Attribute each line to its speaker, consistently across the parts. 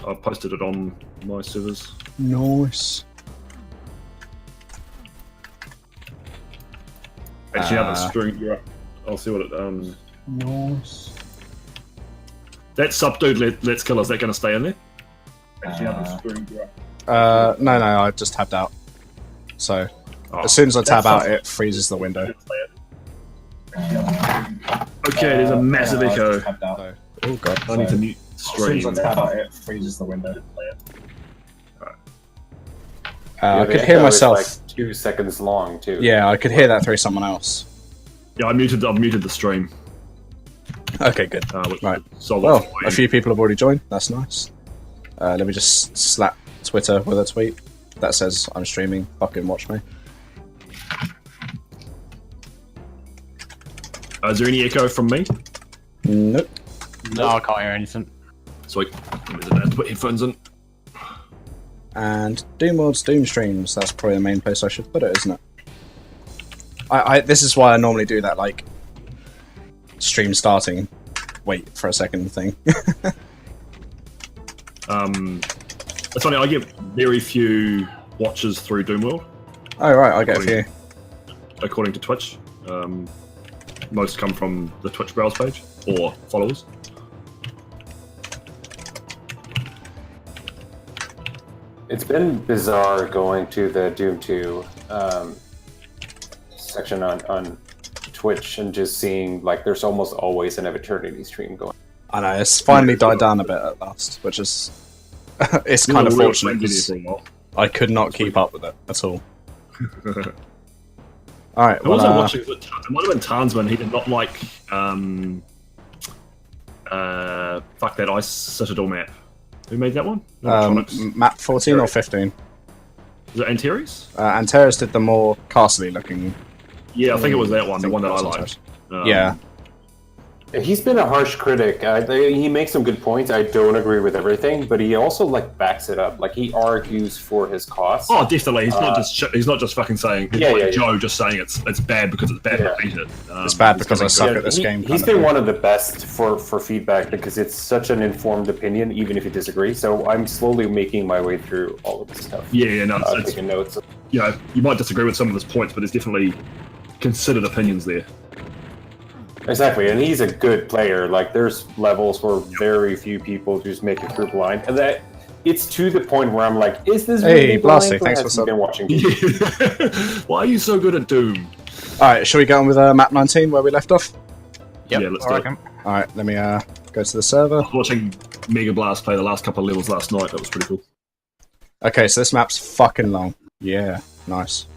Speaker 1: I've posted it on my servers.
Speaker 2: Nice.
Speaker 1: Actually, have a string. Yeah, I'll see what it.
Speaker 2: Nice.
Speaker 1: That sub dude, let's kill. Is that going to stay in there? Actually, have a string.
Speaker 2: No, I just tabbed out. So as soon as I tab out, it freezes the window.
Speaker 1: Okay, there's a massive echo.
Speaker 2: So, oh god,
Speaker 1: I need to mute stream.
Speaker 2: As soon as I tab out, it freezes the window.
Speaker 3: Yeah,
Speaker 2: I could hear myself.
Speaker 3: like 2 seconds long too.
Speaker 2: Yeah, I could hear that through someone else.
Speaker 1: Yeah, I've muted the stream.
Speaker 2: Okay, good. Right.
Speaker 1: So
Speaker 2: Well, a few people have already joined. That's nice. Let me just slap Twitter with a tweet that says I'm streaming. Fucking watch me.
Speaker 1: Is there any echo from me?
Speaker 2: Nope.
Speaker 4: No, I can't hear anything.
Speaker 1: Sweet. I have to put headphones in.
Speaker 2: And Doomworks Doom streams. That's probably the main place I should put it, isn't it? This is why I normally do that, like, stream starting, wait for a second thing.
Speaker 1: It's funny, I get very few watches through Doomworld.
Speaker 2: Oh right, I get a few.
Speaker 1: According to Twitch. Most come from the Twitch browse page, or followers.
Speaker 3: It's been bizarre going to the Doom 2 section on Twitch and just seeing, like, there's almost always an Eviternity stream going.
Speaker 2: I know, it's finally died down a bit at last, which is... it's kind of fortunate because I could not keep up with it at all. Alright, well,
Speaker 1: watching, it might have been Tansman. He did not like fuck that Ice Citadel map. Who made that one?
Speaker 2: map 14 or 15?
Speaker 1: Was it Antares?
Speaker 2: Antares did the more castle-y looking.
Speaker 1: Yeah, I think it was that one, the one that I liked.
Speaker 2: Yeah.
Speaker 3: He's been a harsh critic. He makes some good points. I don't agree with everything, but he also, like, backs it up. Like, he argues for his cause.
Speaker 1: Oh, definitely. He's not just fucking saying. Joe just saying it's bad because it's bad.
Speaker 3: Yeah.
Speaker 1: Beat it.
Speaker 2: It's bad because I suck at this game.
Speaker 3: He's been one of the best for feedback because it's such an informed opinion, even if you disagree. So I'm slowly making my way through all of this stuff.
Speaker 1: Yeah, no,
Speaker 3: taking notes.
Speaker 1: You know, you might disagree with some of his points, but there's definitely considered opinions there.
Speaker 3: Exactly, and he's a good player. Like, there's levels where very few people just make it through blind, and that it's to the point where I'm like, is this really blind?
Speaker 2: Blasty, thanks for
Speaker 3: been watching.
Speaker 1: Why are you so good at Doom?
Speaker 2: Alright, shall we go on with map 19 where we left off?
Speaker 4: Yep.
Speaker 1: Yeah, let's do it.
Speaker 2: Alright, let me go to the server.
Speaker 1: I was watching Mega Blast play the last couple of levels last night. That was pretty cool.
Speaker 2: Okay, so this map's fucking long. Yeah, nice.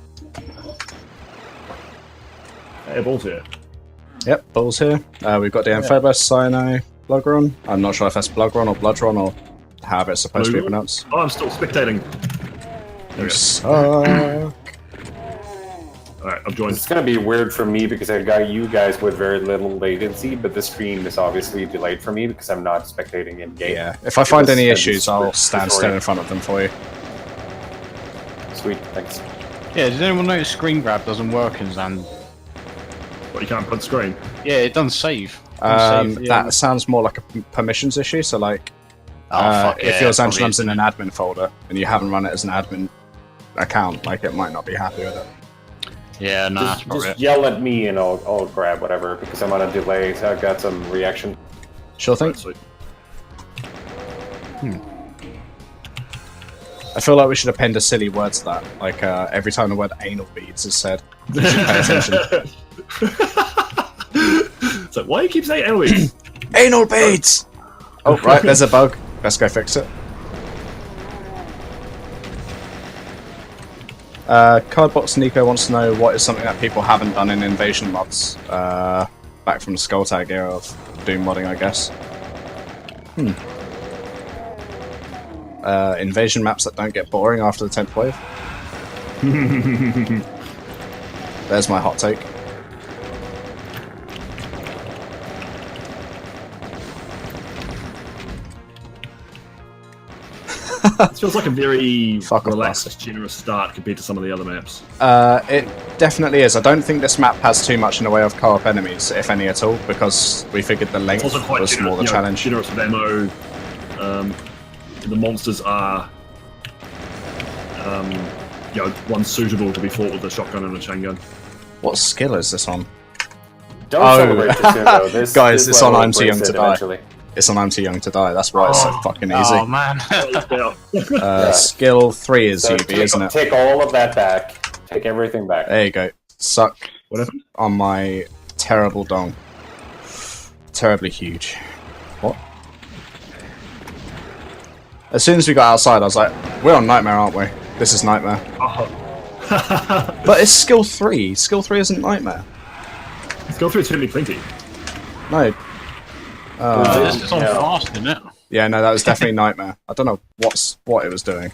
Speaker 1: Hey, Ball's here.
Speaker 2: Yep, Bull's here. We've got the Amphibious, Cyno, Blugron. I'm not sure if that's Blugron or Bloodron or however it's supposed to be pronounced.
Speaker 1: Oh, I'm still spectating. Alright, I've joined.
Speaker 3: It's going to be weird for me because I got you guys with very little latency, but the stream is obviously delayed for me because I'm not spectating in game.
Speaker 2: Yeah, if I find any issues, I'll stand still in front of them for you.
Speaker 3: Sweet, thanks.
Speaker 4: Yeah, did anyone notice screen grab doesn't work in Zand?
Speaker 1: What, you can't print screen?
Speaker 4: Yeah, it doesn't save.
Speaker 2: That sounds more like a permissions issue, so like, if your Zanchlam's in an admin folder and you haven't run it as an admin account, like, it might not be happy with it.
Speaker 4: Yeah, no, that's probably
Speaker 3: just yell at me and I'll grab whatever because I'm on a delay, so I've got some reaction.
Speaker 2: Sure thing.
Speaker 1: Sweet.
Speaker 2: I feel like we should append a silly word to that, like every time the word anal beads is said, you should pay attention.
Speaker 1: So why do you keep saying anal beads?
Speaker 2: Anal beads! Oh, right, there's a bug. Let's go fix it. Cardbox Nico wants to know what is something that people haven't done in Invasion mods. Back from the Skulltag era of Doom modding, I guess. Invasion maps that don't get boring after the 10th wave. There's my hot take.
Speaker 1: This feels like a very
Speaker 2: Fuck
Speaker 1: relaxed, generous start compared to some of the other maps.
Speaker 2: It definitely is. I don't think this map has too much in the way of co-op enemies, if any at all, because we figured the length
Speaker 1: It's also quite
Speaker 2: was more the challenge.
Speaker 1: generous with ammo. the monsters are, ones suitable to be fought with a shotgun and a chain gun.
Speaker 2: What skill is this on?
Speaker 3: Don't
Speaker 2: Oh.
Speaker 3: celebrate too soon, though.
Speaker 2: Guys, it's on
Speaker 3: level
Speaker 2: I'm Too Young
Speaker 3: breaks
Speaker 2: to
Speaker 3: it
Speaker 2: Die.
Speaker 3: eventually.
Speaker 2: It's on I'm Too Young to Die. That's why it's so fucking easy.
Speaker 4: Oh man.
Speaker 2: Skill 3 is
Speaker 3: So
Speaker 2: UV, isn't it?
Speaker 3: take all of that back. Take everything back.
Speaker 2: There you go. Suck
Speaker 1: What happened?
Speaker 2: on my terrible dong. Terribly huge. What? As soon as we got outside, I was like, we're on Nightmare, aren't we? This is Nightmare. But it's skill 3. Skill 3 isn't Nightmare.
Speaker 1: Skill 3 is certainly plenty.
Speaker 2: No.
Speaker 4: This is on fast, isn't it?
Speaker 2: Yeah, no, that was definitely Nightmare. I don't know what it was doing.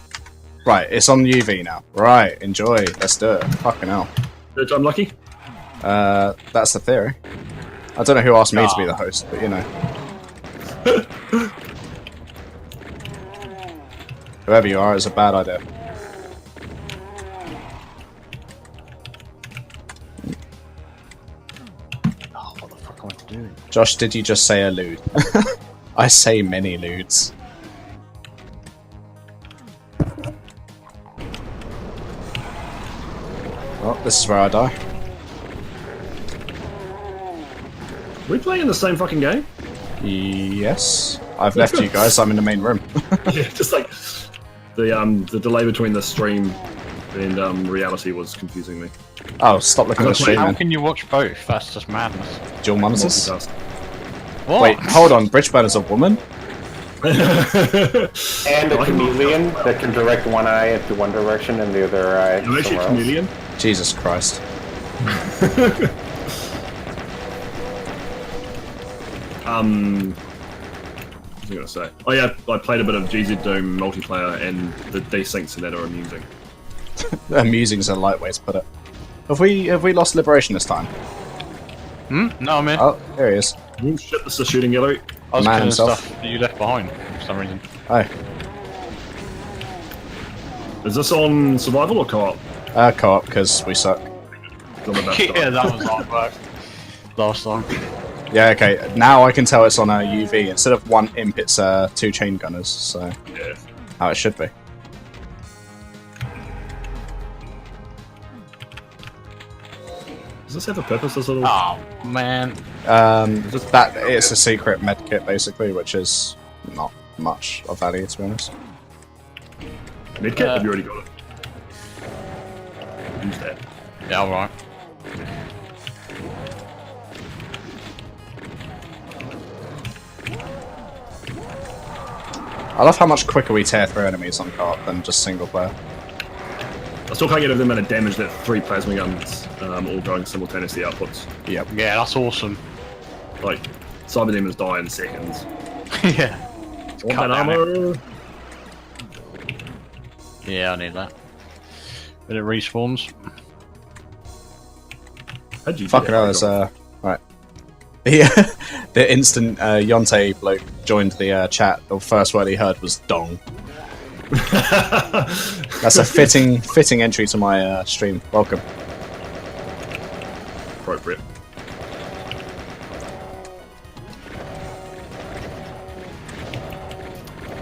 Speaker 2: Right, it's on UV now. Right, enjoy. Let's do it. Fucking hell.
Speaker 1: Unlucky?
Speaker 2: That's the theory. I don't know who asked me to be the host, but you know. Whoever you are, it's a bad idea.
Speaker 4: Oh, what the fuck am I doing?
Speaker 2: Josh, did you just say a lewd? I say many lewds. Well, this is where I die.
Speaker 1: Are we playing in the same fucking game?
Speaker 2: Yes. I've left you guys, I'm in the main room.
Speaker 1: Yeah, just like the delay between the stream and reality was confusing me.
Speaker 2: Oh, stop looking at the stream,
Speaker 4: How
Speaker 2: man.
Speaker 4: can you watch both? That's just madness.
Speaker 2: Dual monitors?
Speaker 1: Multitask.
Speaker 4: What?
Speaker 2: Wait, hold on, Bridgeburner's a woman?
Speaker 3: And a chameleon that can direct one eye into one direction and the other eye
Speaker 1: I'm actually a
Speaker 3: somewhere else.
Speaker 1: chameleon.
Speaker 2: Jesus Christ.
Speaker 1: What was I gonna say? Oh yeah, I played a bit of GZ Doom multiplayer, and the desyncs in that are amusing.
Speaker 2: Amusing is a light way to put it. Have we lost Liberation this time?
Speaker 4: No, I'm in.
Speaker 2: Oh, there he is.
Speaker 1: Oh shit, this is a shooting gallery.
Speaker 4: I was
Speaker 2: man
Speaker 4: killing
Speaker 2: himself.
Speaker 4: stuff that you left behind for some reason.
Speaker 2: Oh,
Speaker 1: Is this on survival or co-op?
Speaker 2: co-op, because we suck.
Speaker 1: I'm about to die.
Speaker 4: Yeah, that was hard work. Last time.
Speaker 2: Yeah, okay, now I can tell it's on a UV. Instead of one imp, it's 2 chain gunners, so
Speaker 1: Yeah.
Speaker 2: how it should be.
Speaker 1: Does this have a purpose, this little...
Speaker 4: Oh man.
Speaker 2: It's a secret medkit, basically, which is not much of value, to be honest.
Speaker 1: Medkit? Have you already got it? Use that.
Speaker 4: Yeah, alright.
Speaker 2: I love how much quicker we tear through enemies on co-op than just single player.
Speaker 1: I still can't get the amount of damage that 3 plasma guns all going simultaneously outputs.
Speaker 2: Yep.
Speaker 4: Yeah, that's awesome.
Speaker 1: Like, cyber demons die in seconds.
Speaker 4: Yeah.
Speaker 1: Want
Speaker 4: Cut
Speaker 1: that
Speaker 4: down
Speaker 1: armor?
Speaker 4: Yeah, I need that. But it respawns.
Speaker 1: How'd you
Speaker 2: Fucking hell, there's right. The instant Yonte bloke joined the chat, the first word he heard was dong. That's a fitting entry to my stream. Welcome.
Speaker 1: Appropriate.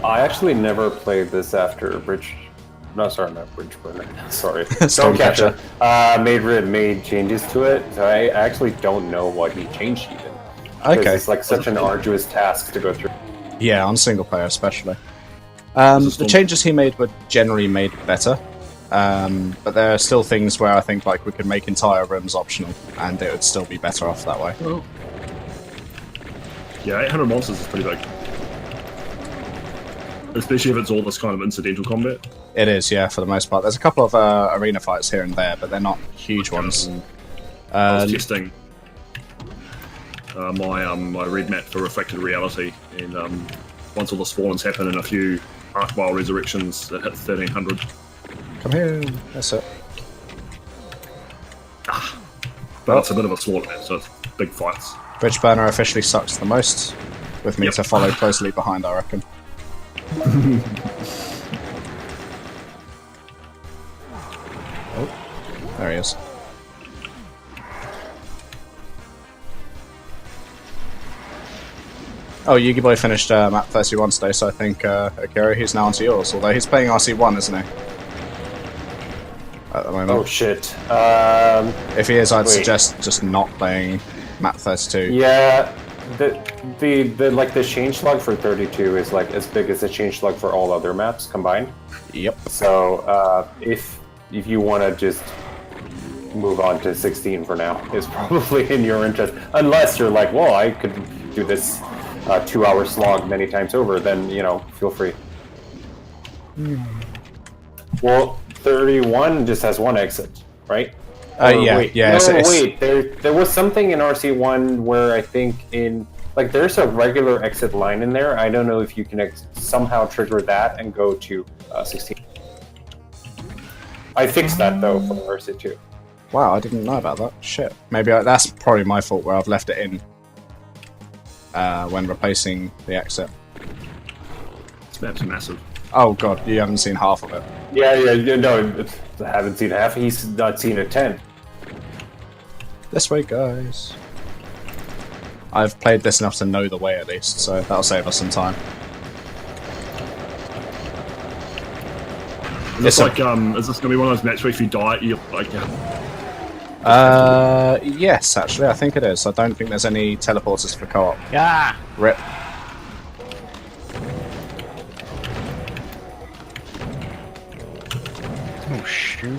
Speaker 3: I actually never played this after Bridge. No, sorry, not Bridge Burner. Sorry,
Speaker 2: Stonecatcher.
Speaker 3: Made changes to it. So I actually don't know what he changed even. 'Cause
Speaker 2: Okay.
Speaker 3: it's like such an arduous task to go through.
Speaker 2: Yeah, on single player especially. The changes he made were generally made better, but there are still things where I think like we could make entire rooms optional, and it would still be better off that way.
Speaker 1: Yeah, 800 monsters is pretty big. Especially if it's all this kind of incidental combat.
Speaker 2: It is, yeah, for the most part. There's a couple of arena fights here and there, but they're not huge ones.
Speaker 1: I was testing my red map for refracted reality, and once all the spawns happen and a few Archvile resurrections that hit 1300.
Speaker 2: Come here. That's it.
Speaker 1: But it's a bit of a slaughter map, so it's big fights.
Speaker 2: Bridge Burner officially sucks the most, with me to follow closely behind, I reckon. Oh, there he is. Oh, Yugi Boy finished map 31 today, so I think Akira, he's now onto yours. Although he's playing RC1, isn't he? At the moment.
Speaker 3: Oh shit.
Speaker 2: If he is, I'd
Speaker 3: wait.
Speaker 2: suggest just not playing map 32.
Speaker 3: Yeah, the changelog for 32 is like as big as the changelog for all other maps combined.
Speaker 2: Yep.
Speaker 3: So if you want to just move on to 16 for now, is probably in your interest. Unless you're like, well, I could do this 2-hour slog many times over, then feel free. Well, 31 just has one exit, right?
Speaker 2: Yeah,
Speaker 3: wait,
Speaker 2: yeah.
Speaker 3: No, wait. There was something in RC1 where I think there's a regular exit line in there. I don't know if you can somehow trigger that and go to 16. I fixed that though for RC2.
Speaker 2: Wow, I didn't know about that. Shit. Maybe that's probably my fault where I've left it in when replacing the exit.
Speaker 1: This map's massive.
Speaker 2: Oh god, you haven't seen half of it.
Speaker 3: Yeah, no, I haven't seen half. He's not seen a 10.
Speaker 2: This way, guys. I've played this enough to know the way at least, so that'll save us some time.
Speaker 1: Is this like, is this gonna be one of those maps where if you die, you like?
Speaker 2: Yes, actually, I think it is. I don't think there's any teleporters for co-op.
Speaker 4: Yeah.
Speaker 2: Rip.
Speaker 4: Oh shoot.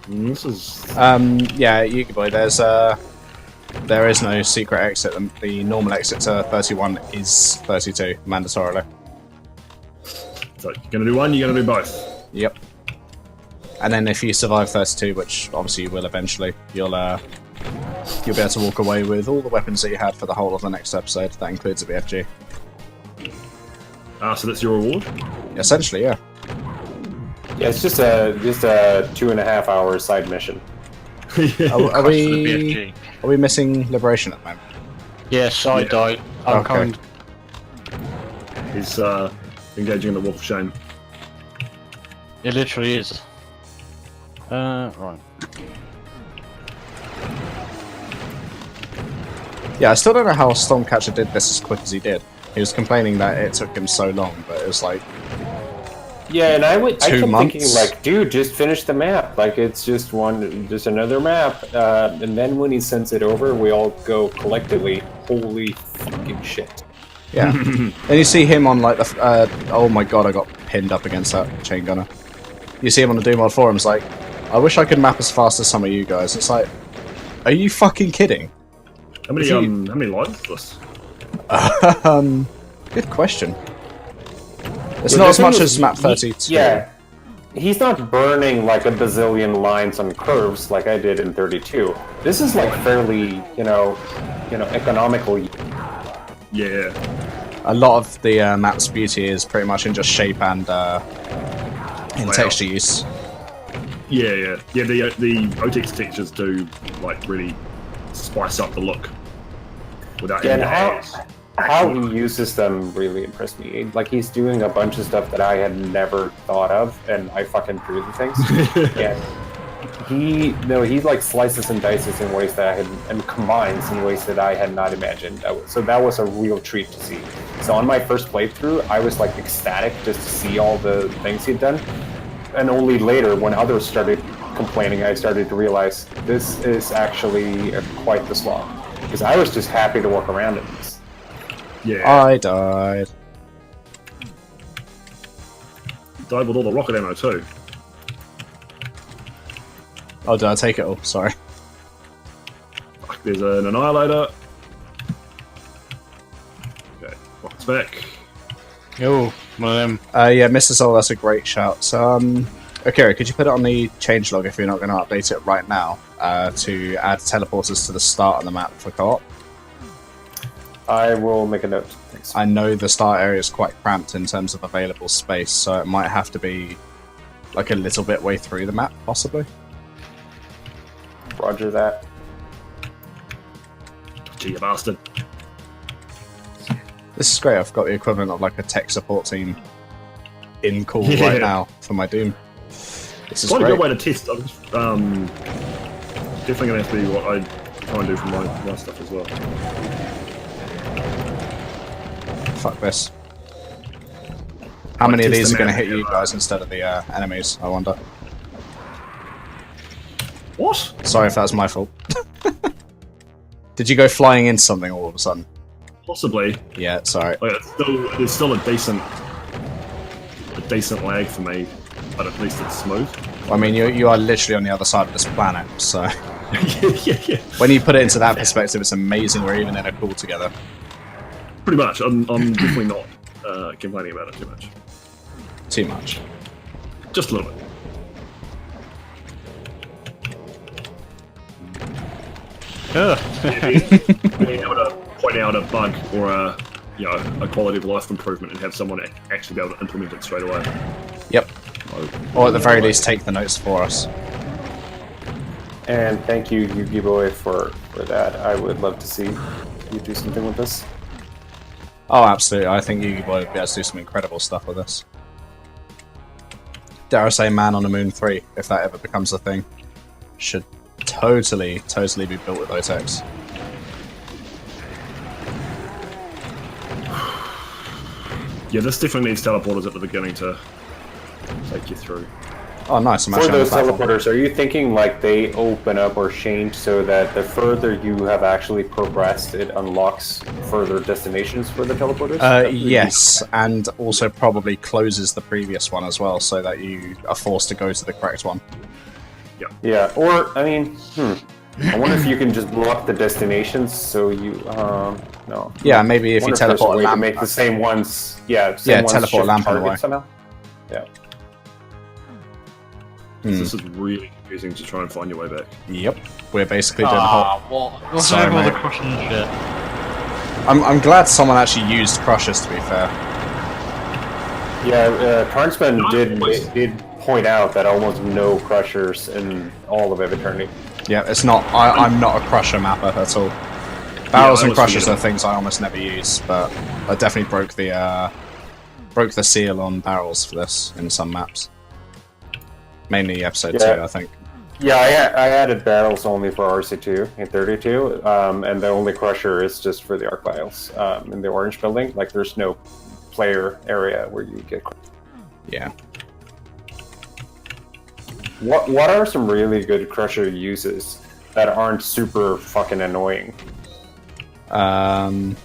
Speaker 1: This is
Speaker 2: Yeah, Yugi Boy, there is no secret exit. The normal exit to 31 is 32, mandatorily.
Speaker 1: so you're gonna do one, you're gonna do both.
Speaker 2: Yep. And then if you survive 32, which obviously you will eventually, you'll be able to walk away with all the weapons that you had for the whole of the next episode. That includes a BFG.
Speaker 1: So that's your reward.
Speaker 2: Essentially, yeah.
Speaker 3: Yeah, it's just a 2.5 hour side mission.
Speaker 2: Are
Speaker 4: BFG.
Speaker 2: we missing Liberation at the moment?
Speaker 4: Yes, I died. I'm
Speaker 2: Okay.
Speaker 4: coming.
Speaker 1: He's engaging in the Wolf of Shame.
Speaker 4: It literally is. Right.
Speaker 2: Yeah, I still don't know how Stormcatcher did this as quick as he did. He was complaining that it took him so long, but it was like...
Speaker 3: Yeah, and I kept
Speaker 2: 2 months?
Speaker 3: thinking like, dude, just finish the map. Like, it's just another map. And then when he sends it over, we all go collectively, holy fucking shit.
Speaker 2: Yeah. And you see him on like the... oh my god, I got pinned up against that chain gunner. You see him on the Doom Mod forums like, I wish I could map as fast as some of you guys. It's like, are you fucking kidding?
Speaker 1: How many lives is this?
Speaker 2: Good question. It's
Speaker 3: Yeah,
Speaker 2: not as
Speaker 3: the
Speaker 2: much
Speaker 3: thing
Speaker 2: as
Speaker 3: is,
Speaker 2: map 32.
Speaker 3: Yeah. He's not burning like a bazillion lines on curves like I did in 32. This is like fairly, economical.
Speaker 1: Yeah.
Speaker 2: A lot of the map's beauty is pretty much in just shape and in texture use.
Speaker 1: Yeah. The OTX textures do like really spice up the look. Without
Speaker 3: Yeah,
Speaker 1: any
Speaker 3: and
Speaker 1: layers.
Speaker 3: how he uses them really impressed me. Like, he's doing a bunch of stuff that I had never thought of, and I fucking drew the things. And he like slices and dices in ways that I had, and combines in ways that I had not imagined. So that was a real treat to see. So on my first playthrough, I was like ecstatic just to see all the things he'd done. And only later, when others started complaining, I started to realize this is actually quite the slog. Because I was just happy to walk around in this.
Speaker 1: Yeah.
Speaker 2: I died.
Speaker 1: Died with all the rocket ammo too.
Speaker 2: Oh, did I take it all? Sorry.
Speaker 1: Fuck, there's an annihilator. Okay, rockets back.
Speaker 4: Oh, one of them.
Speaker 2: Yeah, Mr. Soul, that's a great shout. So, Akira, could you put it on the changelog if you're not going to update it right now to add teleporters to the start of the map for co-op?
Speaker 3: I will make a note. Thanks.
Speaker 2: I know the start area is quite cramped in terms of available space, so it might have to be like a little bit way through the map, possibly.
Speaker 3: Roger that.
Speaker 1: Gee, you bastard.
Speaker 2: This is great. I've got the equivalent of like a tech support team in call
Speaker 1: Yeah.
Speaker 2: right now for my Doom. This is
Speaker 1: Quite a
Speaker 2: great.
Speaker 1: good way to test. I'm definitely going to have to be what I try and do for my stuff as well.
Speaker 2: Fuck this. How many of these are going to hit you guys instead of the enemies, I wonder?
Speaker 1: What?
Speaker 2: Sorry if that was my fault. Did you go flying into something all of a sudden?
Speaker 1: Possibly.
Speaker 2: Yeah, sorry.
Speaker 1: Like, it's still a decent lag for me, but at least it's smooth.
Speaker 2: I mean, you are literally on the other side of this planet, so...
Speaker 1: yeah.
Speaker 2: When you put it into that perspective, it's amazing we're even in a call together.
Speaker 1: Pretty much. I'm definitely not complaining about it too much.
Speaker 2: Too much.
Speaker 1: Just a little bit. Being able to point out a bug or a quality of life improvement and have someone actually be able to implement it straight away.
Speaker 2: Yep. Or at the very least, take the notes for us.
Speaker 3: And thank you, Yugi Boy, for that. I would love to see you do something with this.
Speaker 2: Oh, absolutely. I think Yugi Boy would be able to do some incredible stuff with this. Dare I say Man on the Moon 3, if that ever becomes a thing. Should totally be built with OTEX.
Speaker 1: Yeah, this definitely needs teleporters at the beginning to take you through.
Speaker 2: Oh, nice. I'm
Speaker 3: For
Speaker 2: actually on
Speaker 3: those
Speaker 2: the platform.
Speaker 3: teleporters, are you thinking like they open up or change so that the further you have actually progressed, it unlocks further destinations for the teleporters?
Speaker 2: Yes, and also probably closes the previous one as well, so that you are forced to go to the correct one.
Speaker 3: Yeah, or, I mean, I wonder if you can just block the destinations so you, no.
Speaker 2: Yeah, maybe if
Speaker 3: I
Speaker 2: you
Speaker 3: wonder there's a
Speaker 2: teleport a
Speaker 3: way to
Speaker 2: lamp.
Speaker 3: make the same ones, ones
Speaker 2: teleport
Speaker 3: shift
Speaker 2: lamp
Speaker 3: targets
Speaker 2: away.
Speaker 3: somehow. Yeah.
Speaker 1: This is really confusing to try and find your way back.
Speaker 2: Yep, we're basically doing the whole...
Speaker 4: What's
Speaker 2: Sorry,
Speaker 4: over all the
Speaker 2: mate.
Speaker 4: crushing and shit?
Speaker 2: I'm glad someone actually used crushers, to be fair.
Speaker 3: Yeah, Carnsman did point out that almost no crushers in all of Eviternity.
Speaker 2: Yeah, it's not... I'm not a crusher mapper at all. Barrels and
Speaker 1: honestly,
Speaker 2: crushers are things I almost never use, but I definitely broke the seal on barrels for this in some maps. Mainly episode 2, I think.
Speaker 3: Yeah, I added barrels only for RC2 in 32, and the only crusher is just for the arc vials in the orange building. Like, there's no player area where you get.
Speaker 2: Yeah.
Speaker 3: What are some really good crusher uses that aren't super fucking annoying?
Speaker 4: Crushing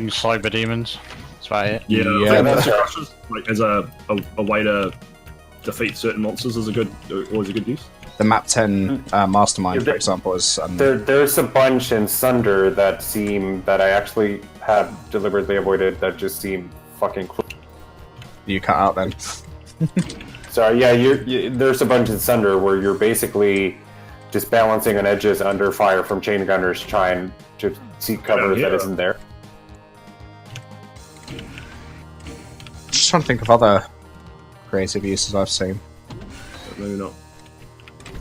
Speaker 4: cyber demons. That's about it.
Speaker 1: Yeah,
Speaker 2: Yeah,
Speaker 1: I think
Speaker 3: that's
Speaker 1: monster
Speaker 3: right.
Speaker 1: crushers, like as a way to defeat certain monsters is always a good use.
Speaker 2: The map 10 Mastermind,
Speaker 3: Yeah,
Speaker 2: for example, is...
Speaker 3: There's a bunch in Sunder that I actually have deliberately avoided that just seem fucking cool.
Speaker 2: you cut out then.
Speaker 3: So yeah, there's a bunch in Sunder where you're basically just balancing on edges under fire from chain gunners trying to seek cover that isn't there.
Speaker 2: Just trying to think of other creative uses I've seen.
Speaker 1: But maybe not.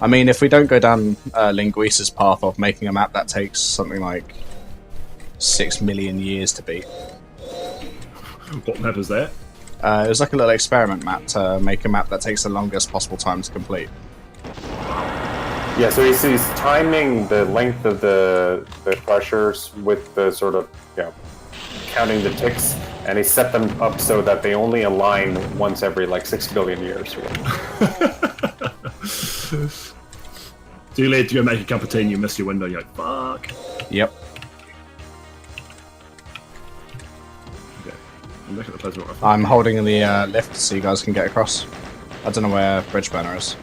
Speaker 2: I mean, if we don't go down Linguisa's path of making a map that takes something like 6 million years to beat.
Speaker 1: What map is that?
Speaker 2: It was like a little experiment map to make a map that takes the longest possible time to complete.
Speaker 3: Yeah, so he's timing the length of the crushers with the sort of, counting the ticks, and he set them up so that they only align once every, 6 billion years.
Speaker 1: Too late to go make a cup of tea and you miss your window, you're like, fuck.
Speaker 2: Yep.
Speaker 1: Okay. I'm looking at the place where
Speaker 2: I'm holding the lift so you guys can get across. I don't know where Bridge Burner is.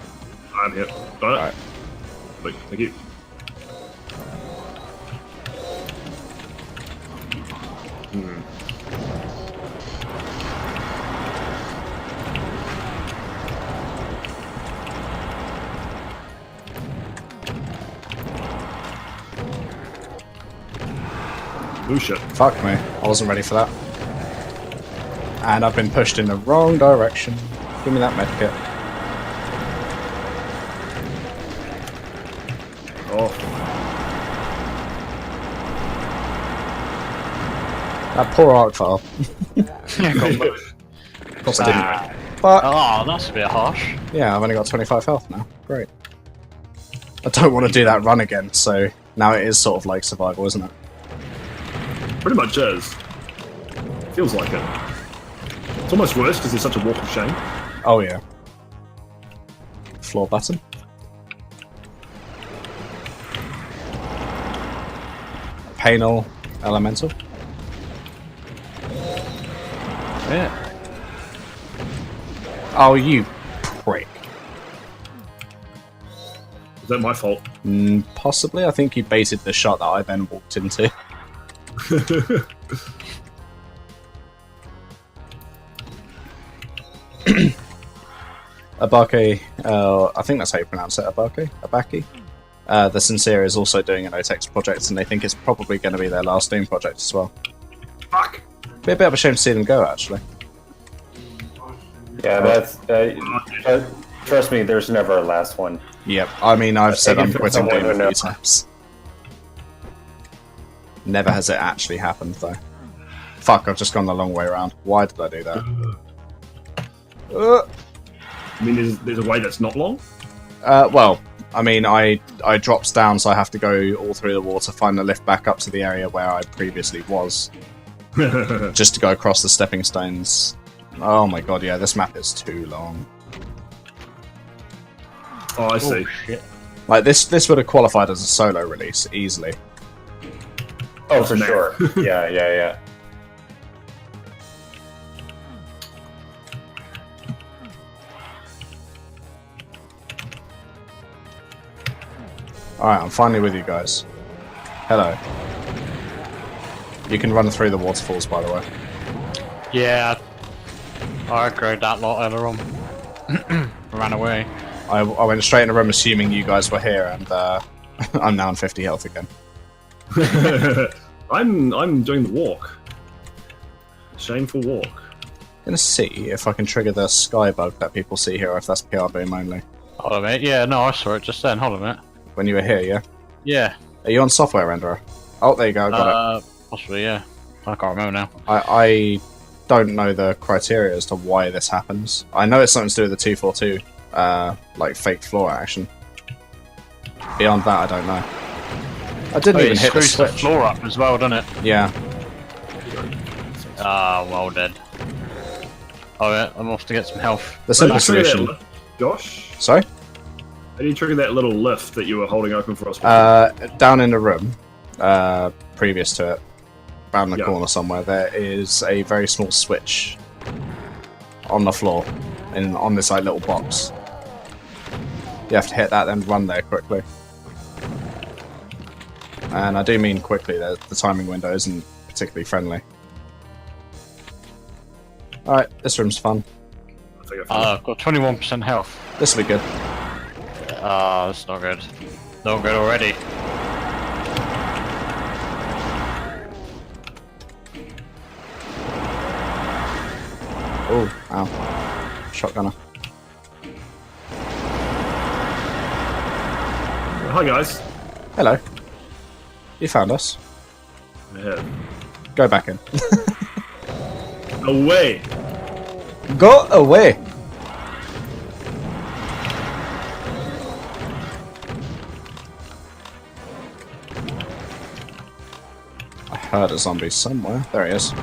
Speaker 1: I'm here. Alright. Thank you. Oh shit.
Speaker 2: Fuck me. I wasn't ready for that. And I've been pushed in the wrong direction. Give me that medkit.
Speaker 1: Oh.
Speaker 2: That poor arc file.
Speaker 4: Ah.
Speaker 2: But
Speaker 4: Oh, that's a bit harsh.
Speaker 2: yeah, I've only got 25 health now. Great. I don't want to do that run again, so Now it is sort of like survival, isn't it?
Speaker 1: Pretty much is. Feels like it. It's almost worse because there's such a walk of shame.
Speaker 2: Oh yeah. Floor button. Panel elemental.
Speaker 4: Yeah.
Speaker 2: Oh, you prick.
Speaker 1: Is that my fault?
Speaker 2: Possibly. I think you baited the shot that I then walked into. Abake, I think that's how you pronounce it, Abaki. The Sincere is also doing an OTEX project, and they think it's probably going to be their last Doom project as well.
Speaker 1: Fuck!
Speaker 2: Be a bit of a shame to see them go, actually.
Speaker 3: Yeah, that's... trust me, there's never a last one.
Speaker 2: Yep, I mean, I've said I'm quitting
Speaker 3: someone
Speaker 2: Doom
Speaker 3: who
Speaker 2: a few
Speaker 3: knows.
Speaker 2: times. Never has it actually happened, though. Fuck, I've just gone the long way around. Why did I do that?
Speaker 1: I mean, there's a way that's not long?
Speaker 2: Well, I mean, I drops down, so I have to go all through the water, find the lift back up to the area where I previously was, just to go across the stepping stones. Oh my god, yeah, this map is too long.
Speaker 1: Oh, I see.
Speaker 4: Oh, shit.
Speaker 2: Like, this would have qualified as a solo release, easily.
Speaker 3: Oh, for
Speaker 1: Nah.
Speaker 3: sure. Yeah.
Speaker 2: Alright, I'm finally with you guys. Hello. You can run through the waterfalls, by the way.
Speaker 4: Yeah. I agreed that lot earlier on. Ran away.
Speaker 2: I went straight in the room assuming you guys were here, and I'm now on 50 health again.
Speaker 1: I'm doing the walk. Shameful walk.
Speaker 2: Gonna see if I can trigger the sky bug that people see here, or if that's PR boom only.
Speaker 4: Hold on a minute. Yeah, no, I saw it just then. Hold on a minute.
Speaker 2: When you were here, yeah?
Speaker 4: Yeah.
Speaker 2: Are you on software renderer? Oh, there you go, I got
Speaker 4: Possibly, yeah. I can't remember now.
Speaker 2: it. I don't know the criteria as to why this happens. I know it's something to do with the 242, like fake floor action. Beyond that, I don't know. I didn't even
Speaker 4: it
Speaker 2: hit the
Speaker 4: screws the
Speaker 2: switch.
Speaker 4: floor up as well, doesn't it?
Speaker 2: Yeah.
Speaker 4: Ah, well dead. Oh yeah, I'm off to get some health.
Speaker 2: The
Speaker 1: How do you
Speaker 2: simple
Speaker 1: trigger that
Speaker 2: solution.
Speaker 1: lift, Josh?
Speaker 2: Sorry?
Speaker 1: How do you trigger that little lift that you were holding open for us?
Speaker 2: Down in the room, previous to it, around the
Speaker 1: Yeah.
Speaker 2: corner somewhere, there is a very small switch on the floor, on this like little box. You have to hit that, then run there quickly. And I do mean quickly. The timing window isn't particularly friendly. All right, this room's fun.
Speaker 1: I think I found
Speaker 4: I've got 21% health.
Speaker 2: This will be good.
Speaker 4: Ah, that's not good. Not good already.
Speaker 2: Oh, ow! Shotgunner.
Speaker 1: it. Hi guys.
Speaker 2: Hello. You found us.
Speaker 1: Yeah.
Speaker 2: Go back in.
Speaker 1: Away.
Speaker 2: Go away. I heard a zombie somewhere. There he is.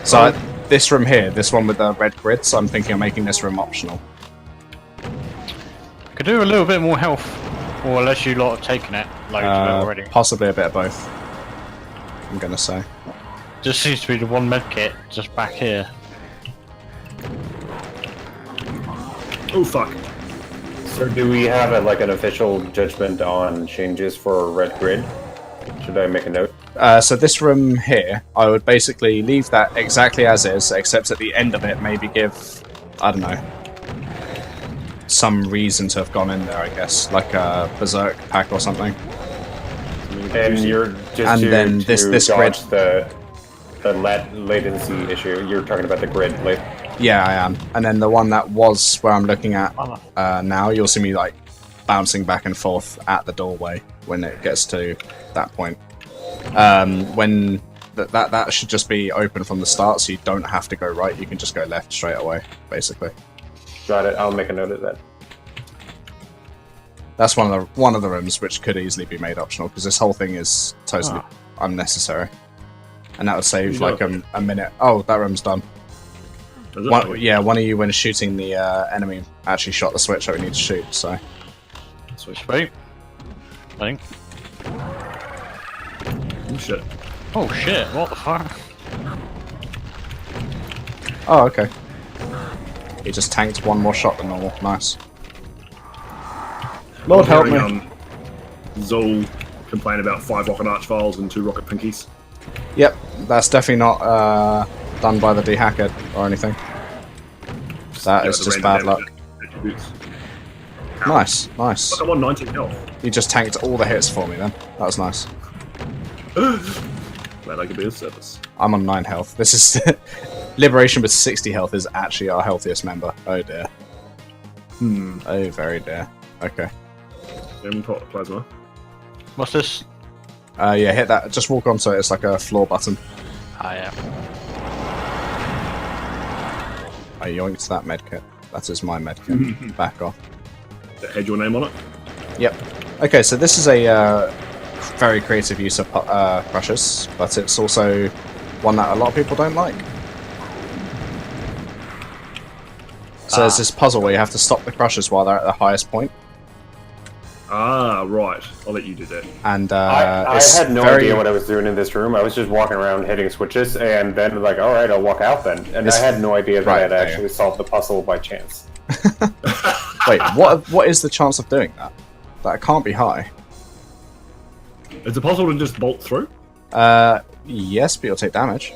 Speaker 2: So this room here, this one with the red grids, I'm thinking of making this room optional.
Speaker 4: Could do a little bit more health, or unless you lot have taken it loads of it already.
Speaker 2: Possibly a bit of both. I'm gonna say.
Speaker 4: Just seems to be the one med kit just back here.
Speaker 1: Oh fuck.
Speaker 3: So do we have like an official judgment on changes for red grid? Should I make a note?
Speaker 2: So this room here, I would basically leave that exactly as is, except at the end of it, maybe give, I don't know, some reason to have gone in there, I guess, like a berserk pack or something.
Speaker 3: And you're just
Speaker 2: And
Speaker 3: to,
Speaker 2: then
Speaker 3: to
Speaker 2: this
Speaker 3: dodge
Speaker 2: grid-
Speaker 3: the latency issue. You're talking about the grid.
Speaker 2: Yeah, I am. And then the one that was where I'm looking at now, you'll see me like bouncing back and forth at the doorway when it gets to that point. When that should just be open from the start, so you don't have to go right. You can just go left straight away, basically.
Speaker 3: Got it. I'll make a note of that.
Speaker 2: That's one of the rooms which could easily be made optional, because this whole thing is totally unnecessary. And that would save like a minute. Oh, that room's done. Yeah, one of you when shooting the enemy actually shot the switch that we need to shoot, so...
Speaker 4: Switch, wait. I think.
Speaker 1: Oh shit.
Speaker 4: Oh shit, what the fuck?
Speaker 2: Oh, okay. He just tanked one more shot than normal. Nice. Lord help me.
Speaker 1: Zol complain about 5 rocket arch files and 2 rocket pinkies.
Speaker 2: Yep, that's definitely not done by the dehacker or anything. That is just bad luck. Nice, nice.
Speaker 1: But I'm on 19 health.
Speaker 2: You just tanked all the hits for me then. That was nice.
Speaker 1: Glad I could be of service.
Speaker 2: I'm on 9 health. This is... Liberation with 60 health is actually our healthiest member. Oh dear. Oh, very dear. Okay.
Speaker 1: Plasma.
Speaker 4: What's this?
Speaker 2: Yeah, hit that. Just walk onto it. It's like a floor button.
Speaker 4: Ah, yeah.
Speaker 2: I yoinked that medkit. That is my medkit. Back off.
Speaker 1: That had your name on it?
Speaker 2: Yep. Okay, so this is a very creative use of crushers, but it's also one that a lot of people don't like. So there's this puzzle where you have to stop the crushers while they're at the highest point.
Speaker 1: Ah, right. I'll let you do that.
Speaker 2: And
Speaker 3: I had no idea what I was doing in this room. I was just walking around hitting switches, and then like, all right, I'll walk out then. And I had no idea that I had actually solved the puzzle by chance.
Speaker 2: Wait, what is the chance of doing that? That can't be high.
Speaker 1: Is it possible to just bolt through?
Speaker 2: Yes, but you'll take damage.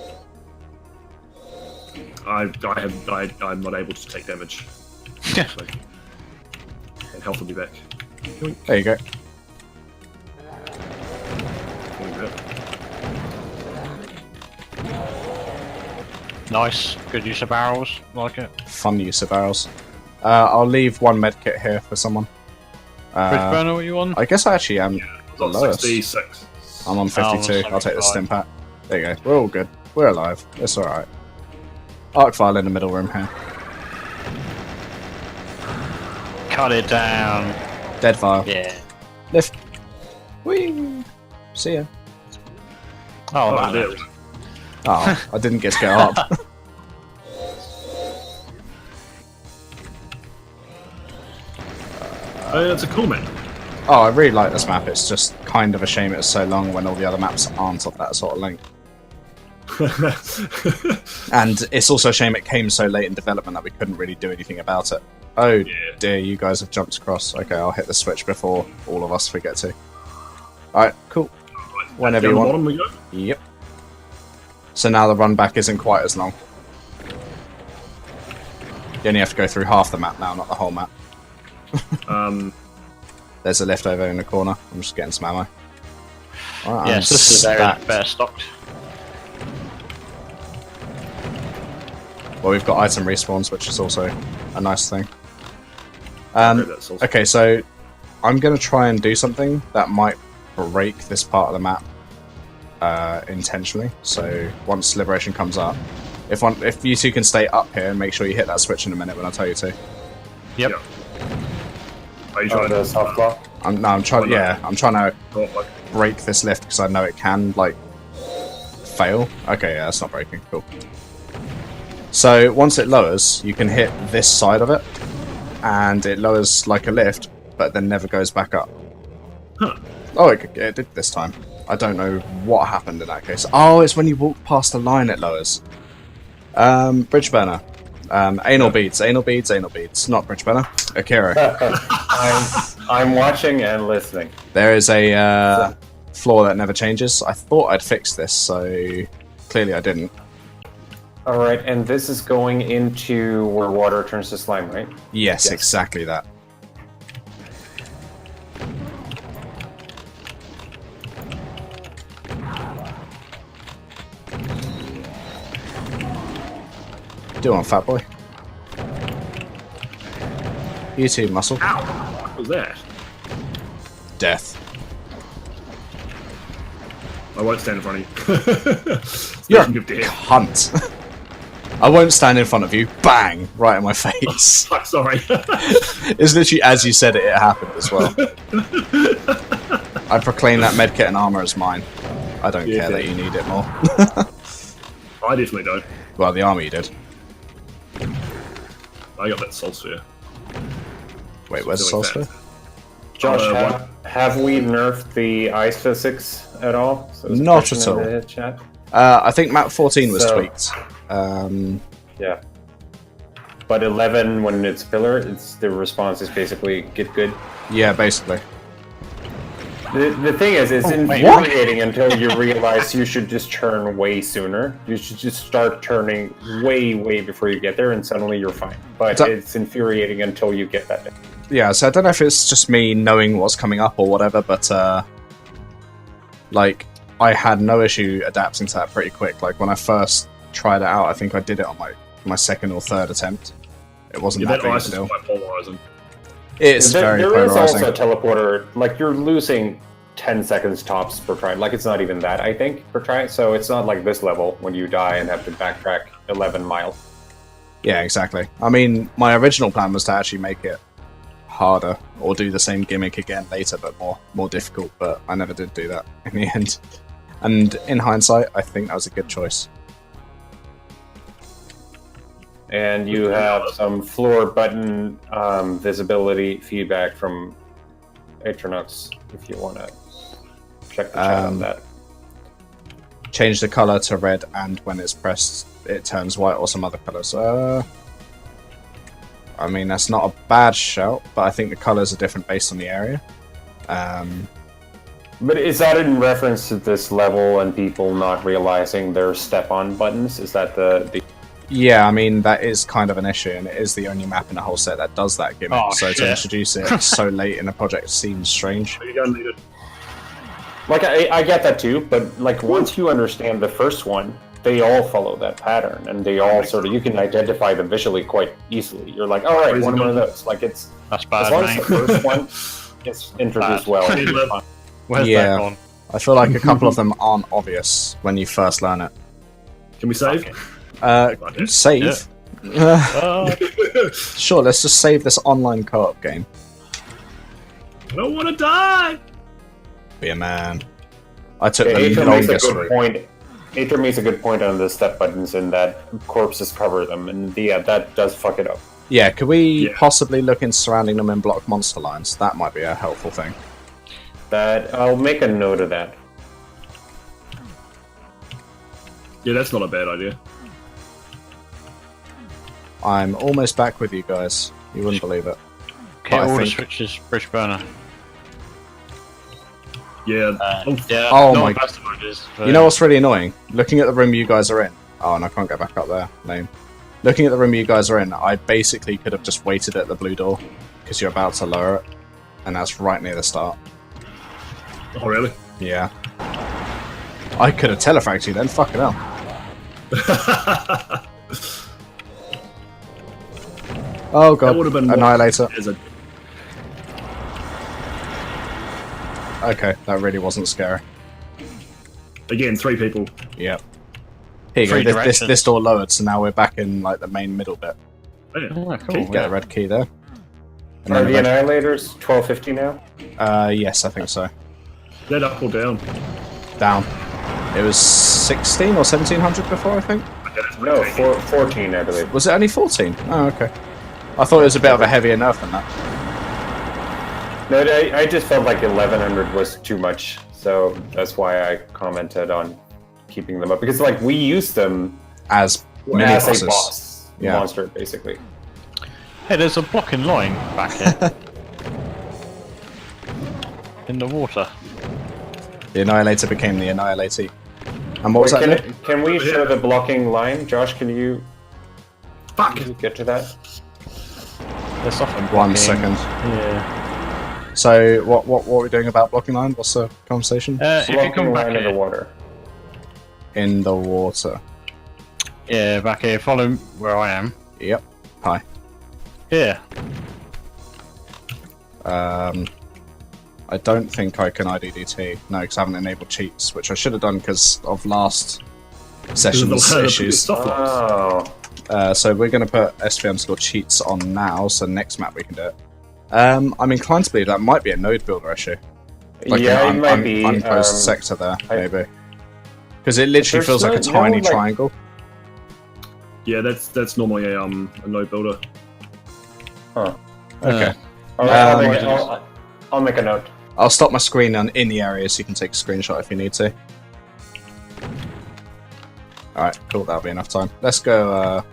Speaker 1: I'm not able to take damage. So, and health will be back.
Speaker 2: There you go.
Speaker 4: Nice. Good use of barrels. Like it.
Speaker 2: Fun use of barrels. I'll leave one medkit here for someone.
Speaker 4: Bridge burner, what you on?
Speaker 2: I guess I actually am the
Speaker 1: on
Speaker 2: lowest.
Speaker 1: 66.
Speaker 2: I'm on 52. I'll take the stim pack. There you go. We're all good. We're alive. It's alright. Arc file in the middle room here.
Speaker 4: Cut it down.
Speaker 2: Dead file.
Speaker 4: Yeah.
Speaker 2: Lift. Whee! See ya.
Speaker 4: Oh,
Speaker 1: Oh,
Speaker 4: that
Speaker 1: there.
Speaker 2: Oh, I didn't get to go up.
Speaker 1: Oh, that's a cool map.
Speaker 2: Oh, I really like this map. It's just kind of a shame it's so long when all the other maps aren't of that sort of length. And it's also a shame it came so late in development that we couldn't really do anything about it. Oh dear, you guys have jumped across. Okay, I'll hit the switch before all of us forget to. Alright, cool. Whenever you want.
Speaker 1: Bottom we go?
Speaker 2: Yep. So now the run back isn't quite as long. You only have to go through half the map now, not the whole map. There's a lift over in the corner. I'm just getting some ammo. Right,
Speaker 4: yes, this is better stocked.
Speaker 2: Well, we've got item respawns, which is also a nice thing. Okay, so I'm going to try and do something that might break this part of the map intentionally. So once Liberation comes up, if you two can stay up here and make sure you hit that switch in a minute when I tell you to.
Speaker 4: Yep.
Speaker 1: Are you trying
Speaker 3: the soft claw?
Speaker 2: I'm trying to break this lift because I know it can like fail. Okay, yeah, that's not breaking. Cool. So once it lowers, you can hit this side of it, and it lowers like a lift, but then never goes back up.
Speaker 1: Huh.
Speaker 2: Oh, it did this time. I don't know what happened in that case. Oh, it's when you walk past the line it lowers. Bridge burner. Anal beads, not bridge burner. Akira.
Speaker 3: I'm watching and listening.
Speaker 2: There is a floor that never changes. I thought I'd fixed this, so clearly I didn't.
Speaker 3: Alright, and this is going into where water turns to slime, right?
Speaker 2: Yes, exactly that. Do on, fat boy. You too, muscle.
Speaker 1: Ow! What was that?
Speaker 2: Death.
Speaker 1: I won't stand in front of you.
Speaker 2: You're a
Speaker 1: Give to hit.
Speaker 2: cunt. I won't stand in front of you. Bang! Right in my face.
Speaker 1: Fuck, sorry.
Speaker 2: It's literally as you said it, it happened as well. I proclaim that medkit and armor as mine. I don't care that you need it more.
Speaker 1: I definitely don't.
Speaker 2: Well, the armor you did.
Speaker 1: I got that soul sphere.
Speaker 2: Wait, where's the soul sphere?
Speaker 3: Josh, have we nerfed the ice physics at all? So
Speaker 2: Not at all.
Speaker 3: in the chat.
Speaker 2: I think map 14 was
Speaker 3: So-
Speaker 2: tweaked.
Speaker 3: Yeah. But 11, when it's pillar, the response is basically get good.
Speaker 2: Yeah, basically.
Speaker 3: The thing is, it's infuriating until you realize you should just turn way sooner. You should just start turning way before you get there, and suddenly you're fine. But it's infuriating until you get that.
Speaker 2: Yeah, so I don't know if it's just me knowing what's coming up or whatever, but like I had no issue adapting to that pretty quick. Like when I first tried it out, I think I did it on my second or third attempt. It wasn't that
Speaker 1: that
Speaker 2: big a
Speaker 1: ice is
Speaker 2: deal.
Speaker 1: quite polarizing.
Speaker 2: It's very
Speaker 3: There is
Speaker 2: polarizing.
Speaker 3: also a teleporter. Like you're losing 10 seconds tops per try. Like it's not even that, I think, per try. So it's not like this level when you die and have to backtrack 11 miles.
Speaker 2: Yeah, exactly. I mean, my original plan was to actually make it harder or do the same gimmick again later, but more difficult. But I never did do that in the end. And in hindsight, I think that was a good choice.
Speaker 3: And you have some floor button visibility feedback from Atronox if you want to check the chat on that.
Speaker 2: Change the color to red, and when it's pressed, it turns white or some other colors. I mean, that's not a bad shout, but I think the colors are different based on the area.
Speaker 3: But is that in reference to this level and people not realizing their step-on buttons? Is that the...
Speaker 2: Yeah, I mean, that is kind of an issue, and it is the only map in the whole set that does that gimmick, so to introduce it so late in the project seems strange.
Speaker 1: You don't need it.
Speaker 3: Like, I get that too, but like once you understand the first one, they all follow that pattern, and they all sort of, you can identify them visually quite easily. You're like, all right, one of those. Like it's,
Speaker 4: That's bad,
Speaker 3: as long
Speaker 4: mate.
Speaker 3: as the first one gets introduced well. it's fine.
Speaker 4: Where's
Speaker 2: Yeah.
Speaker 4: that gone?
Speaker 2: I feel like a couple of them aren't obvious when you first learn it.
Speaker 1: Can we save?
Speaker 2: Save? Sure, let's just save this online co-op game.
Speaker 1: I don't want to die!
Speaker 2: Be a man. I took
Speaker 3: Yeah,
Speaker 2: the
Speaker 3: Atron makes a
Speaker 2: longest
Speaker 3: good
Speaker 2: route.
Speaker 3: point. Atron makes a good point on the step buttons in that corpses cover them, and yeah, that does fuck it up.
Speaker 2: Yeah, could we possibly look into surrounding them in block monster lines? That might be a helpful thing.
Speaker 3: That I'll make a note of that.
Speaker 1: Yeah, that's not a bad idea.
Speaker 2: I'm almost back with you guys. You wouldn't believe it.
Speaker 4: Okay,
Speaker 2: But I
Speaker 4: all the
Speaker 2: think-
Speaker 4: switches, bridge burner.
Speaker 1: Yeah.
Speaker 4: Yeah,
Speaker 2: Oh
Speaker 4: not
Speaker 2: my-
Speaker 4: the best of ideas, but-
Speaker 2: You know what's really annoying? Looking at the room you guys are in. Oh, and I can't get back up there. Lame. Looking at the room you guys are in, I basically could have just waited at the blue door because you're about to lower it, and that's right near the start.
Speaker 1: Oh, really?
Speaker 2: Yeah. I could have telefragged you then. Fucking hell. Oh god.
Speaker 1: That would have been more
Speaker 2: Annihilator.
Speaker 1: as a
Speaker 2: Okay, that really wasn't scary.
Speaker 1: again, 3 people.
Speaker 2: Yep. Here you
Speaker 4: Three
Speaker 2: go.
Speaker 4: directions.
Speaker 2: This door lowered, so now we're back in like the main middle bit.
Speaker 1: Oh, yeah.
Speaker 4: Oh, cool.
Speaker 2: Get a red key there. And
Speaker 3: Are
Speaker 2: then
Speaker 3: the
Speaker 2: a red-
Speaker 3: Annihilators 1250 now?
Speaker 2: yes, I think so.
Speaker 1: Is that up or down?
Speaker 2: Down. It was 16 or 1700 before, I think.
Speaker 1: Okay, that's
Speaker 3: No,
Speaker 1: pretty
Speaker 3: 14, I believe.
Speaker 2: Was it only 14? Oh, okay. I thought it was a bit of a heavier nerf than that.
Speaker 3: No, I just felt like 1100 was too much, so that's why I commented on keeping them up. Because like we used them
Speaker 2: As mini
Speaker 3: as
Speaker 2: bosses.
Speaker 3: a boss
Speaker 2: Yeah.
Speaker 3: monster, basically.
Speaker 4: Hey, there's a blocking line back here. In the water.
Speaker 2: The Annihilator became the Annihilatee. And what was that? Nick?
Speaker 3: Can we show the blocking line? Josh, can you
Speaker 1: Fuck!
Speaker 3: get to that?
Speaker 4: There's often
Speaker 2: 1
Speaker 4: blocking.
Speaker 2: second.
Speaker 4: Yeah.
Speaker 2: So, what are we doing about blocking line? What's the conversation?
Speaker 4: If you
Speaker 3: Blocking
Speaker 4: come back
Speaker 3: line in the
Speaker 4: here.
Speaker 3: water.
Speaker 2: In the water.
Speaker 4: Yeah, back here. Follow where I am.
Speaker 2: Yep. Hi.
Speaker 4: Here.
Speaker 2: I don't think I can IDDT. No, because I haven't enabled cheats, which I should have done because of last session's
Speaker 1: There's a lot of
Speaker 2: issues.
Speaker 1: stuff locks.
Speaker 3: Oh,
Speaker 2: So we're going to put SVM score cheats on now, so next map we can do it. I'm inclined to believe that might be a node builder issue. Like
Speaker 3: yeah,
Speaker 2: an
Speaker 3: it might be
Speaker 2: unclosed sector there, maybe. Because it literally feels like a tiny triangle.
Speaker 1: Yeah, that's normally a node builder.
Speaker 3: Huh.
Speaker 2: Okay.
Speaker 3: I'll make a note.
Speaker 2: I'll stop my screen in the area so you can take a screenshot if you need to. Alright, cool, that'll be enough time. Let's go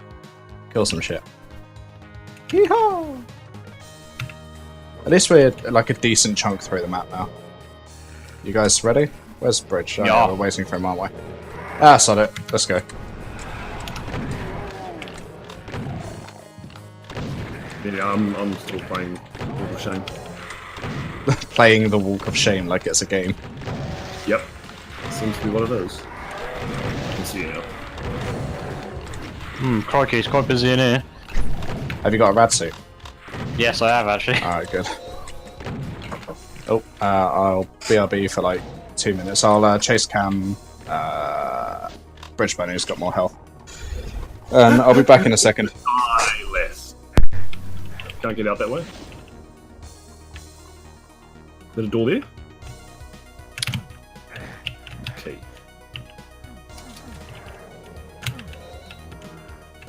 Speaker 2: kill some shit. Yeehaw! At least we're like a decent chunk through the map now. You guys ready? Where's the bridge? Oh,
Speaker 4: Yeah.
Speaker 2: We're waiting for him, aren't we? Ah, sod it. Let's go.
Speaker 1: Yeah, I'm still playing Walk of Shame.
Speaker 2: Playing the Walk of Shame like it's a game.
Speaker 1: Yep. Seems to be what it is. I can see it now.
Speaker 4: Crikey, it's quite busy in here.
Speaker 2: Have you got a rad suit?
Speaker 4: Yes, I have actually.
Speaker 2: Alright, good. Oh, I'll BRB for like 2 minutes. I'll chase cam Bridgebone who's got more health. And I'll be back in a second.
Speaker 1: Die less. Can't get out that way. Is there a door there? Okay.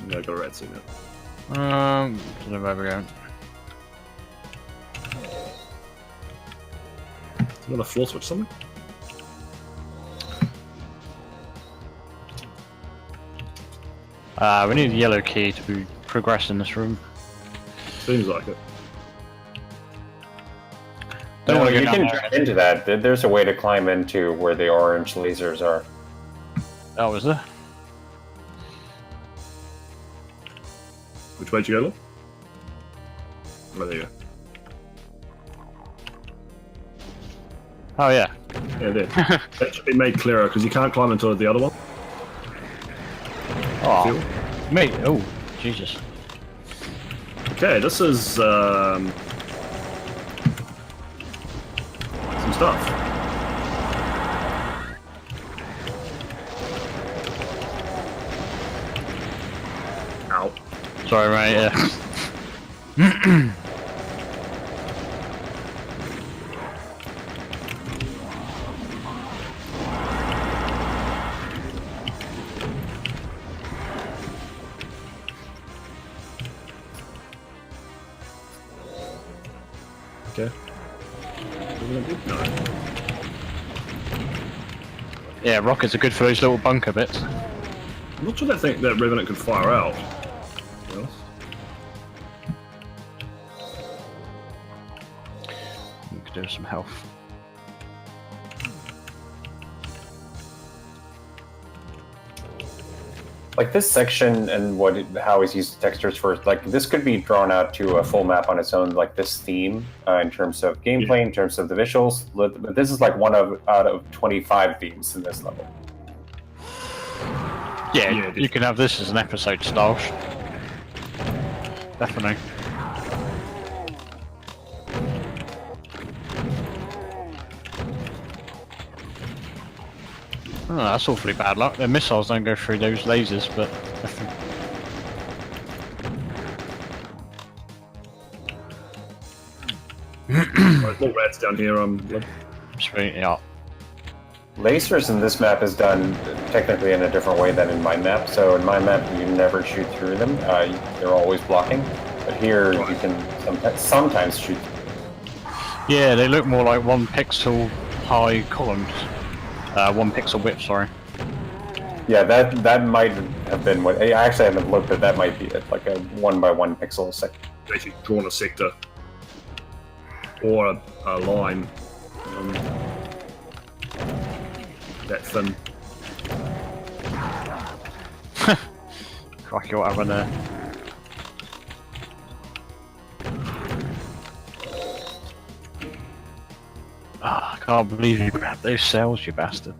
Speaker 1: Yeah, I got a rat suit now.
Speaker 4: Don't know where we're going.
Speaker 1: Is another floor switch something?
Speaker 4: We need a yellow key to progress in this room.
Speaker 1: Seems like it.
Speaker 4: Don't
Speaker 3: No,
Speaker 4: want to
Speaker 3: you
Speaker 4: go
Speaker 3: can
Speaker 4: down there.
Speaker 3: jump into that. There's a way to climb into where the orange lasers are.
Speaker 4: Oh, is there?
Speaker 1: Which way did you go, Lou? Oh, there you go.
Speaker 4: Oh yeah.
Speaker 1: Yeah, there. That should be made clearer because you can't climb into the other one.
Speaker 4: Oh, mate. Oh, Jesus.
Speaker 1: Okay, this is some stuff. Ow.
Speaker 4: Sorry, mate. Yeah.
Speaker 1: Okay. No.
Speaker 4: Yeah, rockets are good for those little bunker bits.
Speaker 1: I'm not sure that Revenant could fire out. Yes.
Speaker 4: We could do some health.
Speaker 3: Like this section and how he's used textures for, like this could be drawn out to a full map on its own, like this theme in terms of gameplay, in terms of the visuals. But this is like one out of 25 themes in this level.
Speaker 4: Yeah, you can have this as an episode style. Definitely. Oh, that's awfully bad luck. The missiles don't go through those lasers, but definitely.
Speaker 1: Right, little rats down here.
Speaker 4: Sweet, yeah.
Speaker 3: Lasers in this map is done technically in a different way than in my map. So in my map, you never shoot through them; they're always blocking. But here, you can sometimes shoot.
Speaker 4: Yeah, they look more like 1 pixel high columns. 1 pixel width, sorry.
Speaker 3: Yeah, that might have been what. I actually haven't looked, but that might be it, like a 1 by 1 pixel sector.
Speaker 1: Actually drawn a sector or a line that thin.
Speaker 4: Crikey, what happened there? Ah, I can't believe you grabbed those cells, you bastard.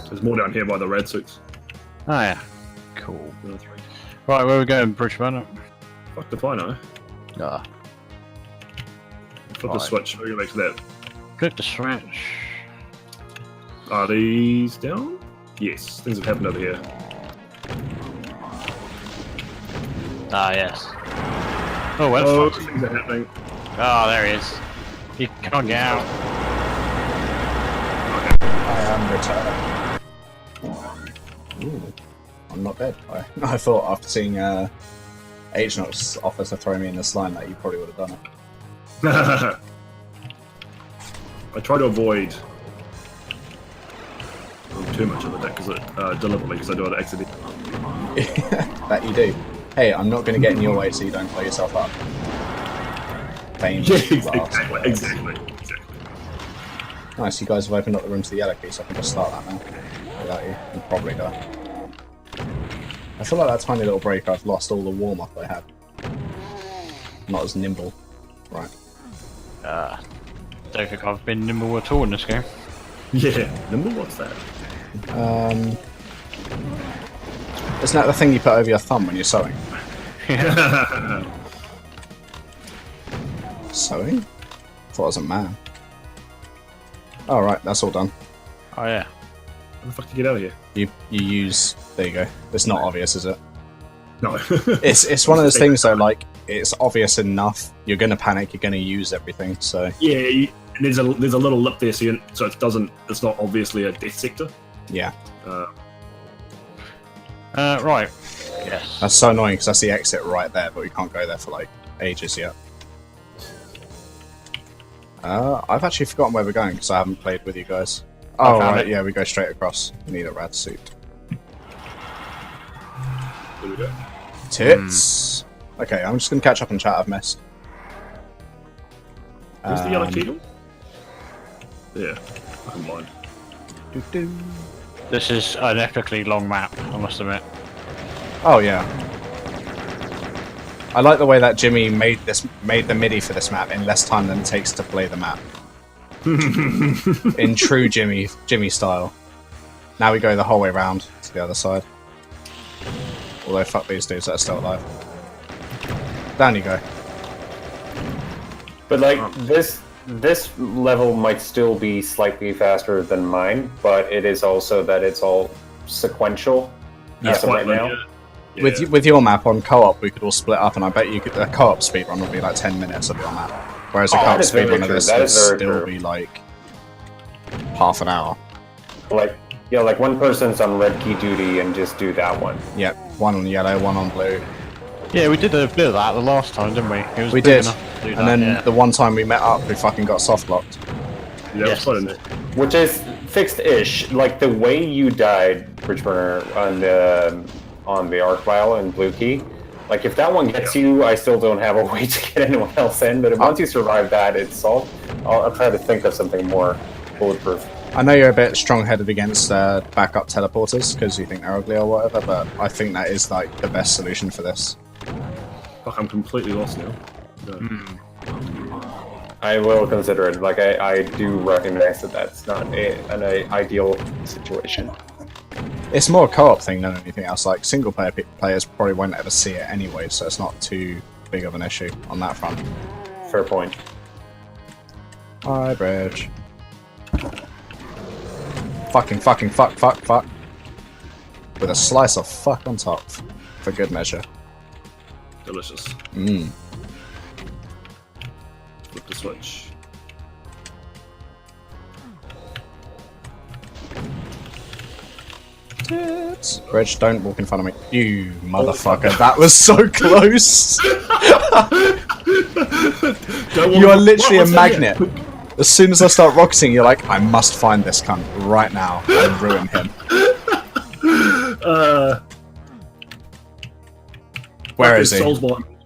Speaker 1: There's more down here by the red suits.
Speaker 4: Oh yeah, cool.
Speaker 1: There are 3.
Speaker 4: Right, where are we going, Bridgebone?
Speaker 1: Fuck if I know.
Speaker 4: Ah,
Speaker 1: Flip the switch. We're going back to that.
Speaker 4: flip the switch.
Speaker 1: Are these down? Yes, things have happened over here.
Speaker 4: Ah, yes. Oh, well,
Speaker 1: Oh, things are happening.
Speaker 4: oh, there he is. He can't get out.
Speaker 2: I am returning. Ooh, I'm not dead. I thought after seeing H-Nox offer to throw me in the slime that you probably would have done it.
Speaker 1: I try to avoid too much of the deck deliberately because I do it accidentally.
Speaker 2: That you do. Hey, I'm not going to get in your way so you don't blow yourself up. Fame.
Speaker 1: Exactly.
Speaker 2: Nice, you guys have opened up the room to the yellow key, so I can just start that now. Without you. And probably die. I feel like that tiny little break I've lost all the warm-up I had. Not as nimble. Right.
Speaker 4: Don't think I've been nimble at all in this game.
Speaker 1: Yeah, nimble. What's that?
Speaker 2: Isn't that the thing you put over your thumb when you're sewing? Sewing? Thought I was a man. Oh right, that's all done.
Speaker 4: Oh yeah.
Speaker 1: How the fuck do you get out of here?
Speaker 2: You use. There you go. It's not obvious, is it?
Speaker 1: No.
Speaker 2: It's one of those things though. Like it's obvious enough. You're gonna panic. You're gonna use everything. So
Speaker 1: Yeah, and there's a little lip there, so it's not obviously a death sector.
Speaker 2: yeah,
Speaker 4: Right. Yes.
Speaker 2: that's so annoying because that's the exit right there, but we can't go there for like ages yet. I've actually forgotten where we're going because I haven't played with you guys. Oh right, yeah, we go straight across. We need a rad suit.
Speaker 1: There we go.
Speaker 2: Tits. Okay, I'm just gonna catch up and chat. I've missed.
Speaker 1: Where's the yellow key? Yeah, I'm blind.
Speaker 4: This is an epically long map, I must admit.
Speaker 2: Oh yeah. I like the way that Jimmy made the MIDI for this map in less time than it takes to play the map. In true Jimmy style. Now we go the whole way around to the other side. Although fuck these dudes that are still alive. Down you go.
Speaker 3: But like this level might still be slightly faster than mine, but it is also that it's all sequential as of right now.
Speaker 1: Yeah.
Speaker 2: With your map on co-op, we could all split up, and I bet you could, a co-op speedrun would be like 10 minutes of your map, whereas a co-op speedrun of this would still be like half an hour.
Speaker 3: Like yeah, like one person's on red key duty and just do that one.
Speaker 2: Yep, one on yellow, one on blue.
Speaker 4: Yeah, we did a bit of that the last time, didn't we? It was
Speaker 2: We
Speaker 4: big
Speaker 2: did,
Speaker 4: enough to do
Speaker 2: and
Speaker 4: that,
Speaker 2: then
Speaker 4: yeah.
Speaker 2: the one time we met up, we fucking got soft locked.
Speaker 1: Yeah,
Speaker 4: Yes.
Speaker 1: it's fun.
Speaker 3: Which is fixed-ish. Like the way you died, Bridgeburner, on the arc vial and blue key. Like if that one gets you, I still don't have a way to get anyone else in. But once you survive that, it's solved. I'll try to think of something more bulletproof.
Speaker 2: I know you're a bit strong-headed against backup teleporters because you think they're ugly or whatever, but I think that is like the best solution for this.
Speaker 1: Fuck, I'm completely lost now.
Speaker 3: I will consider it. Like I do recognize that that's not an ideal situation.
Speaker 2: It's more a co-op thing than anything else. Like single-player players probably won't ever see it anyway, so it's not too big of an issue on that front.
Speaker 3: Fair point.
Speaker 2: Hi, Bridge. Fuck. With a slice of fuck on top, for good measure.
Speaker 1: Delicious.
Speaker 2: Mmm.
Speaker 1: Flip the switch.
Speaker 2: Bridge, don't walk in front of me. You motherfucker, that was so close! You are literally a magnet. As soon as I start rocketing, you're like, I must find this cunt right now and ruin him. Where is he?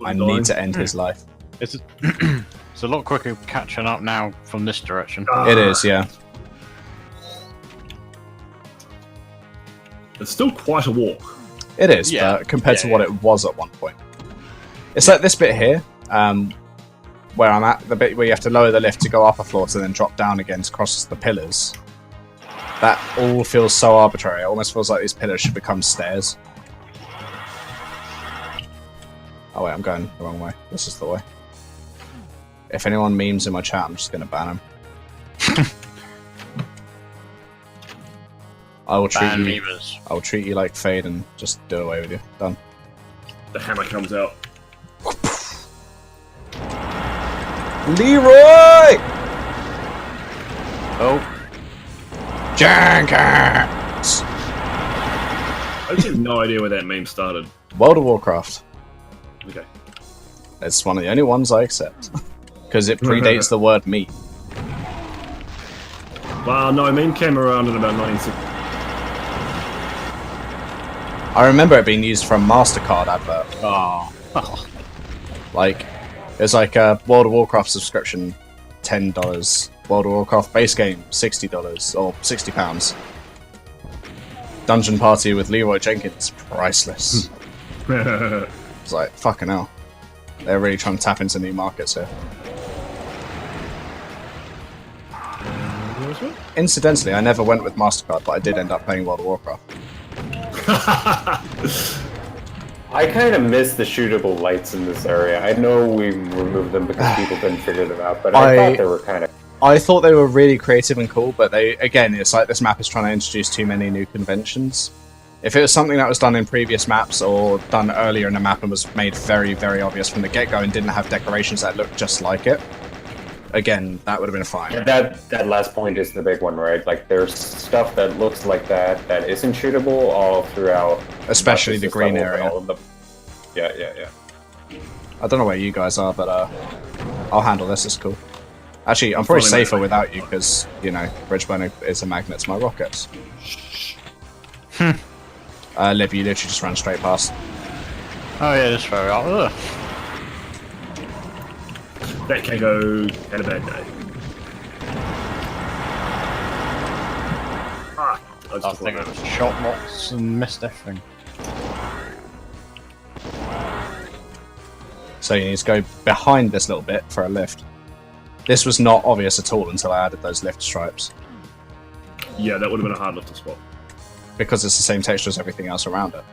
Speaker 2: I need to end his life.
Speaker 4: It's a lot quicker catching up now from this direction.
Speaker 2: It is, yeah.
Speaker 1: It's still quite a walk.
Speaker 2: It is,
Speaker 4: Yeah.
Speaker 2: but compared to
Speaker 4: Yeah,
Speaker 2: what
Speaker 4: yeah.
Speaker 2: it was at one point. It's like this bit here, where I'm at, the bit where you have to lower the lift to go up a floor to then drop down again to cross the pillars. That all feels so arbitrary. It almost feels like these pillars should become stairs. Oh wait, I'm going the wrong way. This is the way. If anyone memes in my chat, I'm just going to ban them. I will treat
Speaker 4: Ban
Speaker 2: you.
Speaker 4: Reavers.
Speaker 2: I will treat you like Fade and just do away with you. Done.
Speaker 1: The hammer comes out.
Speaker 2: Leroy!
Speaker 4: Oh,
Speaker 2: Jenkins!
Speaker 1: I actually have no idea where that meme started.
Speaker 2: World of Warcraft.
Speaker 1: Okay.
Speaker 2: It's one of the only ones I accept. Because it predates the word me.
Speaker 1: Well, no, meme came around in about 1960.
Speaker 2: I remember it being used for a MasterCard advert.
Speaker 4: oh.
Speaker 2: Like, it's like a World of Warcraft subscription, $10. World of Warcraft base game, $60 or £60. Dungeon Party with Leroy Jenkins, priceless. It's like, fucking hell. They're really trying to tap into new markets here. Incidentally, I never went with MasterCard, but I did end up playing World of Warcraft.
Speaker 3: I kind of miss the shootable lights in this area. I know we removed them because people didn't figure them out, but I thought they were kind of...
Speaker 2: I thought they were really creative and cool, but they, again, it's like this map is trying to introduce too many new conventions. If it was something that was done in previous maps or done earlier in a map and was made very, very obvious from the get-go and didn't have decorations that looked just like it, again, that would have been fine.
Speaker 3: Yeah, that last point is the big one, right? Like, there's stuff that looks like that isn't shootable all throughout.
Speaker 2: Especially the green
Speaker 3: level,
Speaker 2: area.
Speaker 3: all of the... Yeah.
Speaker 2: I don't know where you guys are, but I'll handle this, it's cool. Actually, I'm probably safer without you because, you know, Bridgeburner is a magnet to my rockets. Lib, you literally just ran straight past.
Speaker 4: Oh yeah, that's very odd.
Speaker 1: That Kango had a bad day. Ah,
Speaker 4: I think it was shot lots and missed everything.
Speaker 2: So you need to go behind this little bit for a lift. This was not obvious at all until I added those lift stripes.
Speaker 1: Yeah, that would have been a hard lift to spot.
Speaker 2: Because it's the same texture as everything else around it.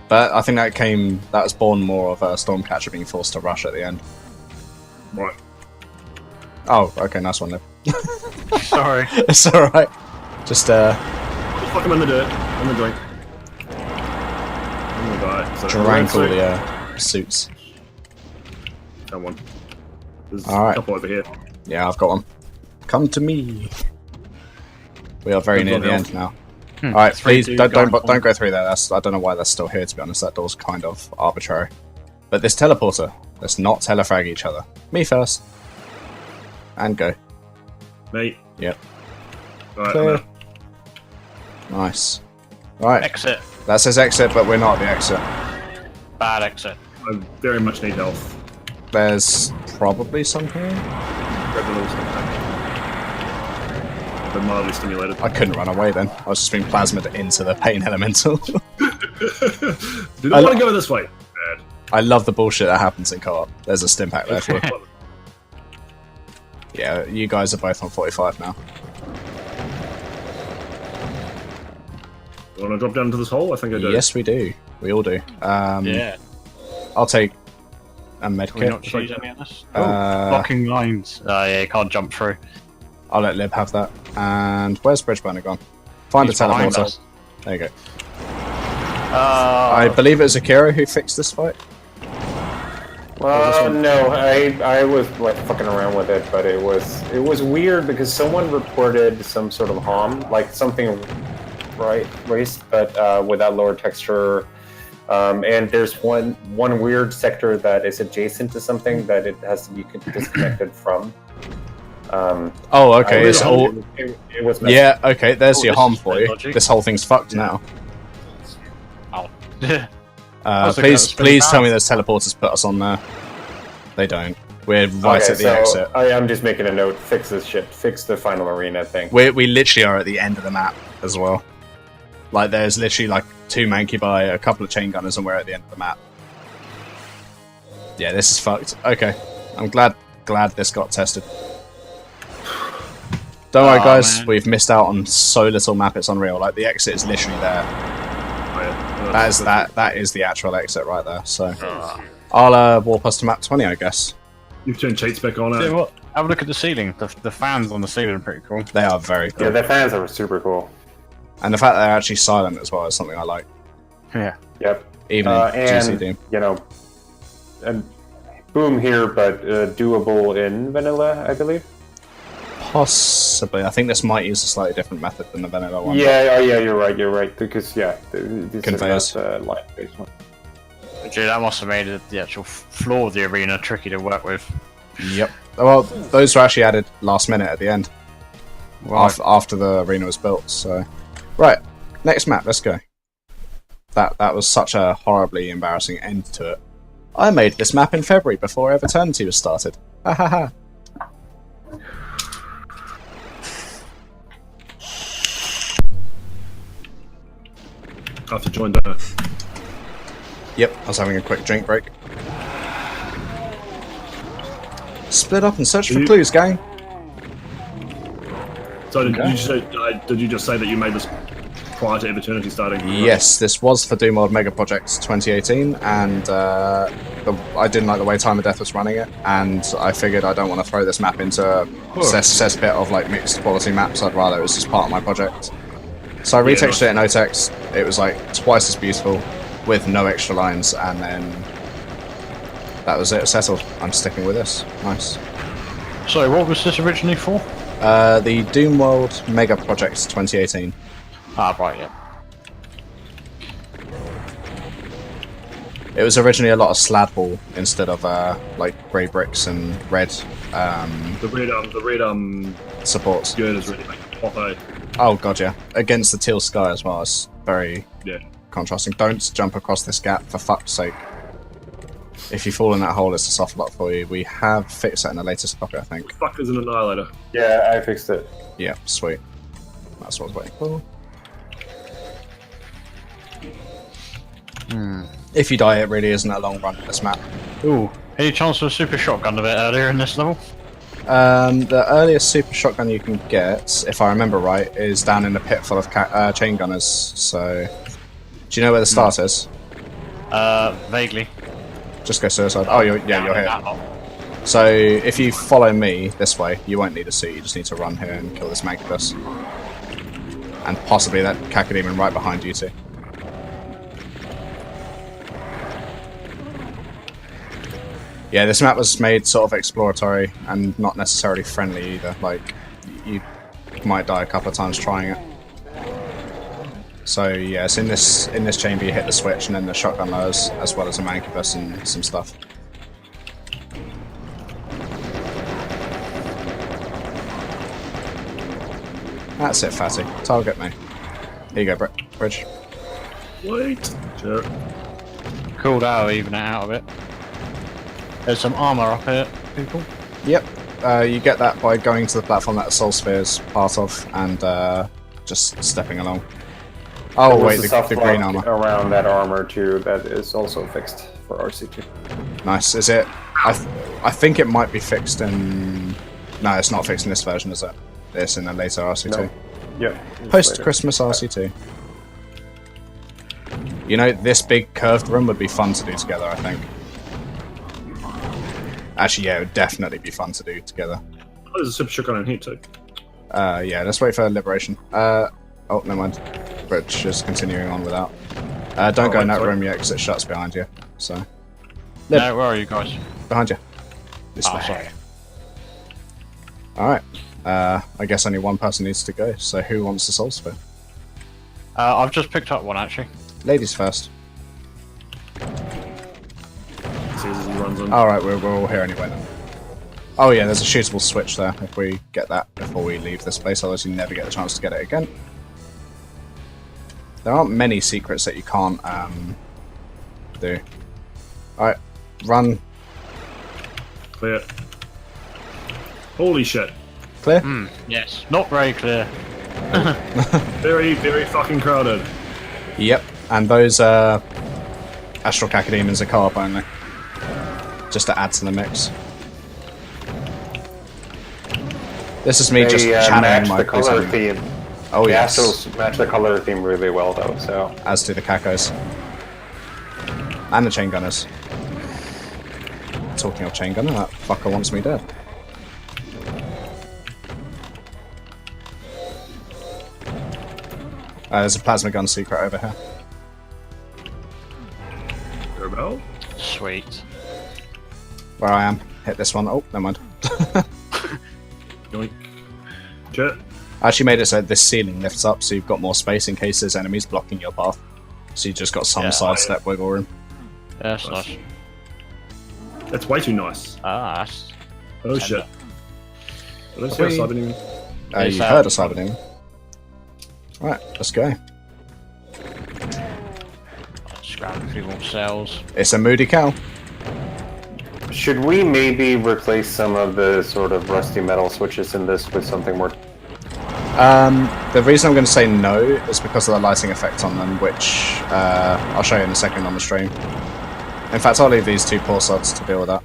Speaker 2: But I think that was born more of a Stormcatcher being forced to rush at the end.
Speaker 1: Right.
Speaker 2: Oh, okay, nice one, Lib.
Speaker 4: Sorry.
Speaker 2: It's alright. Just,
Speaker 1: Just fuck him in the dirt, in the drink. I'm gonna die. So
Speaker 2: drank all the suits.
Speaker 1: Come on. There's
Speaker 2: All right.
Speaker 1: a couple over here.
Speaker 2: Yeah, I've got one. Come to me. We are very near the end now. Alright, please don't go through there. I don't know why that's still here, to be honest. That door's kind of arbitrary. But this teleporter, let's not telefrag each other. Me first. And go.
Speaker 1: Mate.
Speaker 2: Yep.
Speaker 1: Alright,
Speaker 2: Clear.
Speaker 1: I'm out.
Speaker 2: Nice. Right.
Speaker 4: Exit.
Speaker 2: That says exit, but we're not at the exit.
Speaker 4: Bad exit.
Speaker 1: I very much need health.
Speaker 2: There's probably some here.
Speaker 1: Grab the little stuff. Been mildly stimulated.
Speaker 2: I couldn't run away then. I was just being plasmed into the pain elemental.
Speaker 1: Do not want to go this way. Bad.
Speaker 2: I love the bullshit that happens in co-op. There's a stim pack there for you. Yeah, you guys are both on 45 now.
Speaker 1: You want to drop down into this hole? I think I do.
Speaker 2: Yes, we do. We all do.
Speaker 4: Yeah.
Speaker 2: I'll take a
Speaker 4: Can we
Speaker 2: medkit.
Speaker 4: not choose any of this?
Speaker 2: Uh,
Speaker 4: Blocking lines. Yeah, you can't jump through.
Speaker 2: I'll let Lib have that. And where's Bridgeburner gone? Find
Speaker 4: He's
Speaker 2: a
Speaker 4: behind
Speaker 2: teleporter.
Speaker 4: us.
Speaker 2: There you go. I believe it was Akira who fixed this fight.
Speaker 3: Well, no, I was like fucking around with it, but it was weird because someone reported some sort of harm, like something race, but without lower texture. And there's one weird sector that is adjacent to something that it has to be disconnected from.
Speaker 2: Oh, okay. It's all.
Speaker 3: It was messy.
Speaker 2: Yeah, okay. There's your
Speaker 4: this
Speaker 2: harm
Speaker 4: is
Speaker 2: for you.
Speaker 4: logic.
Speaker 2: This whole thing's fucked now.
Speaker 4: Oh.
Speaker 2: Please tell me those teleporters put us on there. They don't. We're right
Speaker 3: Okay,
Speaker 2: at the
Speaker 3: so
Speaker 2: exit.
Speaker 3: I'm just making a note. Fix this shit. Fix the final arena thing.
Speaker 2: We literally are at the end of the map as well. Like, there's literally like 2 Mancubi, a couple of chain gunners, and we're at the end of the map. Yeah, this is fucked. Okay, I'm glad this got tested. Don't worry, guys.
Speaker 4: Man.
Speaker 2: We've missed out on so little map. It's unreal. Like, the exit is literally there.
Speaker 1: Oh, yeah.
Speaker 2: That is the actual exit right there. So I'll warp us to map 20, I guess.
Speaker 1: You've turned cheats back on.
Speaker 4: Tell you what, Have a look at the ceiling. The fans on the ceiling are pretty cool.
Speaker 2: They are very cool.
Speaker 3: Yeah, the fans are super cool.
Speaker 2: And the fact that they're actually silent as well is something I like.
Speaker 4: Yeah.
Speaker 3: Yep.
Speaker 2: Even in GCD.
Speaker 3: You know, and boom here, but doable in vanilla, I believe.
Speaker 2: Possibly. I think this might use a slightly different method than the vanilla one.
Speaker 3: Yeah, yeah, you're right. Because yeah, this
Speaker 2: Conveyors.
Speaker 3: is not line-based one.
Speaker 4: Gee, that must have made the actual floor of the arena tricky to work with.
Speaker 2: Yep. Well, those were actually added last minute at the end.
Speaker 4: Right.
Speaker 2: After the arena was built, so... Right, next map, let's go. That was such a horribly embarrassing end to it. I made this map in February before Eviternity was started. Ha ha ha.
Speaker 1: I have to join the...
Speaker 2: Yep, I was having a quick drink break. Split up and search for clues, gang.
Speaker 1: So did,
Speaker 2: Okay.
Speaker 1: did you just say that you made this prior to Eviternity starting?
Speaker 2: Yes, this was for Doomworks Mega Projects 2018, and I didn't like the way Time of Death was running it, and I figured I don't want to throw this map into a cesspit of like mixed quality maps. I'd rather it was just part of my project. So I retextured it in no text. It was like twice as beautiful with no extra lines, and then that was it. Settled. I'm sticking with this. Nice.
Speaker 4: So, what was this originally for?
Speaker 2: The Doomworks Mega Projects 2018.
Speaker 4: Ah, right, yeah.
Speaker 2: It was originally a lot of slab wall instead of like grey bricks and red
Speaker 1: The red
Speaker 2: supports.
Speaker 1: skirt is really making it pop, eh?
Speaker 2: Oh god, yeah. Against the teal sky as well. It's very
Speaker 1: Yeah.
Speaker 2: contrasting. Don't jump across this gap, for fuck's sake. If you fall in that hole, it's a soft lock for you. We have fixed that in the latest copy, I think.
Speaker 1: Fuck is an annihilator.
Speaker 3: Yeah, I fixed it.
Speaker 2: Yeah, sweet. That's what I was waiting for. If you die, it really isn't a long run in this map.
Speaker 4: Ooh. Any chance of a super shotgun a bit earlier in this level?
Speaker 2: The earliest super shotgun you can get, if I remember right, is down in a pit full of chain gunners. So, do you know where the start is?
Speaker 4: Vaguely.
Speaker 2: Just go suicide. Oh, you're here. So, if you follow me this way, you won't need a suit. You just need to run here and kill this Mancubus, and possibly that Cacodemon right behind you too. Yeah, this map was made sort of exploratory and not necessarily friendly either. Like, you might die a couple of times trying it. So yes, in this chamber you hit the switch and then the shotgun lowers, as well as a Mancubus and some stuff. That's it, Fatty. Target me. Here you go, Bridge.
Speaker 1: Wait. Sure.
Speaker 4: Cooled out, even it out of it. There's some armor up here, people.
Speaker 2: Yep. You get that by going to the platform that the Soul Sphere is part of and just stepping along. Oh
Speaker 3: There was
Speaker 2: wait,
Speaker 3: a
Speaker 2: the
Speaker 3: soft
Speaker 2: green
Speaker 3: lock
Speaker 2: armor.
Speaker 3: around that armor too. That is also fixed for RC2.
Speaker 2: Nice. Is it? I think it might be fixed in. No, it's not fixed in this version, is it? It's in a later RC2.
Speaker 3: No. Yeah. it's
Speaker 2: Post
Speaker 3: later.
Speaker 2: Christmas RC2. You know, this big curved room would be fun to do together, I think. Actually, yeah, it would definitely be fun to do together.
Speaker 1: Oh, there's a super shotgun in here too.
Speaker 2: Yeah, let's wait for Liberation. Oh, never mind. Bridge is continuing on without. Don't go in that room yet, because it shuts behind you. So. Lib,
Speaker 4: No, where are you guys?
Speaker 2: behind you. This
Speaker 4: Oh,
Speaker 2: way.
Speaker 4: sorry.
Speaker 2: Alright. I guess only one person needs to go, so who wants the Soul Sphere?
Speaker 4: I've just picked up one, actually.
Speaker 2: Ladies first.
Speaker 1: See as he runs in.
Speaker 2: Alright, we're all here anyway then. Oh yeah, there's a shootable switch there, if we get that before we leave this place, otherwise you never get a chance to get it again. There aren't many secrets that you can't do. Alright, run.
Speaker 1: Clear. Holy shit.
Speaker 2: Clear?
Speaker 4: Yes. Not very clear.
Speaker 1: Very, very fucking crowded.
Speaker 2: Yep, and those Astral Cacodemons are co-op only. Just to add to the mix. This is me
Speaker 3: They
Speaker 2: just
Speaker 3: match
Speaker 2: channeling my
Speaker 3: the color
Speaker 2: police.
Speaker 3: theme.
Speaker 2: Oh
Speaker 3: The
Speaker 2: yes,
Speaker 3: Astros match the color theme really well though. So
Speaker 2: as do the Cacos. And the Chain Gunners. Talking of Chain Gunner, that fucker wants me dead. There's a plasma gun secret over here.
Speaker 1: Rebel.
Speaker 4: Sweet.
Speaker 2: Where I am. Hit this one. Oh, never mind.
Speaker 1: Yoink. Jet.
Speaker 2: I actually made it so this ceiling lifts up, so you've got more space in case there's enemies blocking your path. So you just got some sidestep wiggle room.
Speaker 4: Yeah, that's nice.
Speaker 1: That's way too nice.
Speaker 4: Ah, that's
Speaker 1: Oh shit. I don't see a cyber demon.
Speaker 2: You heard a cyber demon. Right, let's go.
Speaker 4: Just grab a few more cells.
Speaker 2: It's a moody cow.
Speaker 3: Should we maybe replace some of the sort of rusty metal switches in this with something more?
Speaker 2: The reason I'm going to say no is because of the lighting effect on them, which I'll show you in a second on the stream. In fact, I'll leave these two poor sods to deal with that.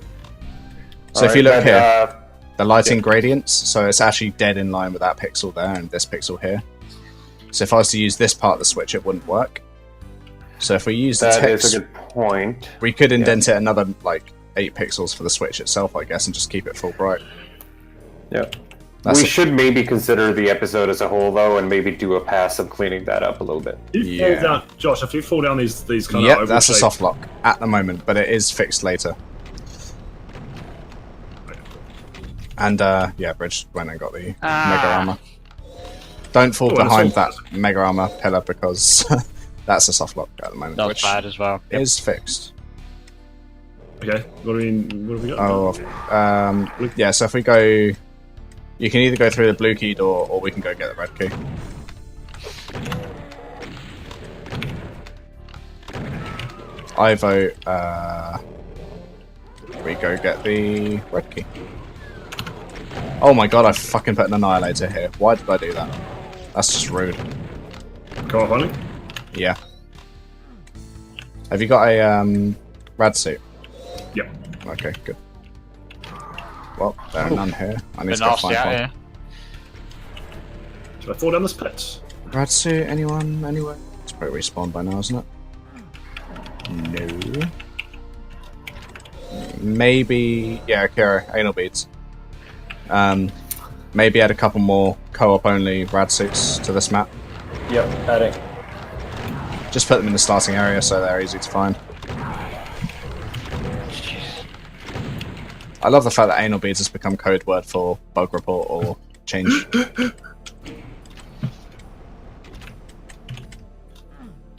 Speaker 2: So if you look here, the lighting gradients, so it's actually dead in line with that pixel there and this pixel here. So if I was to use this part of the switch, it wouldn't work. So if we use the text,
Speaker 3: that is a good point.
Speaker 2: We could indent it another like 8 pixels for the switch itself, I guess, and just keep it full bright.
Speaker 3: Yeah. We should maybe consider the episode as a whole, though, and maybe do a pass of cleaning that up a little bit.
Speaker 1: Fall down, Josh, if you fall down these kind of
Speaker 2: Yep, that's a soft lock at the moment, but it is fixed later. And yeah, Bridge went and got the Mega Armor. Don't fall behind that Mega Armor pillar because that's a soft lock at the moment,
Speaker 4: That's bad as well.
Speaker 2: Is fixed.
Speaker 1: Okay, what have we got?
Speaker 2: Oh, yeah, so if we go... You can either go through the blue key door, or we can go get the red key. I vote, we go get the red key. Oh my god, I fucking put an annihilator here. Why did I do that? That's just rude.
Speaker 1: Come on, honey.
Speaker 2: Yeah. Have you got a, rad suit?
Speaker 1: Yep.
Speaker 2: Okay, good. Well, there are none here. I need to go find one.
Speaker 4: Yeah.
Speaker 1: Should I fall down this pit?
Speaker 2: Rad suit, anyone, anywhere? It's probably respawned by now, isn't it? No. Maybe, yeah, Kira, anal beads. Maybe add a couple more co-op only rad suits to this map.
Speaker 3: Yep, adding.
Speaker 2: Just put them in the starting area so they're easy to find. I love the fact that anal beads has become code word for bug report or change.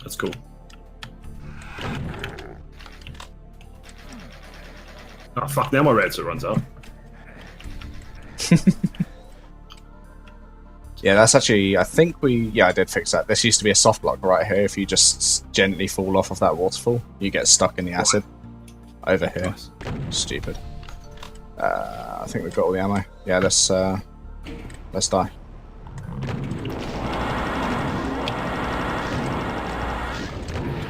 Speaker 1: That's cool. Oh fuck, now my red suit runs out.
Speaker 2: Yeah, that's actually, I think I did fix that. This used to be a soft block right here. If you just gently fall off of that waterfall, you get stuck in the acid. Over here.
Speaker 1: Nice.
Speaker 2: Stupid. I think we've got all the ammo. Yeah, let's die.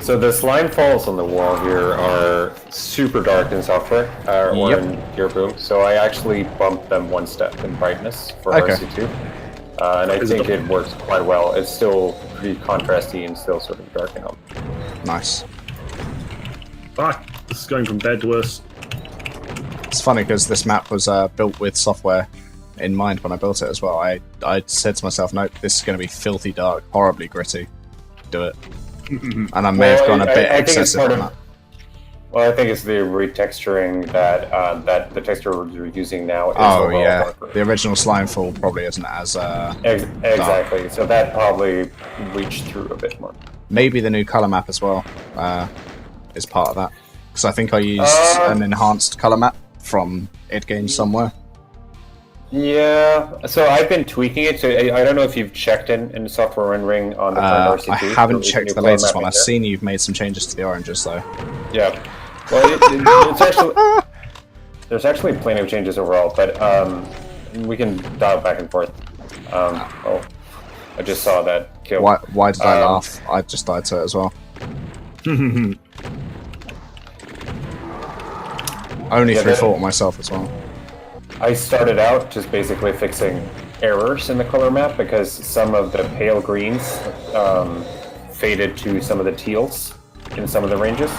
Speaker 3: So the slime falls on the wall here are super dark in software, or in your boom. So I actually bumped them one step in brightness for RC2. And I think it works quite well. It's still pretty contrasty and still sort of dark enough.
Speaker 2: Nice.
Speaker 1: Fuck, this is going from bad to worse.
Speaker 2: It's funny because this map was built with software in mind when I built it as well. I said to myself, nope, this is going to be filthy dark, horribly gritty. Do it. And I may have gone a bit excessive on that.
Speaker 3: Well, I think it's the retexturing that that the texture we're using now is darker.
Speaker 2: The original Slimefall probably isn't as
Speaker 3: exactly.
Speaker 2: dark.
Speaker 3: So that probably reached through a bit more.
Speaker 2: Maybe the new color map as well is part of that. Because I think I used an enhanced color map from id Games somewhere.
Speaker 3: Yeah, so I've been tweaking it. So I don't know if you've checked in software rendering on the current RC2.
Speaker 2: I haven't checked the latest one. I've seen you've made some changes to the oranges though.
Speaker 3: Yeah, well, it's actually there's actually plenty of changes overall, but we can dial back and forth. Oh, I just saw that kill.
Speaker 2: Why did I laugh? I just died to it as well. Only through fault myself as well.
Speaker 3: I started out just basically fixing errors in the color map because some of the pale greens faded to some of the teals in some of the ranges.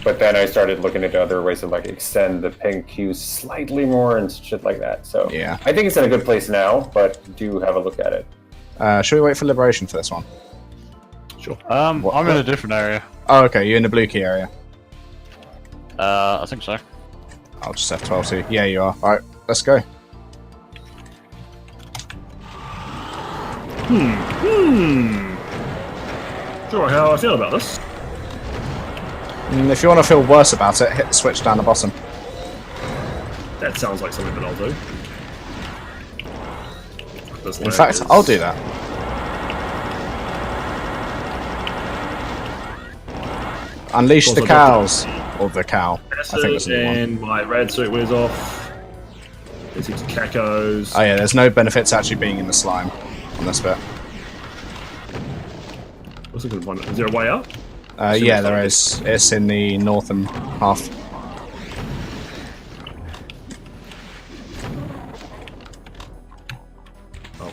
Speaker 3: But then I started looking at other ways to like extend the pink hues slightly more and shit like that. So
Speaker 2: yeah,
Speaker 3: I think it's in a good place now, but do have a look at it.
Speaker 2: Should we wait for liberation for this one?
Speaker 1: Sure.
Speaker 4: I'm in a different area.
Speaker 2: Oh, okay. You're in the blue key area.
Speaker 4: I think so.
Speaker 2: I'll just F12 too. Yeah, you are. Alright, let's go.
Speaker 1: Sure, how I feel about this.
Speaker 2: If you want to feel worse about it, hit the switch down the bottom.
Speaker 1: That sounds like something that I'll do. This
Speaker 2: In fact, I'll do that. Unleash the cows. Or the cow. I think that's the one.
Speaker 1: And my rad suit wears off. There's heaps of cacos.
Speaker 2: Oh yeah, there's no benefit to actually being in the slime on this bit.
Speaker 1: What's a good one? Is there a way out?
Speaker 2: Yeah, there is. It's in the northern half.
Speaker 1: Oh.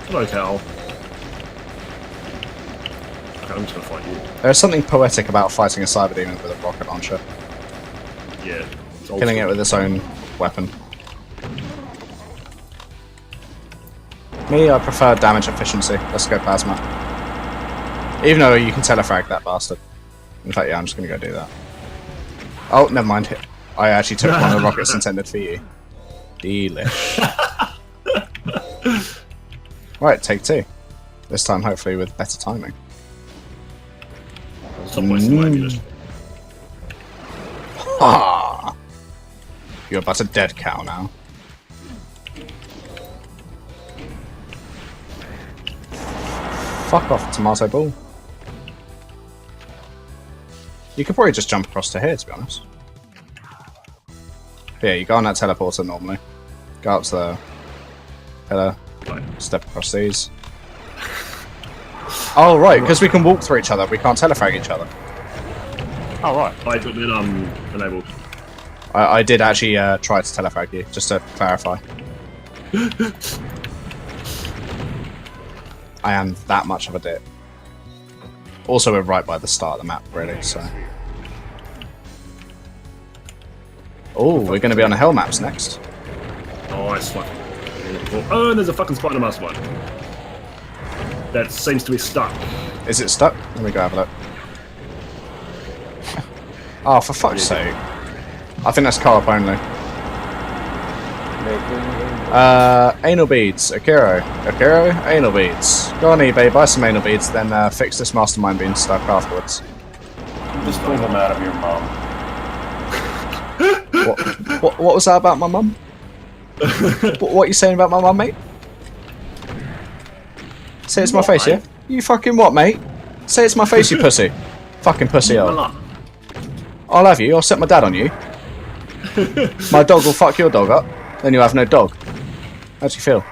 Speaker 1: Hello, Cal. Okay, I'm just gonna fight you.
Speaker 2: There's something poetic about fighting a cyber demon with a rocket launcher.
Speaker 1: Yeah. It's old
Speaker 2: Killing it
Speaker 1: school.
Speaker 2: with its own weapon. Me, I prefer damage efficiency. Let's go plasma. Even though you can telefrag that bastard. In fact, yeah, I'm just gonna go do that. Oh, never mind. I actually took one of the rockets intended for you. Delish. Right, take two. This time, hopefully, with better timing.
Speaker 1: Stop wasting my ammunition.
Speaker 2: Ha! You're but a dead cow now. Fuck off, tomato ball. You could probably just jump across to here, to be honest. Yeah, you go on that teleporter normally. Go up to the pillar, step across these. Oh, right, because we can walk through each other, we can't telefrag each other.
Speaker 4: Oh, right.
Speaker 1: I got it enabled.
Speaker 2: I did actually try to telefrag you, just to clarify. I am that much of a dick. Also, we're right by the start of the map, really, so... Oh, we're going to be on the hell maps next.
Speaker 1: Oh, I swear. Oh, and there's a fucking spider mask one. That seems to be stuck.
Speaker 2: Is it stuck? Let me go have a look. Oh, for fuck's sake. I think that's co-op only. Anal beads. Akiro. Akiro? Anal beads. Go on eBay, buy some anal beads, then fix this mastermind being stuck afterwards.
Speaker 3: Just pull them out of your mom.
Speaker 2: What was that about my mum? What are you saying about my mum, mate? Say it's my face, yeah? You fucking what, mate? Say it's my face, you pussy. Fucking pussy hole. I'll have you, I'll set my dad on you. My dog will fuck your dog up, then you have no dog. How do you feel?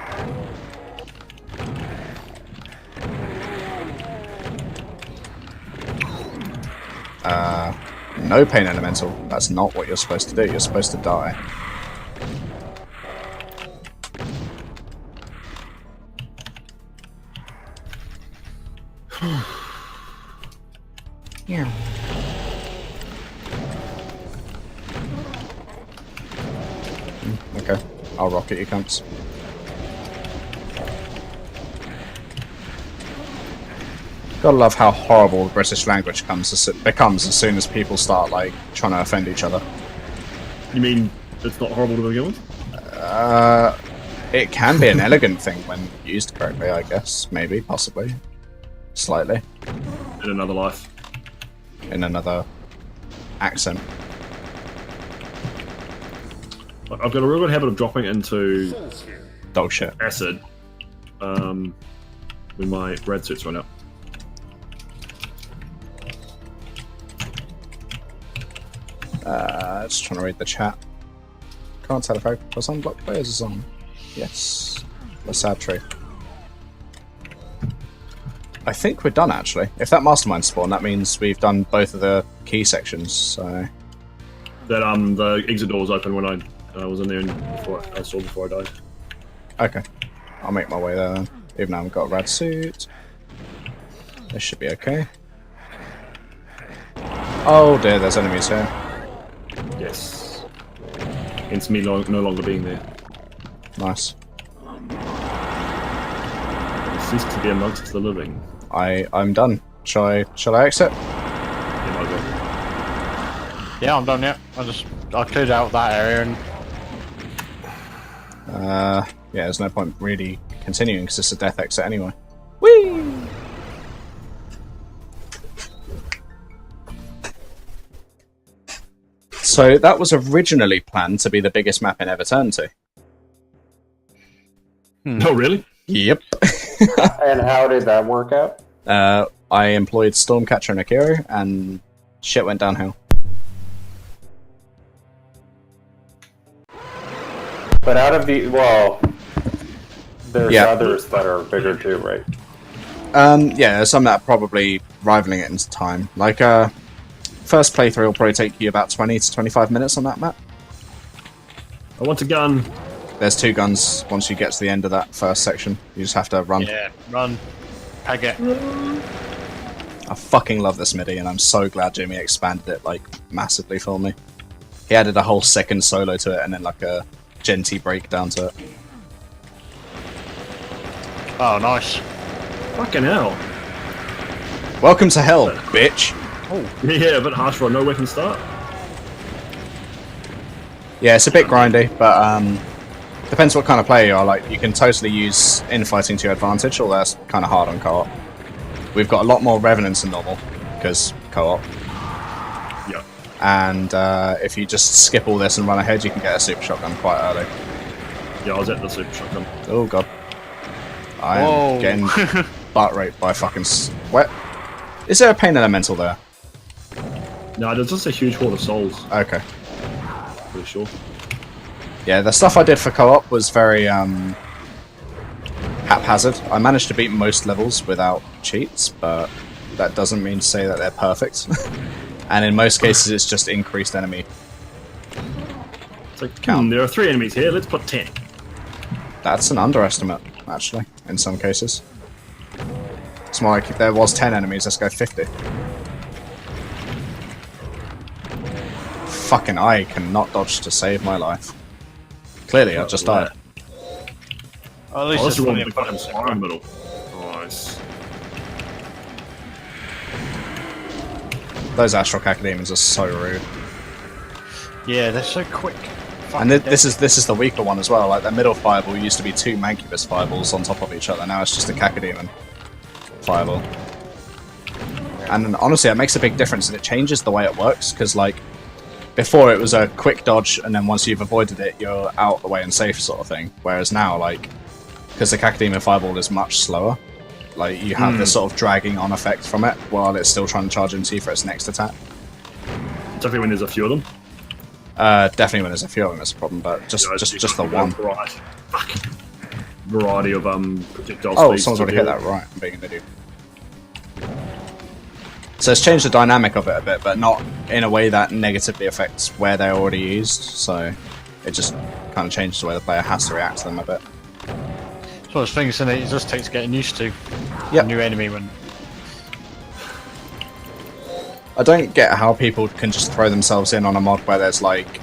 Speaker 2: No pain elemental. That's not what you're supposed to do. You're supposed to die. Yeah. Okay, I'll rocket you cunts. Gotta love how horrible the British language becomes as soon as people start like trying to offend each other.
Speaker 1: You mean it's not horrible to begin with?
Speaker 2: It can be an elegant thing when used correctly, I guess. Maybe, possibly. Slightly.
Speaker 1: In another life.
Speaker 2: In another accent.
Speaker 1: I've got a real good habit of dropping into
Speaker 2: Dog shit.
Speaker 1: acid when my rad suits run out.
Speaker 2: Just trying to read the chat. Can't tell if I was unblocked players is on. Yes. The sad truth. I think we're done actually. If that mastermind spawned, that means we've done both of the key sections, so...
Speaker 1: That the exit door was open when I was in there before I died.
Speaker 2: Okay. I'll make my way there then. Even though I haven't got a rad suit. This should be okay. Oh dear, there's enemies here.
Speaker 1: Yes. Hence me no longer being there.
Speaker 2: Nice.
Speaker 1: cease to be amongst the living.
Speaker 2: I'm done. Shall I exit?
Speaker 1: Yeah, might as well.
Speaker 4: Yeah, I'm done. Yeah, I cleared out that area and.
Speaker 2: Yeah, there's no point really continuing because it's a death exit anyway. Whee! So that was originally planned to be the biggest map in Eviternity.
Speaker 1: No, really?
Speaker 2: Yep.
Speaker 3: And how did that work out?
Speaker 2: I employed Stormcatcher and Akira, and shit went downhill.
Speaker 3: But out of the there's
Speaker 2: Yeah.
Speaker 3: others that are bigger too, right?
Speaker 2: Yeah, there's some that are probably rivaling it in time. Like, first playthrough will probably take you about 20 to 25 minutes on that map.
Speaker 1: I want a gun.
Speaker 2: There's 2 guns once you get to the end of that first section. You just have to run.
Speaker 4: Yeah, run. Tag it.
Speaker 2: I fucking love this MIDI, and I'm so glad Jimmy expanded it, like, massively for me. He added a whole second solo to it, and then, like, a genty breakdown to it.
Speaker 4: Oh, nice.
Speaker 1: Fucking hell.
Speaker 2: Welcome to hell, bitch!
Speaker 1: Yeah, a bit harsh for a no weapon start.
Speaker 2: Yeah, it's a bit grindy, but, depends what kind of player you are. Like, you can totally use infighting to your advantage, although that's kind of hard on co-op. We've got a lot more Revenants than normal, because co-op.
Speaker 1: Yeah.
Speaker 2: And if you just skip all this and run ahead, you can get a super shotgun quite early.
Speaker 1: Yeah, I was at the super shotgun.
Speaker 2: Oh god. I am getting butt raped by fucking sweat. Is there a pain elemental there?
Speaker 1: No, there's just a huge horde of souls.
Speaker 2: Okay.
Speaker 1: Pretty sure.
Speaker 2: Yeah, the stuff I did for co-op was very haphazard. I managed to beat most levels without cheats, but that doesn't mean to say that they're perfect. And in most cases, it's just increased enemy.
Speaker 1: It's like, there are 3 enemies here, let's put 10.
Speaker 2: That's an underestimate, actually, in some cases. It's more like if there was 10 enemies, let's go 50. Fucking I cannot dodge to save my life. Clearly, I've just died.
Speaker 4: Well, at least
Speaker 1: Oh,
Speaker 4: it's
Speaker 1: this is one
Speaker 4: plenty
Speaker 1: with
Speaker 4: of
Speaker 1: the fucking
Speaker 4: bullets.
Speaker 1: fire in the middle. Nice.
Speaker 2: Those Astral Cacodemons are so rude.
Speaker 4: Yeah, they're so quick.
Speaker 2: And this is the weaker one as well. Like, the middle fireball used to be 2 Mancubus fireballs on top of each other. Now it's just a Cacodemon fireball. And honestly, it makes a big difference, and it changes the way it works, because, like, before it was a quick dodge, and then once you've avoided it, you're out of the way and safe sort of thing. Whereas now, like, because the Cacodemon fireball is much slower, like, you have this sort of dragging on effect from it, while it's still trying to charge into you for its next attack.
Speaker 1: Definitely when there's a few of them.
Speaker 2: Definitely when there's a few of them, it's a problem, but just the one.
Speaker 1: Variety of projectile
Speaker 2: Oh,
Speaker 1: speeds
Speaker 2: someone's
Speaker 1: to
Speaker 2: already hit
Speaker 1: deal.
Speaker 2: that right. I'm being an idiot. So it's changed the dynamic of it a bit, but not in a way that negatively affects where they're already used. So it just kind of changes the way the player has to react to them a bit.
Speaker 4: It's one of those things, isn't it? It just takes getting used to.
Speaker 2: Yep.
Speaker 4: A new enemy when.
Speaker 2: I don't get how people can just throw themselves in on a mod where there's like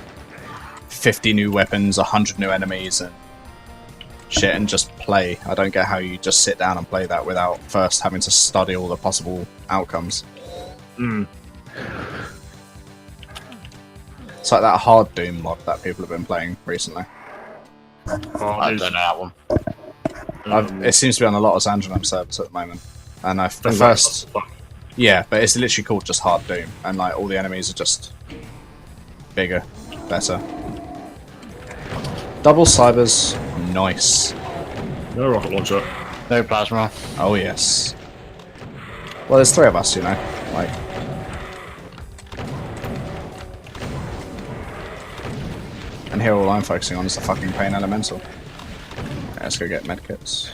Speaker 2: 50 new weapons, 100 new enemies, and shit, and just play. I don't get how you just sit down and play that without first having to study all the possible outcomes. It's like that hard Doom mod that people have been playing recently.
Speaker 4: Oh, I don't know that one.
Speaker 2: It seems to be on a lot of Zandronam servers at the moment. And the
Speaker 1: Things
Speaker 2: first...
Speaker 1: like that.
Speaker 2: Yeah, but it's literally called just hard Doom. And like all the enemies are just bigger, better. Double cybers, nice.
Speaker 1: No rocket launcher.
Speaker 4: No plasma.
Speaker 2: Oh yes. Well, there's 3 of us, you know. Like... And here all I'm focusing on is the fucking pain elemental. Okay, let's go get medkits.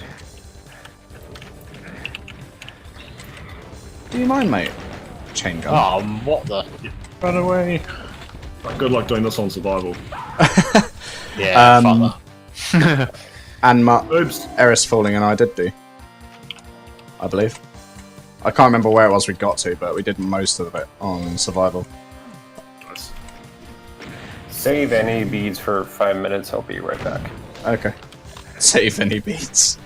Speaker 2: Do you mind, mate? Chain gun.
Speaker 4: Oh, what the? Run away.
Speaker 1: Good luck doing this on survival.
Speaker 4: Yeah, fuck that.
Speaker 2: And my
Speaker 1: Oops.
Speaker 2: Eris falling and I did do. I believe. I can't remember where it was we got to, but we did most of it on survival.
Speaker 1: Nice.
Speaker 3: Save any beads for 5 minutes. I'll be right back.
Speaker 2: Okay. Save any beats.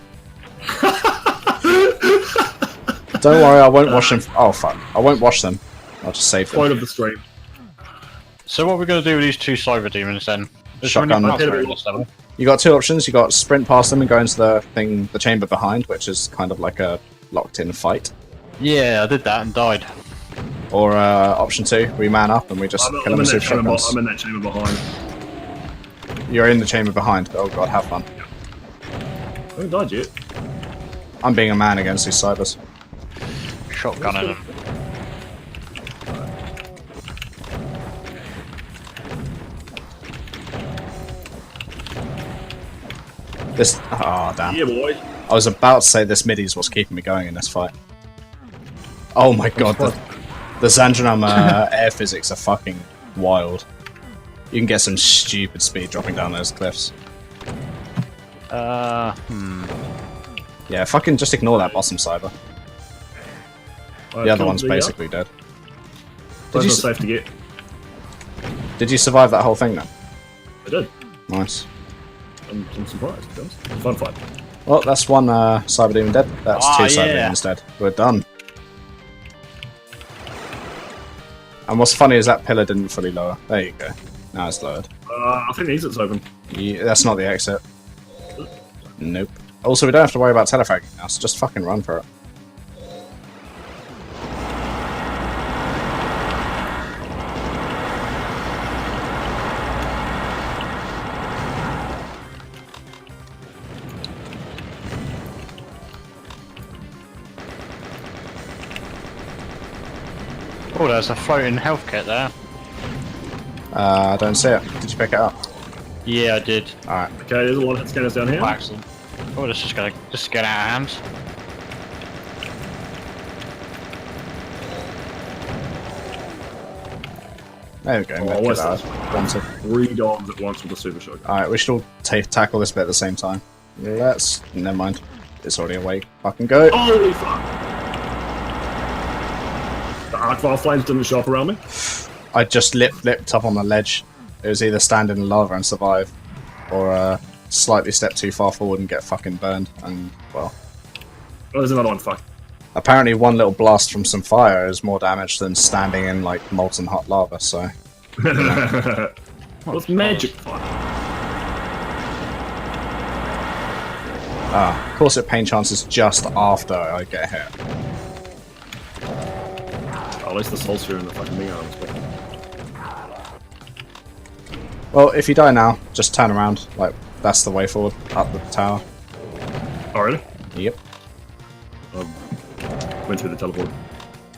Speaker 2: Don't worry, I won't wash them. Oh fuck, I won't wash them. I'll just save them.
Speaker 1: Point of the stream.
Speaker 4: So what are we going to do with these two cyber demons then? There's
Speaker 2: Shotgun.
Speaker 4: really power in this level.
Speaker 2: You got two options. You got sprint past them and go into the chamber behind, which is kind of like a locked-in fight.
Speaker 4: Yeah, I did that and died.
Speaker 2: Or option 2, we man up and we just kill them with super shotguns.
Speaker 1: I'm in that chamber behind.
Speaker 2: You're in the chamber behind. Oh god, have fun.
Speaker 1: I haven't died yet.
Speaker 2: I'm being a man against these cybers.
Speaker 4: Shotgunning them.
Speaker 2: This. Oh damn.
Speaker 1: Yeah, boy.
Speaker 2: I was about to say this midi is what's keeping me going in this fight. Oh my god, the Zandranum air physics are fucking wild. You can get some stupid speed dropping down those cliffs. Yeah, fucking just ignore that bottom cyber. The other one's basically dead.
Speaker 1: Did you safe to get?
Speaker 2: Did you survive that whole thing then?
Speaker 1: I did.
Speaker 2: Nice.
Speaker 1: I'm surprised, to be honest. Fun fight.
Speaker 2: Well, that's one cyber demon dead. That's two cyber demons dead. We're done. And what's funny is that pillar didn't fully lower. There you go. Now it's lowered.
Speaker 1: I think the exit's open.
Speaker 2: Yeah, that's not the exit. Nope. Also, we don't have to worry about telefragging now, so just fucking run for it.
Speaker 4: Oh, there's a floating health kit there.
Speaker 2: I don't see it. Did you pick it up?
Speaker 4: Yeah, I did.
Speaker 2: Alright.
Speaker 1: Okay, there's a lot of hit scanners down here.
Speaker 4: Excellent. Oh, this is gonna just get out of hand.
Speaker 2: There we go.
Speaker 1: Oh, what's that?
Speaker 2: Wanted.
Speaker 1: 3 dogs at once with a super shotgun.
Speaker 2: Alright, we should all tackle this bit at the same time. Let's... Never mind. It's already awake. Fucking go.
Speaker 1: Holy fuck! The arc flames didn't show up around me.
Speaker 2: I just flipped up on the ledge. It was either stand in the lava and survive, or slightly step too far forward and get fucking burned. And, well...
Speaker 1: Oh, there's another one, fuck.
Speaker 2: Apparently one little blast from some fire is more damage than standing in, like, molten hot lava, so...
Speaker 1: What's magic fire?
Speaker 2: Ah, of course it pain chances just after I get hit.
Speaker 1: Oh, at least the soul sphere in the fucking big arms.
Speaker 2: Well, if you die now, just turn around. Like, that's the way forward, up the tower.
Speaker 1: Oh, really?
Speaker 2: Yep.
Speaker 1: Went through the teleport.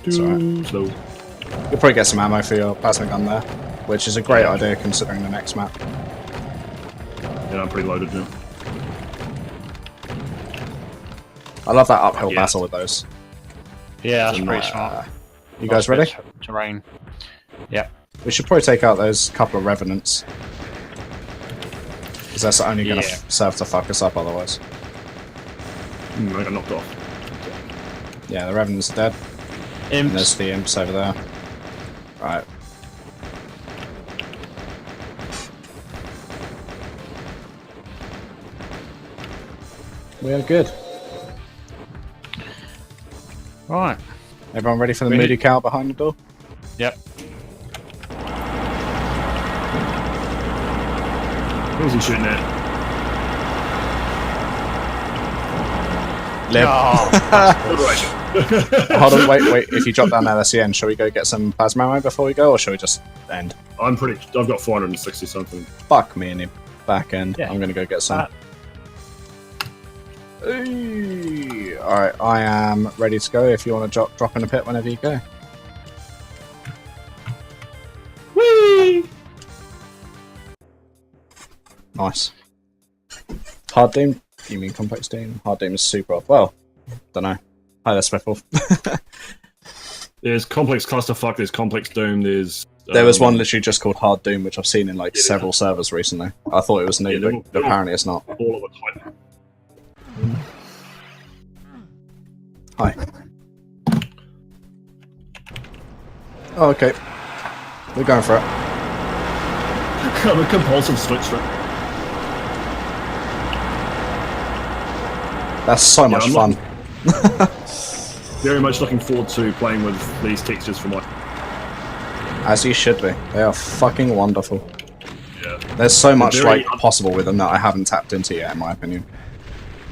Speaker 2: It's
Speaker 1: Too
Speaker 2: alright.
Speaker 1: slow.
Speaker 2: You'll probably get some ammo for your plasma gun there, which is a great idea considering the next map.
Speaker 1: Yeah, I'm pretty loaded now.
Speaker 2: I love that uphill battle with those.
Speaker 4: Yeah, that's pretty smart.
Speaker 2: You guys ready?
Speaker 4: Terrain. Yeah.
Speaker 2: We should probably take out those couple of revenants. Because that's only going to serve to fuck us up otherwise.
Speaker 1: I got knocked off.
Speaker 2: Yeah, the revenants are dead. And there's the imps over there. Right. We are good.
Speaker 4: Right.
Speaker 2: Everyone ready for the moody cow behind the door?
Speaker 4: Yep.
Speaker 1: Who's he shooting at?
Speaker 2: Live.
Speaker 1: Oh.
Speaker 2: Hold on, wait. If you drop down there, that's the end. Shall we go get some plasma ammo before we go, or shall we just end?
Speaker 1: I've got 460 something.
Speaker 2: Fuck me and your back end.
Speaker 4: Yeah.
Speaker 2: I'm gonna go get some. Alright, I am ready to go if you want to drop in a pit whenever you go.
Speaker 1: Whee!
Speaker 2: Nice. Hard Doom? You mean Complex Doom? Hard Doom is super off. Well, don't know. Hi there, Swiffle.
Speaker 1: There's Complex Clusterfuck, there's Complex Doom, there's...
Speaker 2: There was one literally just called Hard Doom, which I've seen in like several servers recently. I thought it was new, but apparently it's not.
Speaker 1: All of it.
Speaker 2: Hi. Oh, okay. We're going for it.
Speaker 1: I'm a compulsive switch.
Speaker 2: That's so much fun.
Speaker 1: Very much looking forward to playing with these textures for my.
Speaker 2: As you should be. They are fucking wonderful.
Speaker 1: Yeah.
Speaker 2: There's so much
Speaker 1: Very
Speaker 2: possible with them that I haven't tapped into yet, in my opinion.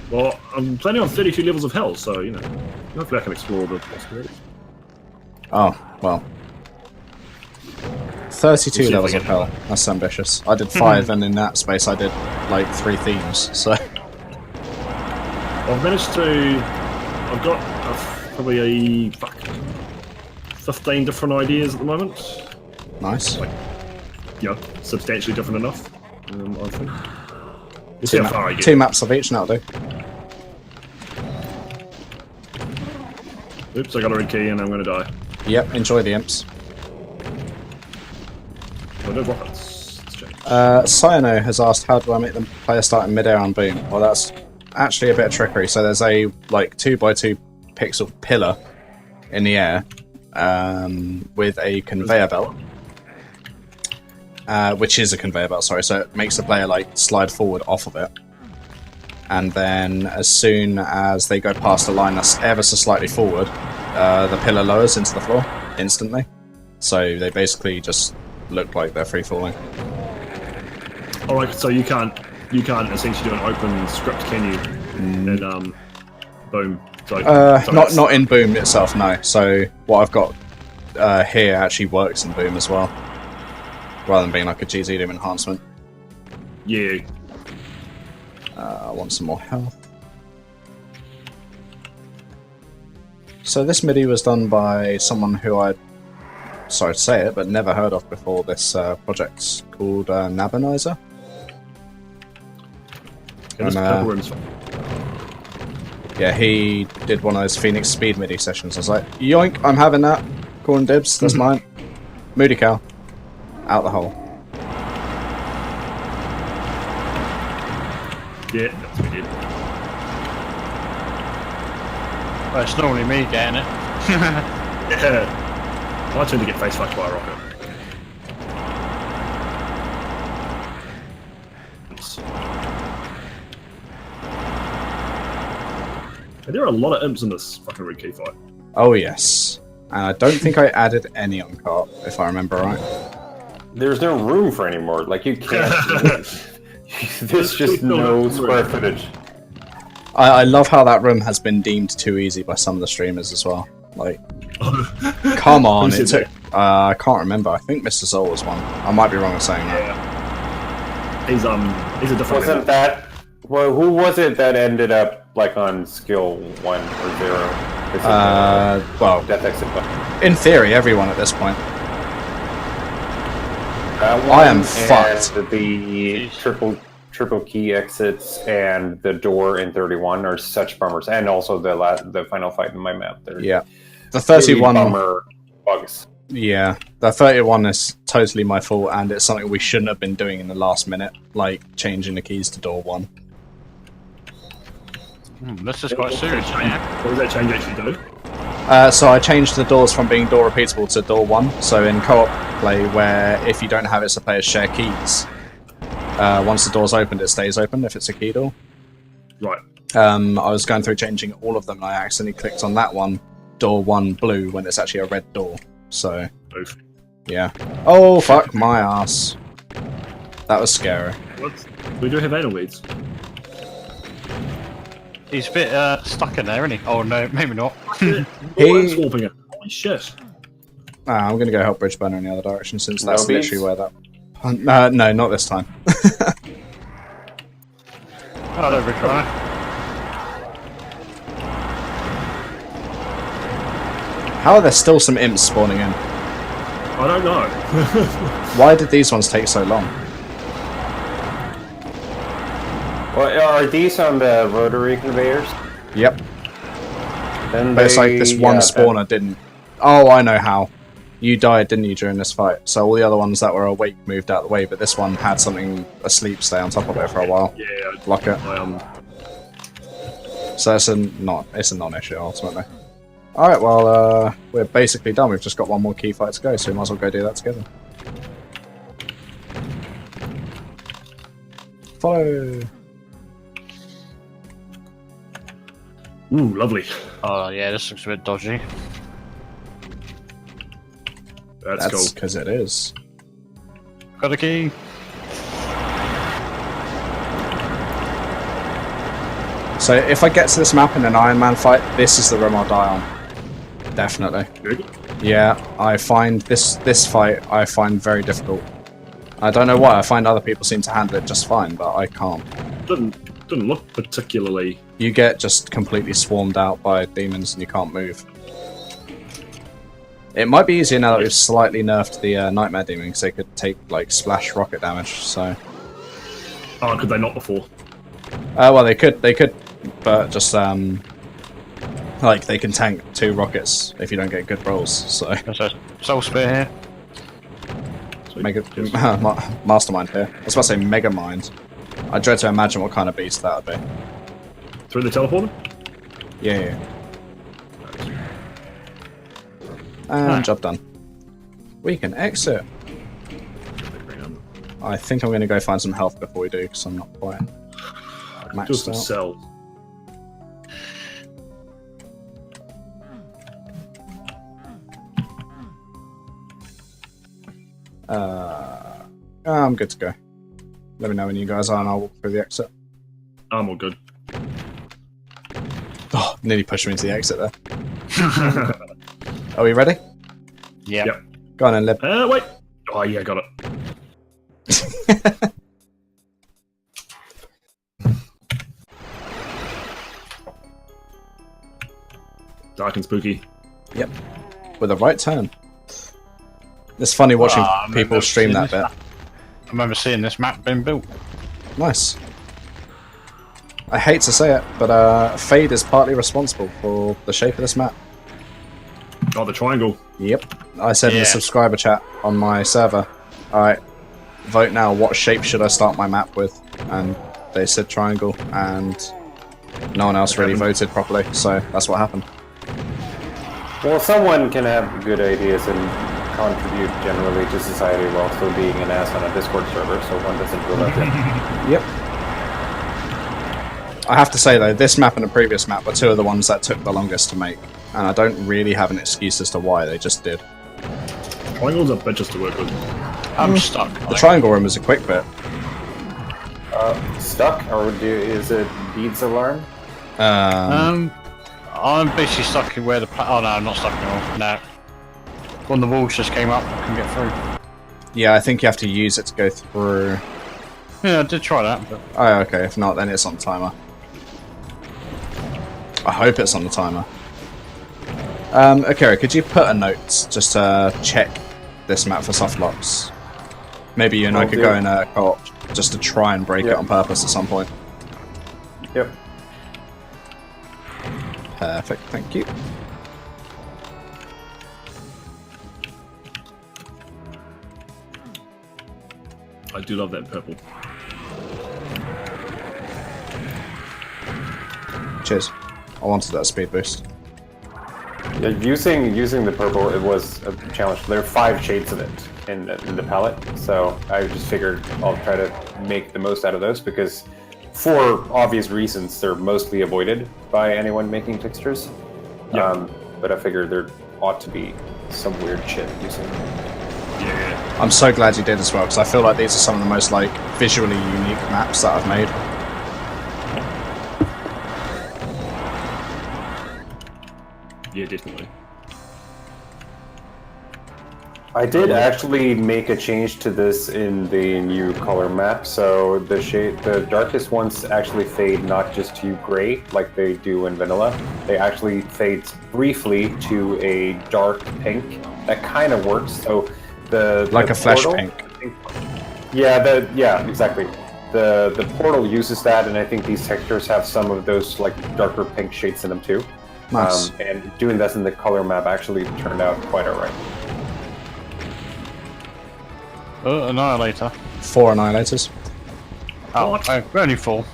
Speaker 1: Well, I'm planning on 32 levels of hell, so you know, hopefully I can explore the possibilities.
Speaker 2: Oh, well. 32
Speaker 1: We'll see if
Speaker 2: levels
Speaker 1: I
Speaker 2: of
Speaker 1: get
Speaker 2: hell. That's ambitious. I did 5, and in that space I did, like, 3 themes, so...
Speaker 1: I've managed to. I've got probably 15 different ideas at the moment.
Speaker 2: Nice.
Speaker 1: Like, substantially different enough. I think. We'll see how far I get.
Speaker 2: 2 maps of each, and that'll do.
Speaker 1: Oops, I got a red key and I'm going to die.
Speaker 2: Yep, enjoy the imps.
Speaker 1: Oh, no rockets. Let's check.
Speaker 2: Cyano has asked, how do I make the player start in mid-air on Boom? Well, that's actually a bit of trickery. So there's a, 2x2 pixel pillar in the air with a conveyor belt. Which is a conveyor belt, sorry, so it makes the player, slide forward off of it. And then, as soon as they go past a line that's ever so slightly forward, the pillar lowers into the floor instantly. So they basically just look like they're free-falling.
Speaker 1: Alright, so you can't essentially do an open script, can you? And, boom. So,
Speaker 2: not in Boom itself, no. So what I've got here actually works in Boom as well, rather than being like a GZ Doom enhancement.
Speaker 1: Yeah.
Speaker 2: I want some more health. So this MIDI was done by someone who I, sorry to say it, but never heard of before this project, called Nabonizer. Yeah, he did one of those Phoenix Speed MIDI sessions. I was like, yoink, I'm having that. Corn dibs, that's mine. Moody cow. Out the hole.
Speaker 1: Yeah, that's what we did.
Speaker 4: Well, it's normally me getting it.
Speaker 1: Yeah. My turn to get face fucked by a rocket. And there are a lot of imps in this fucking red key fight.
Speaker 2: Oh yes. And I don't think I added any on cart, if I remember right.
Speaker 3: There's no room for any more. Like, you can't. There's just no square footage.
Speaker 2: I love how that room has been deemed too easy by some of the streamers as well. Like, come on, it took. I can't remember. I think Mr. Soul was one. I might be wrong in saying that.
Speaker 1: Yeah. He's a different.
Speaker 3: Wasn't that? Well, who was it that ended up on skill 1 or 0?
Speaker 2: Well,
Speaker 3: death exit button.
Speaker 2: In theory, everyone at this point. I am fucked.
Speaker 3: The triple key exits and the door in 31 are such bummers, and also the final fight in my map.
Speaker 2: Yeah, the 31
Speaker 3: bummer bugs.
Speaker 2: Yeah, the 31 is totally my fault, and it's something we shouldn't have been doing in the last minute, like changing the keys to door 1.
Speaker 4: This is quite serious, man.
Speaker 1: What does that change actually do?
Speaker 2: So I changed the doors from being door repeatable to door 1. So in co-op play, where if you don't have it, the players share keys. Once the door's opened, it stays open if it's a key door.
Speaker 1: Right.
Speaker 2: I was going through changing all of them, and I accidentally clicked on that one, door 1 blue, when it's actually a red door. So,
Speaker 1: Oof.
Speaker 2: yeah. Oh, fuck my ass. That was scary.
Speaker 1: What? We do have anal weeds.
Speaker 4: He's a bit stuck in there, isn't he? Oh no, maybe not.
Speaker 1: He's swapping it. Holy shit.
Speaker 2: I'm going to go help Bridgeburner in the other direction, since that's
Speaker 3: No
Speaker 2: literally
Speaker 3: beats?
Speaker 2: where that... no, not this time.
Speaker 4: Hello, Richard.
Speaker 2: How are there still some imps spawning in?
Speaker 1: I don't know.
Speaker 2: Why did these ones take so long?
Speaker 3: Well, are these on the rotary conveyors?
Speaker 2: Yep.
Speaker 3: Then
Speaker 2: But it's like this one spawner didn't... Oh, I know how. You died, didn't you, during this fight? So all the other ones that were awake moved out of the way, but this one had something asleep stay on top of it for a while.
Speaker 1: Yeah.
Speaker 2: Block it. So it's a non-issue, ultimately. Alright, well, we're basically done. We've just got one more key fight to go, so we might as well go do that together. Follow!
Speaker 1: Ooh, lovely.
Speaker 4: Oh yeah, this looks a bit dodgy.
Speaker 1: That's cool.
Speaker 2: because it is.
Speaker 4: Got a key.
Speaker 2: So if I get to this map in an Iron Man fight, this is the room I'll die on. Definitely.
Speaker 1: Good.
Speaker 2: Yeah, I find this fight I find very difficult. I don't know why. I find other people seem to handle it just fine, but I can't.
Speaker 1: Didn't look particularly.
Speaker 2: You get just completely swarmed out by demons and you can't move. It might be easier now that we've slightly nerfed the Nightmare Demon because they could take like splash rocket damage. So.
Speaker 1: Oh, could they not before?
Speaker 2: Well, they could, but just like they can tank 2 rockets if you don't get good rolls. So.
Speaker 4: There's a soul spear here.
Speaker 2: Mega Mastermind here. I was about to say Mega Mind. I dread to imagine what kind of beast that would be.
Speaker 1: Through the teleporter?
Speaker 2: Yeah. And job done. We can exit. I think I'm going to go find some health before we do, because I'm not quite maxed
Speaker 1: Just some
Speaker 2: out.
Speaker 1: cells.
Speaker 2: I'm good to go. Let me know when you guys are and I'll walk through the exit.
Speaker 1: I'm all good.
Speaker 2: Oh, nearly pushed me into the exit there. Are we ready?
Speaker 4: Yeah.
Speaker 1: Yep.
Speaker 2: Go on then, Lib.
Speaker 1: Wait. Oh yeah, got it. Dark and spooky.
Speaker 2: Yep. With a right turn. It's funny watching people stream that bit.
Speaker 4: I remember seeing this map being built.
Speaker 2: Nice. I hate to say it, but Fade is partly responsible for the shape of this map.
Speaker 1: Oh, the triangle.
Speaker 2: Yep. I said in the subscriber chat on my server, alright, vote now, what shape should I start my map with? And they said triangle, and no one else really voted properly, so that's what happened.
Speaker 3: Well, someone can have good ideas and contribute generally to society while still being an ass on a Discord server, so one doesn't feel left in.
Speaker 2: Yep. I have to say though, this map and the previous map were 2 of the ones that took the longest to make, and I don't really have an excuse as to why, they just did.
Speaker 1: Triangles are bitches to work with.
Speaker 4: I'm stuck.
Speaker 2: The triangle room was a quick bit.
Speaker 3: Stuck? Or is it Beads Alarm?
Speaker 4: I'm basically stuck in where the... Oh no, I'm not stuck anymore. No. When the walls just came up, I can get through.
Speaker 2: Yeah, I think you have to use it to go through.
Speaker 4: Yeah, I did try that, but...
Speaker 2: Oh, okay, if not, then it's on the timer. I hope it's on the timer. Akira, could you put a note just to check this map for soft locks? Maybe you and I could go in a co-op just to try and break it on purpose at some point.
Speaker 3: Yep.
Speaker 2: Perfect, thank you.
Speaker 1: I do love that purple.
Speaker 2: Cheers. I wanted that speed boost.
Speaker 3: Yeah, using the purple, it was a challenge. There are 5 shades of it in the palette, so I just figured I'll try to make the most out of those because, for obvious reasons, they're mostly avoided by anyone making textures.
Speaker 1: Yeah.
Speaker 3: But I figured there ought to be some weird shit using them.
Speaker 1: Yeah.
Speaker 2: I'm so glad you did as well, because I feel like these are some of the most like visually unique maps that I've made.
Speaker 1: Yeah, definitely.
Speaker 3: I did actually make a change to this in the new color map, so the darkest ones actually fade not just to gray like they do in vanilla. They actually fade briefly to a dark pink. That kind of works. So
Speaker 2: like a flesh
Speaker 3: portal,
Speaker 2: pink.
Speaker 3: Yeah, exactly. The portal uses that, and I think these textures have some of those like darker pink shades in them too.
Speaker 2: Nice.
Speaker 3: And doing that in the color map actually turned out quite alright.
Speaker 4: Annihilator.
Speaker 2: 4 annihilators.
Speaker 4: Oh, only 4.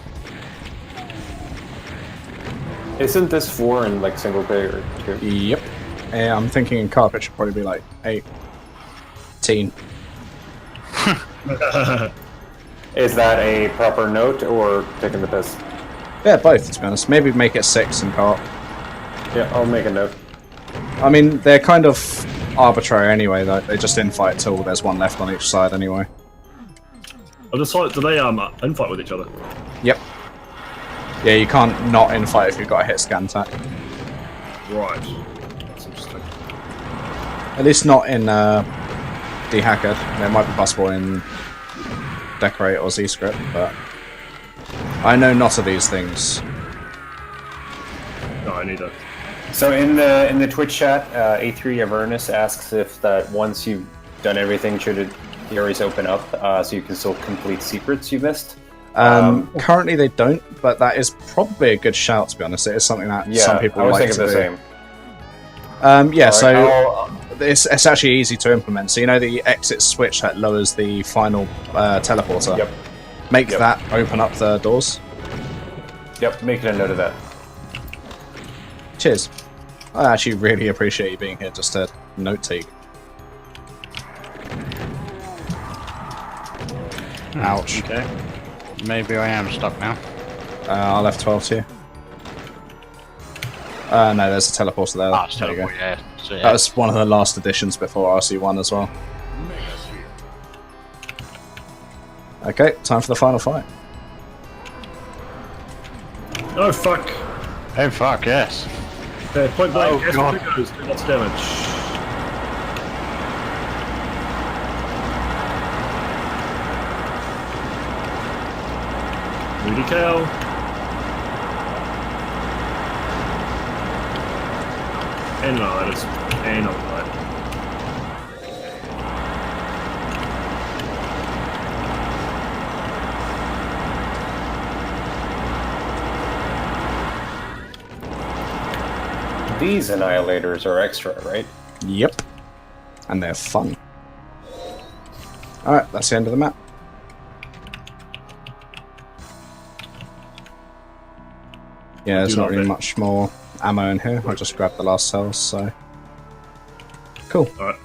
Speaker 3: Isn't this 4 in like single player too?
Speaker 2: Yep. Yeah, I'm thinking in carpet should probably be like 18.
Speaker 3: Is that a proper note or taking the piss?
Speaker 2: Yeah, both, to be honest. Maybe make it 6 and co-op.
Speaker 3: Yeah, I'll make a note.
Speaker 2: I mean, they're kind of arbitrary anyway, though. They just infight till there's one left on each side anyway.
Speaker 1: I just thought, do they infight with each other?
Speaker 2: Yep. Yeah, you can't not infight if you've got a hit scan attack.
Speaker 1: Right. That's interesting.
Speaker 2: At least not in Dehacked. It might be possible in Decorate or Z-Script, but I know not of these things.
Speaker 1: No, neither.
Speaker 3: So in the Twitch chat, A3 Avernus asks if that once you've done everything, should the areas open up so you can still complete secrets you missed?
Speaker 2: Currently they don't, but that is probably a good shout, to be honest. It is something that some people like to do.
Speaker 3: I was thinking the same.
Speaker 2: Yeah, so it's actually easy to implement. So you know the exit switch that lowers the final teleporter?
Speaker 3: Yep.
Speaker 2: Make that open up the doors.
Speaker 3: Yep, making a note of that.
Speaker 2: Cheers. I actually really appreciate you being here just to note take. Ouch.
Speaker 4: Okay. Maybe I am stuck now.
Speaker 2: I'll F12 to you. No, there's a teleporter there.
Speaker 4: Ah, it's
Speaker 2: There you go.
Speaker 4: teleport, yeah. So, yeah.
Speaker 2: That was one of the last additions before RC1 as well. Okay, time for the final fight.
Speaker 1: Oh, fuck.
Speaker 4: Oh, fuck, yes.
Speaker 1: Okay, point blank,
Speaker 4: Oh, God.
Speaker 1: goes, do lots of damage. Moody cow. And no, that is. And no, that.
Speaker 3: These annihilators are extra, right?
Speaker 2: Yep. And they're fun. Alright, that's the end of the map. Yeah, there's not really much more ammo in here. I just grabbed the last cells, so... Cool.
Speaker 1: Alright.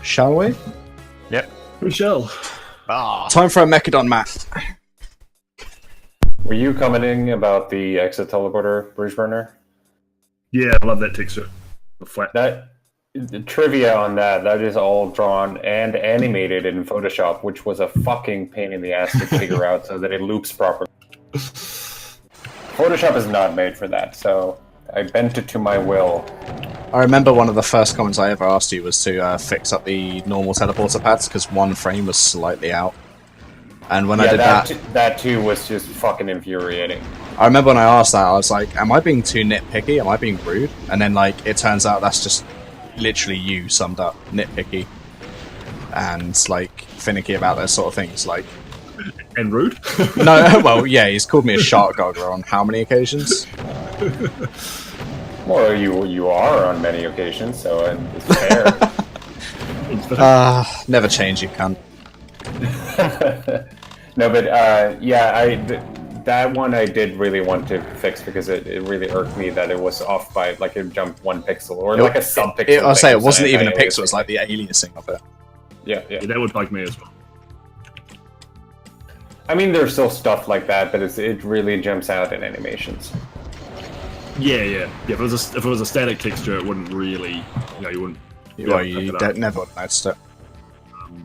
Speaker 2: Shall we?
Speaker 4: Yep.
Speaker 1: We shall.
Speaker 4: Ah.
Speaker 2: Time for a Mechadon map.
Speaker 3: Were you commenting about the exit teleporter, Bridge Burner?
Speaker 1: Yeah, I love that texture. The flat.
Speaker 3: The trivia on that is all drawn and animated in Photoshop, which was a fucking pain in the ass to figure out so that it loops properly. Photoshop is not made for that, so I bent it to my will.
Speaker 2: I remember one of the first comments I ever asked you was to fix up the normal teleporter pads, because one frame was slightly out. And when I did
Speaker 3: that too was just fucking infuriating.
Speaker 2: I remember when I asked that, I was like, am I being too nitpicky? Am I being rude? And then, like, it turns out that's just literally you summed up. Nitpicky. And, like, finicky about those sort of things. Like,
Speaker 1: And rude?
Speaker 2: no, well, yeah, he's called me a shark goggler on how many occasions?
Speaker 3: Well, you are on many occasions, so it's fair.
Speaker 2: Never change, you cunt.
Speaker 3: No, but yeah, that one I did really want to fix because it really irked me that it was off by, like, it jumped 1 pixel or like a sub-pixel.
Speaker 2: I'll say it wasn't even a pixel, it's like the aliasing of it.
Speaker 3: Yeah.
Speaker 1: Yeah, that would bug me as well.
Speaker 3: I mean, there's still stuff like that, but it really jumps out in animations.
Speaker 1: Yeah. If it was a static texture, it wouldn't really, you wouldn't.
Speaker 2: Well, you never would have noticed it.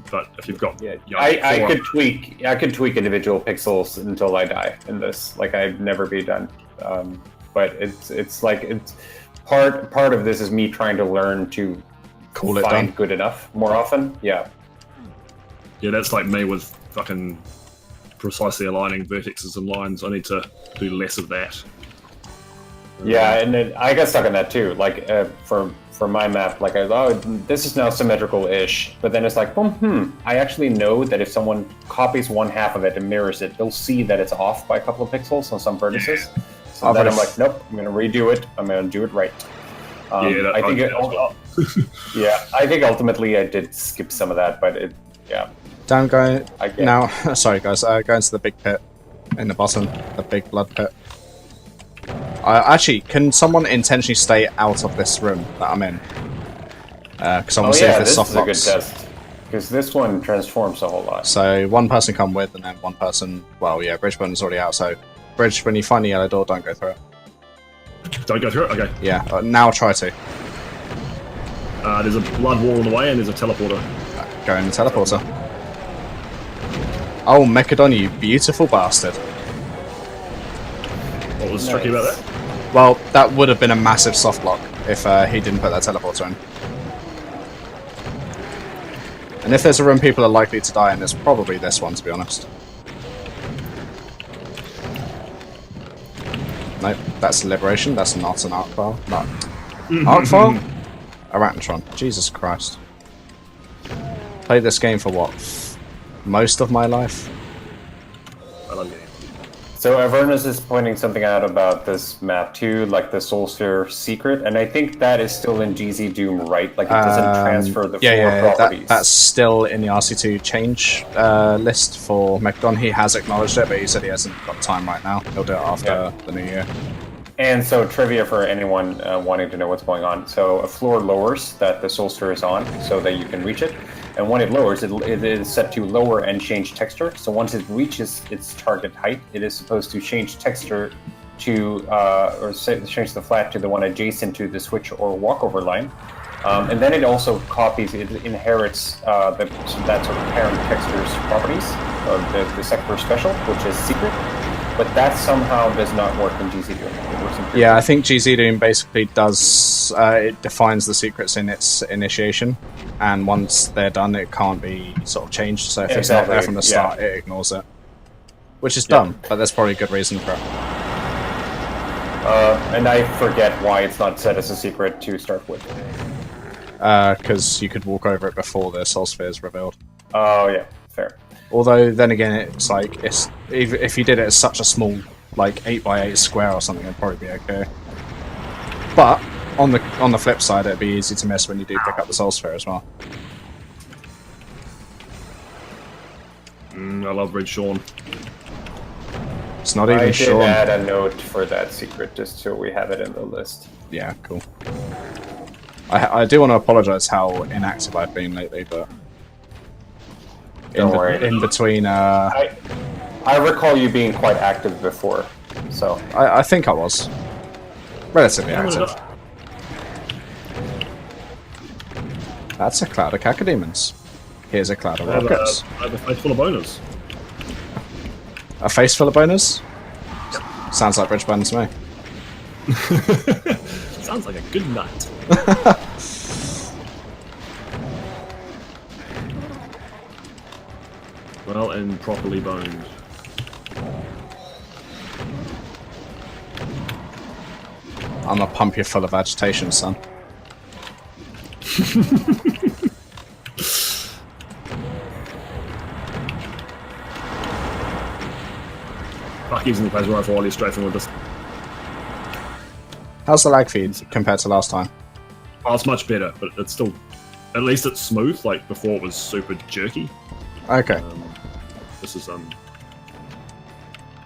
Speaker 1: But if you've got,
Speaker 3: I could tweak individual pixels until I die in this. Like, I'd never be done. But it's part of this is me trying to learn to find good enough more often. Yeah.
Speaker 1: Yeah, that's like me with fucking precisely aligning vertexes and lines. I need to do less of that.
Speaker 3: Yeah, and then I got stuck on that too. Like, for my map, like, this is now symmetrical-ish, but then it's like, I actually know that if someone copies one half of it and mirrors it, they'll see that it's off by a couple of pixels on some vertices. Yeah. So then I'm like, nope, I'm going to redo it. I'm going to do it right. I think ultimately I did skip some of that, but
Speaker 2: Down, go now. Sorry, guys. Go into the big pit in the bottom, the big blood pit. Actually, can someone intentionally stay out of this room that I'm in? Because I want to see if there's soft blocks.
Speaker 3: This is a good test. Because this one transforms a whole lot.
Speaker 2: So one person come with, and then one person. Well, yeah, Bridgeburn is already out. So Bridge, when you find the yellow door, don't go through it.
Speaker 1: Don't go through it? Okay.
Speaker 2: Yeah, now try to.
Speaker 1: There's a blood wall in the way and there's a teleporter.
Speaker 2: Go in the teleporter. Oh, Mechadon, you beautiful bastard.
Speaker 1: What was tricky about that?
Speaker 2: Well, that would have been a massive soft block if he didn't put that teleporter in. And if there's a room people are likely to die in, it's probably this one, to be honest. Nope, that's Liberation, that's not an arc file. No. Arc file? Arachnotron. Jesus Christ. Played this game for what? Most of my life?
Speaker 1: I love you.
Speaker 3: So Avernus is pointing something out about this map too, like the Soul Sphere secret, and I think that is still in GZ Doom, right? Like it doesn't transfer the four properties.
Speaker 2: That's still in the RC2 change list for Mechadon. He has acknowledged it, but he said he hasn't got time right now. He'll do it after the new year.
Speaker 3: And so trivia for anyone wanting to know what's going on. So a floor lowers that the Soul Sphere is on so that you can reach it. And when it lowers, it is set to lower and change texture. So once it reaches its target height, it is supposed to change texture to, change the flat to the one adjacent to the switch or walkover line. And then it also copies, it inherits that sort of parent texture's properties, of the sector special, which is secret. But that somehow does not work in GZ Doom. It works in
Speaker 2: I think GZ Doom basically does, it defines the secrets in its initiation, and once they're done, it can't be sort of changed, so if it's not there from the start, it ignores it. Which is dumb, but there's probably a good reason for it.
Speaker 3: And I forget why it's not set as a secret to start with.
Speaker 2: Because you could walk over it before the Soul Sphere is revealed.
Speaker 3: Oh yeah, fair.
Speaker 2: Although, then again, it's like, if you did it as such a small, like 8x8 square or something, it'd probably be okay. But on the flip side, it'd be easy to miss when you do pick up the Soul Sphere as well.
Speaker 1: I love Red Sean.
Speaker 2: It's not even Sean.
Speaker 3: I did add a note for that secret just so we have it in the list.
Speaker 2: Yeah, cool. I do want to apologise how inactive I've been lately, but
Speaker 3: Don't worry.
Speaker 2: In between,
Speaker 3: I recall you being quite active before, so
Speaker 2: I think I was relatively active. That's a cloud of cacodemons. Here's a cloud of rockets.
Speaker 1: I have a face full of boners.
Speaker 2: A face full of boners? Sounds like Bridgebane to me.
Speaker 1: Sounds like a good night. Well and properly boned.
Speaker 2: I'm gonna pump you full of agitation, son.
Speaker 1: Fuck, using the plasma rifle while you're strafing with this.
Speaker 2: How's the lag feed compared to last time?
Speaker 1: Oh, it's much better, but it's still... At least it's smooth, like before it was super jerky.
Speaker 2: Okay.
Speaker 1: This is, the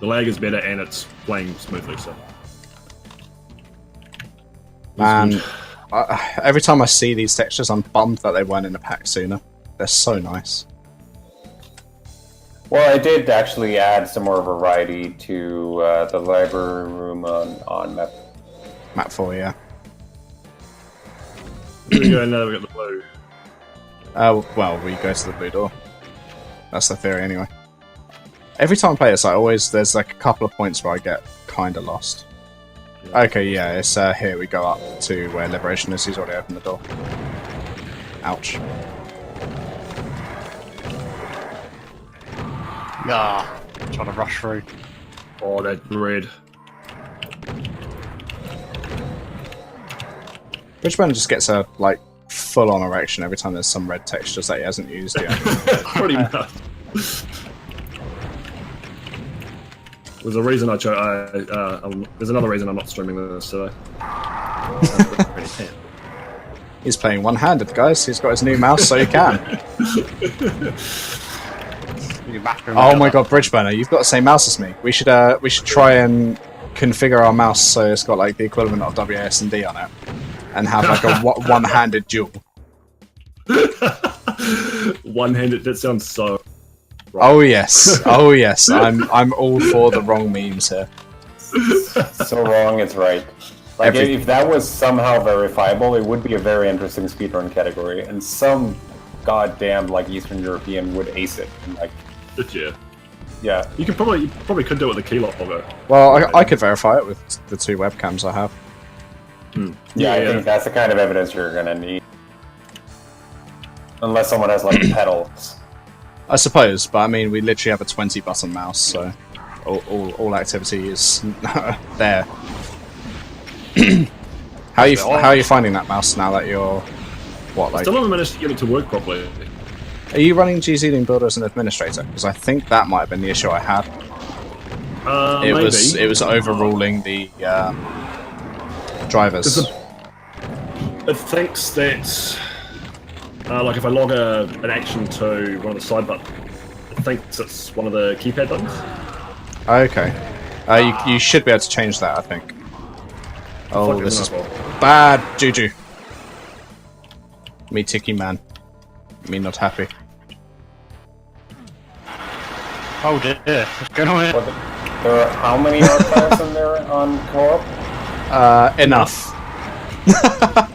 Speaker 1: lag is better and it's playing smoothly, so...
Speaker 2: Man, every time I see these textures, I'm bummed that they weren't in the pack sooner. They're so nice.
Speaker 3: Well, I did actually add some more variety to the library room on map.
Speaker 2: Map 4, yeah.
Speaker 1: Here we go, now we got the blue.
Speaker 2: Well, we go to the blue door. That's the theory, anyway. Every time I play this, there's like a couple of points where I get kinda lost. Yeah. Okay, yeah, it's here we go up to where Liberation is. He's already opened the door. Ouch.
Speaker 4: Ah, trying to rush through.
Speaker 1: Oh, that red.
Speaker 2: Bridgebane just gets a, like, full-on erection every time there's some red textures that he hasn't used yet.
Speaker 1: Pretty much. There's a reason I chose. There's another reason I'm not streaming this, so.
Speaker 2: He's playing one-handed, guys. He's got his new mouse, so he can. Oh my god, Bridgebane, you've got the same mouse as me. We should try and configure our mouse so it's got like the equivalent of WASD on it, and have like a one-handed duel.
Speaker 1: One-handed. That sounds so wrong.
Speaker 2: Oh yes, oh yes. I'm all for the wrong memes here.
Speaker 3: So wrong, it's right. Like if that was somehow verifiable, it would be a very interesting speedrun category, and some goddamn like Eastern European would ace it. And, like,
Speaker 1: yeah. You probably could do it with the key logger.
Speaker 2: Well, I could verify it with the 2 webcams I have.
Speaker 3: Yeah, I think that's the kind of evidence you're gonna need, unless someone has like pedals.
Speaker 2: I suppose, but I mean, we literally have a 20-button mouse, so all activity is there. How are you finding that mouse now that you're
Speaker 1: Still haven't managed to get it to work properly.
Speaker 2: Are you running GZing Builder as an administrator? Because I think that might have been the issue I had. It was overruling the drivers.
Speaker 1: It thinks that like if I log an action to one of the side buttons, it thinks it's one of the keypad buttons.
Speaker 2: Okay. You should be able to change that, I think. Oh, this is bad juju. Me ticky man. Me not happy.
Speaker 4: Oh dear, what's going on here?
Speaker 3: There are how many archives in there on co-op?
Speaker 2: Enough.
Speaker 1: I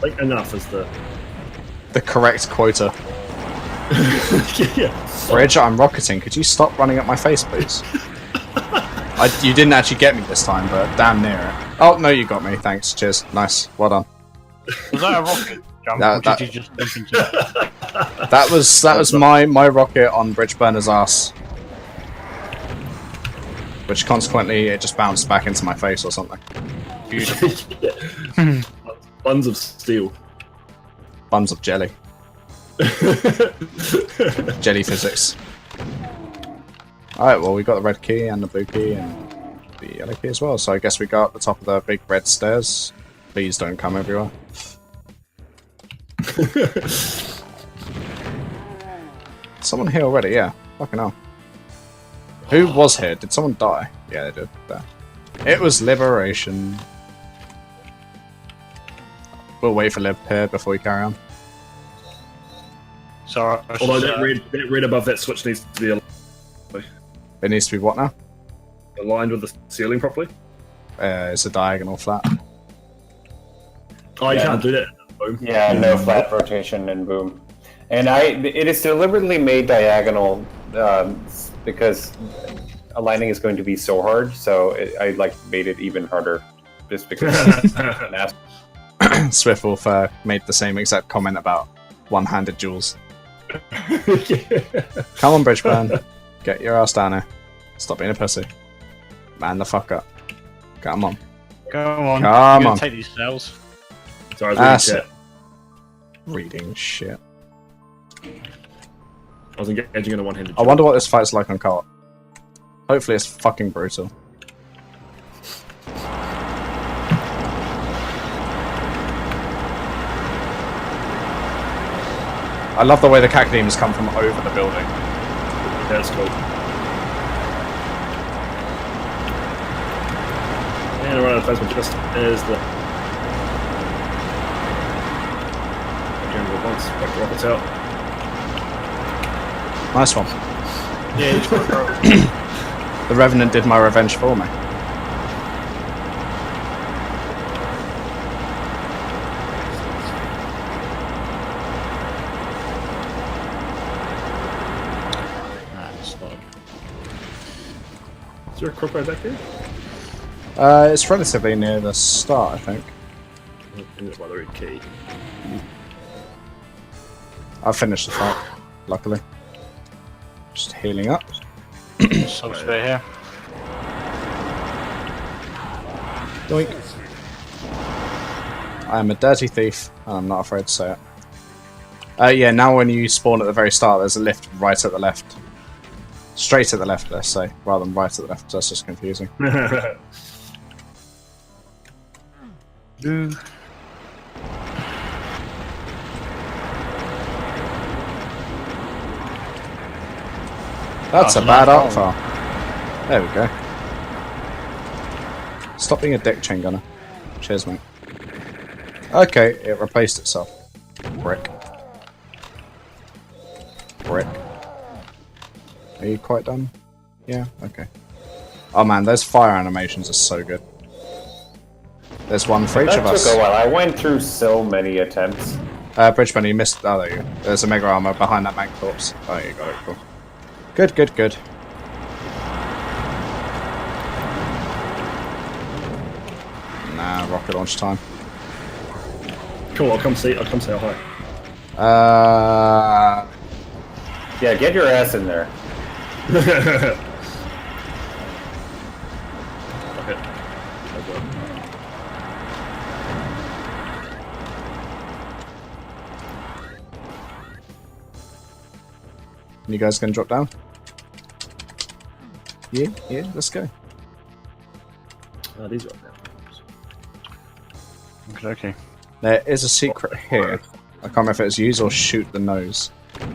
Speaker 1: think enough is the
Speaker 2: correct quota.
Speaker 1: yeah.
Speaker 2: Bridge, I'm rocketing. Could you stop running at my face, please? You didn't actually get me this time, but damn near it. Oh, no, you got me. Thanks. Cheers. Nice. Well done.
Speaker 4: Was that a rocket jump, or did you just jump into it?
Speaker 2: That was my rocket on Bridge Burner's ass. Which consequently, it just bounced back into my face or something.
Speaker 4: Beautiful.
Speaker 1: Buns of steel.
Speaker 2: Buns of jelly. Jelly physics. Alright, well, we got the red key and the blue key and the yellow key as well, so I guess we got the top of the big red stairs. Please don't come everywhere. Someone here already, yeah. Fucking hell. Who was here? Did someone die? Yeah, they did. There. It was liberation. We'll wait for Liv here before we carry on.
Speaker 4: Sorry.
Speaker 1: Although that red above that switch needs to be
Speaker 2: It needs to be what now?
Speaker 1: aligned with the ceiling properly.
Speaker 2: It's a diagonal flat.
Speaker 1: Oh, you can't do that. Boom.
Speaker 3: Yeah, no flat rotation and boom. And it is deliberately made diagonal because aligning is going to be so hard. So I like made it even harder, just because.
Speaker 2: Swiftwolf made the same exact comment about one-handed duels. Come on, Bridgeburn. Get your ass down here. Stop being a pussy. Man the fuck up. Come on.
Speaker 4: Come on.
Speaker 2: Come on.
Speaker 4: Take these cells.
Speaker 1: Sorry, I was
Speaker 2: reading shit.
Speaker 1: I was engaging in a one-handed.
Speaker 2: I wonder what this fight's like on co-op. Hopefully it's fucking brutal. I love the way the cacodemons come from over the building.
Speaker 1: That's cool. And around the Facebook just is the general once. Back the rockets out.
Speaker 2: Nice one.
Speaker 4: Yeah, he's got
Speaker 2: The Revenant did my revenge for me.
Speaker 1: Is there a crop right back there?
Speaker 2: It's relatively near the start, I think.
Speaker 1: By the red key.
Speaker 2: I've finished the fight, luckily. Just healing up.
Speaker 4: so spare here.
Speaker 2: Doink. I am a dirty thief, and I'm not afraid to say it. Yeah, now when you spawn at the very start, there's a lift right at the left. Straight at the left, let's say, rather than right at the left, so that's just confusing. That's a bad art file. There we go. Stop being a dick, chain gunner. Cheers, mate. Okay, it replaced itself. Brick. Brick. Are you quite done? Yeah, okay. Oh man, those fire animations are so good. There's one for each of us.
Speaker 3: That took a while. I went through so many attempts.
Speaker 2: Bridgeman, you missed. Oh, there you go. There's a mega armor behind that mag corpse. Oh, you got it. Cool. Good, good, good. Nah, rocket launch time.
Speaker 1: Cool. I'll come see how high.
Speaker 3: Yeah, get your ass in there.
Speaker 1: Okay.
Speaker 2: You guys gonna drop down? Yeah, let's go.
Speaker 1: These are up there.
Speaker 4: Okay.
Speaker 2: There is a secret here. I can't remember if it's use or shoot the nose.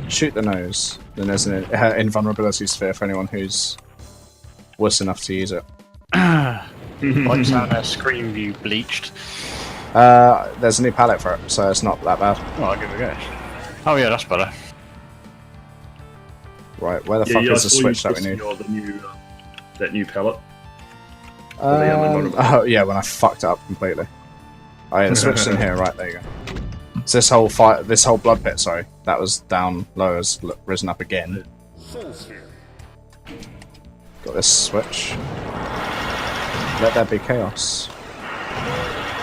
Speaker 2: Shoot the nose. Then there's an invulnerability sphere for anyone who's worse enough to use it.
Speaker 4: Like that screen view bleached.
Speaker 2: There's a new palette for it, so it's not that bad.
Speaker 4: Oh, I'll give it a go. Oh yeah, that's better.
Speaker 2: Right, where the fuck is the switch that we need?
Speaker 1: That new palette.
Speaker 2: Oh yeah, when I fucked it up completely. Oh yeah, the switch's in here. Right, there you go. So this whole blood pit, sorry, that was down low, has risen up again. Got this switch. Let there be chaos.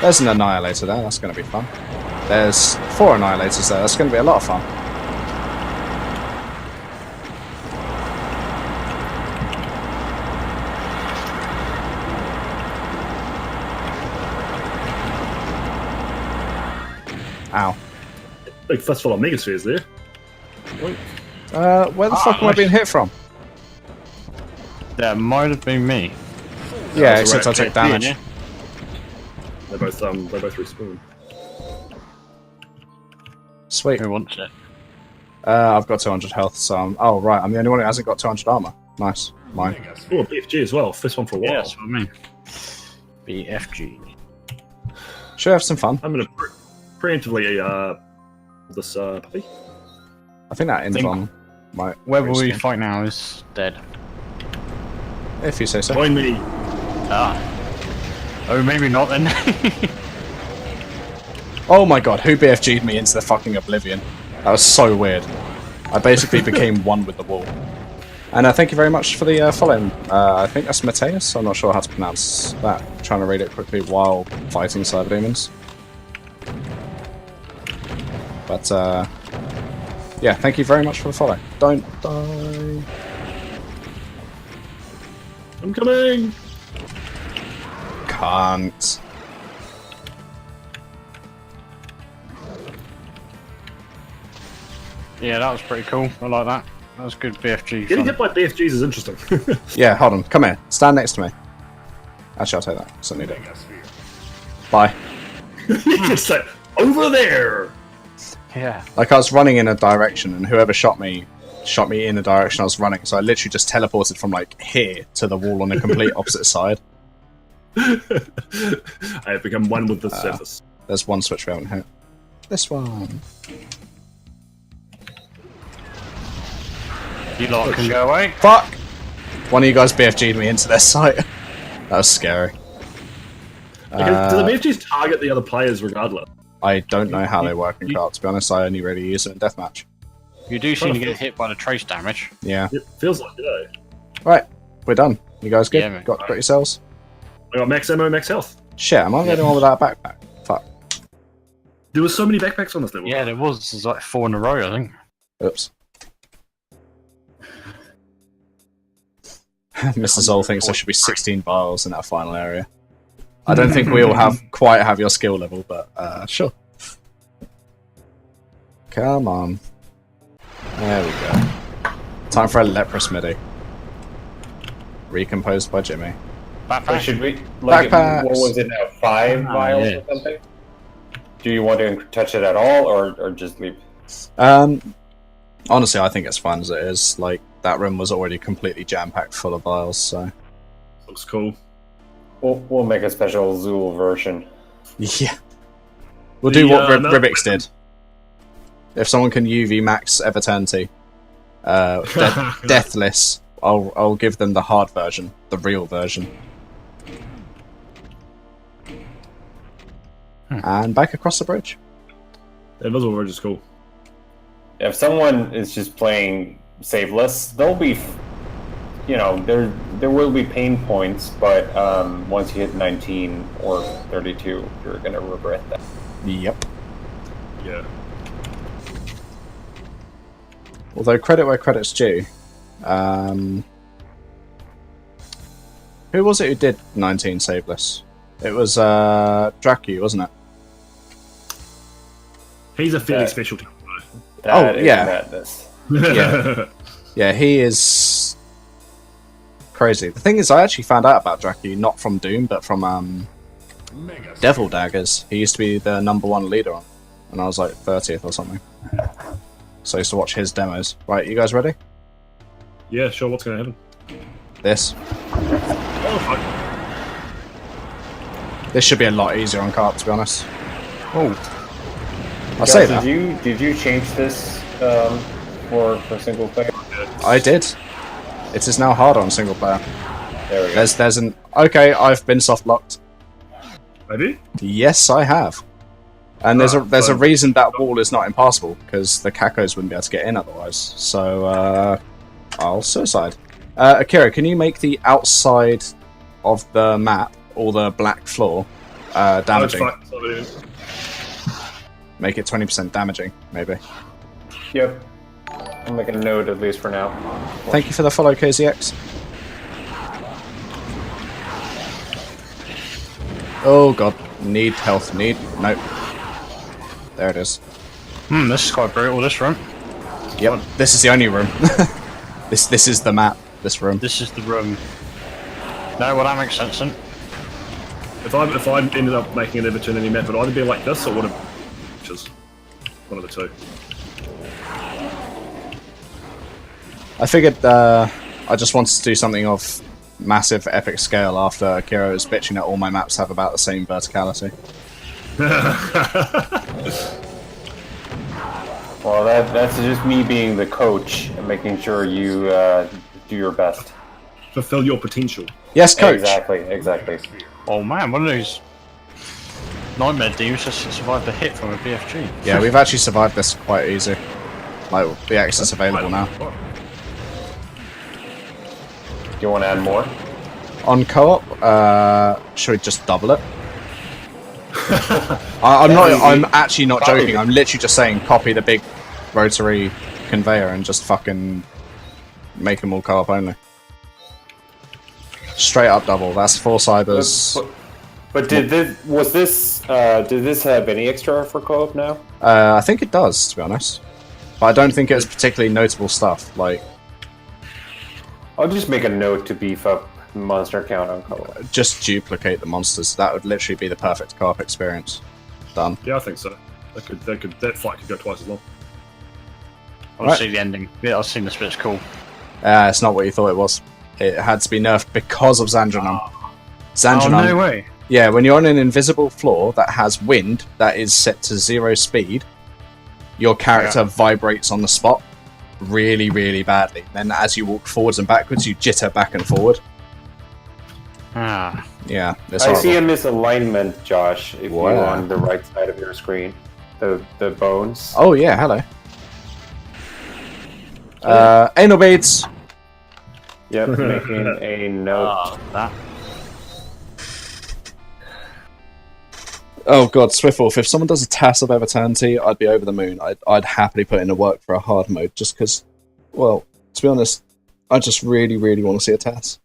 Speaker 2: There's an annihilator there. That's going to be fun. There's 4 annihilators there. That's going to be a lot of fun. Ow.
Speaker 1: Big festival of megaspheres there.
Speaker 2: Where the fuck am I being hit from?
Speaker 4: That might have been me.
Speaker 2: Yeah, except I took damage.
Speaker 4: Yeah.
Speaker 1: They both respawn.
Speaker 2: Sweet.
Speaker 4: Who wants it?
Speaker 2: I've got 200 health, so oh right, I'm the only one who hasn't got 200 armor. Nice. Mine.
Speaker 1: Oh, BFG as well. First one for a while.
Speaker 4: Yeah, that's what I mean. BFG.
Speaker 2: Should have some fun.
Speaker 1: I'm gonna preemptively this puppy.
Speaker 2: I think that Invon might.
Speaker 4: Whoever we fight now is dead.
Speaker 2: If you say so.
Speaker 1: Join me.
Speaker 4: Oh, maybe not then.
Speaker 2: Oh my god, who BFG'd me into the fucking oblivion? That was so weird. I basically became one with the wall. And thank you very much for the follow. I think that's Mateus. I'm not sure how to pronounce that. I'm trying to read it quickly while fighting cyber demons. But yeah, thank you very much for the follow. Don't die.
Speaker 1: I'm coming.
Speaker 2: Can't.
Speaker 4: Yeah, that was pretty cool. I like that. That was good BFG.
Speaker 1: Getting
Speaker 4: fun.
Speaker 1: hit by BFGs is interesting.
Speaker 2: Yeah, hold on. Come here. Stand next to me. Actually, I'll take that. Certainly do. Bye.
Speaker 1: It's like, over there.
Speaker 4: Yeah.
Speaker 2: Like, I was running in a direction, and whoever shot me in the direction I was running, so I literally just teleported from, like, here to the wall on the complete opposite side.
Speaker 1: I have become one with the surface.
Speaker 2: There's one switch we haven't hit. This one.
Speaker 4: You lot can go away.
Speaker 2: Fuck! One of you guys BFG'd me into their site. That was scary.
Speaker 1: Okay, do the BFGs target the other players regardless?
Speaker 2: I don't know how they work in co-op, to be honest. I only really use it in deathmatch.
Speaker 4: You do seem to get hit by the trace damage.
Speaker 2: Yeah.
Speaker 1: It feels like it, eh?
Speaker 2: Right, we're done. You guys good?
Speaker 4: Yeah, mate.
Speaker 2: Got yourselves?
Speaker 1: I got max ammo, max health.
Speaker 2: Shit, am I the only one without a backpack? Fuck.
Speaker 1: There were so many backpacks on this level.
Speaker 4: Yeah, there was. There's like 4 in a row, I think.
Speaker 2: Oops. Mr. Zol thinks there should be 16 vials in that final area. I don't think we all quite have your skill level, but sure. Come on. There we go. Time for a leprous midi. Recomposed by Jimmy.
Speaker 3: Wait, should we? Like,
Speaker 2: Backpacks.
Speaker 3: what was it now? 5 vials
Speaker 4: yeah.
Speaker 3: or something? Do you want to touch it at all, or just leave?
Speaker 2: Honestly, I think it's fine as it is. Like, that room was already completely jam-packed full of vials, so...
Speaker 1: Looks cool.
Speaker 3: We'll make a special Zool version.
Speaker 2: Yeah. We'll do what Ribix did. If someone can UV max Eviternity, Deathless. I'll give them the hard version, the real version. And back across the bridge.
Speaker 1: The Invisible Bridge is cool.
Speaker 3: If someone is just playing saveless, they'll be, you know, there will be pain points, but once you hit 19 or 32, you're gonna regret that.
Speaker 2: Yep.
Speaker 1: Yeah.
Speaker 2: Although credit where credit's due. Who was it who did 19 saveless? It was Dracu, wasn't it?
Speaker 1: He's a fairly special type.
Speaker 3: That is
Speaker 2: yeah.
Speaker 3: madness.
Speaker 2: Yeah. Yeah, he is crazy. The thing is, I actually found out about Dracu not from Doom, but from Devil Daggers. He used to be the #1 leader on, and I was like 30th or something. So I used to watch his demos. Right, you guys ready?
Speaker 1: Yeah, sure. What's going to happen?
Speaker 2: This.
Speaker 1: Oh, fuck.
Speaker 2: This should be a lot easier on carp, to be honest.
Speaker 4: Oh,
Speaker 2: I say that.
Speaker 3: Did you change this for single player?
Speaker 2: I did. It is now harder on single player.
Speaker 3: There we go.
Speaker 2: There's an okay. I've been soft locked.
Speaker 1: Have you?
Speaker 2: Yes, I have. And there's a reason that wall is not impassable because the Kakos wouldn't be able to get in otherwise. So I'll suicide. Akira, can you make the outside of the map or the black floor damaging?
Speaker 1: Oh, it's fine.
Speaker 2: Make it 20% damaging, maybe.
Speaker 3: Yep. I'm making a note at least for now.
Speaker 2: Thank you for the follow, KZX. Oh god, need health, nope. There it is.
Speaker 4: this is quite brutal, this room.
Speaker 2: Yep, this is the only room. This is the map, this room.
Speaker 4: This is the room. No, well that makes sense then.
Speaker 1: If I ended up making an Eviternity map, it would either be like this or would have... Which is one of the two.
Speaker 2: I figured I just wanted to do something of massive epic scale after Akira was bitching that all my maps have about the same verticality.
Speaker 3: Well, that's just me being the coach and making sure you do your best.
Speaker 1: Fulfill your potential.
Speaker 2: Yes, coach!
Speaker 3: Exactly.
Speaker 4: Oh man, one of those nightmare demons just survived a hit from a BFG.
Speaker 2: Yeah, we've actually survived this quite easy. Like, the access available now.
Speaker 3: Do you want to add more?
Speaker 2: On co-op, should we just double it? I'm actually not joking, I'm literally just saying copy the big rotary conveyor and just fucking make them all co-op only. Straight up double, that's 4 cybers.
Speaker 3: But did this have any extra for co-op now?
Speaker 2: I think it does, to be honest. But I don't think it was particularly notable stuff, like...
Speaker 3: I'll just make a note to beef up monster count on co-op.
Speaker 2: Just duplicate the monsters, that would literally be the perfect co-op experience. Done.
Speaker 1: Yeah, I think so. That fight could go twice as long.
Speaker 4: I'll see the ending. Yeah, I've seen this bit's cool.
Speaker 2: It's not what you thought it was. It had to be nerfed because of Zandranum. Zandranum.
Speaker 4: Oh, no way.
Speaker 2: Yeah, when you're on an invisible floor that has wind that is set to 0 speed, your character vibrates on the spot really, really badly. Then as you walk forwards and backwards, you jitter back and forward.
Speaker 4: Ah.
Speaker 2: Yeah, it's
Speaker 3: I
Speaker 2: horrible.
Speaker 3: see a misalignment, Josh, if you're on the right side of your screen. The bones.
Speaker 2: Oh yeah, hello. Anal beads!
Speaker 3: Yep, making a note.
Speaker 4: That.
Speaker 2: Oh god, Swiftwolf, if someone does a TAS of Eviternity, I'd be over the moon. I'd happily put in the work for a hard mode, just because, well, to be honest, I just really, really want to see a TAS.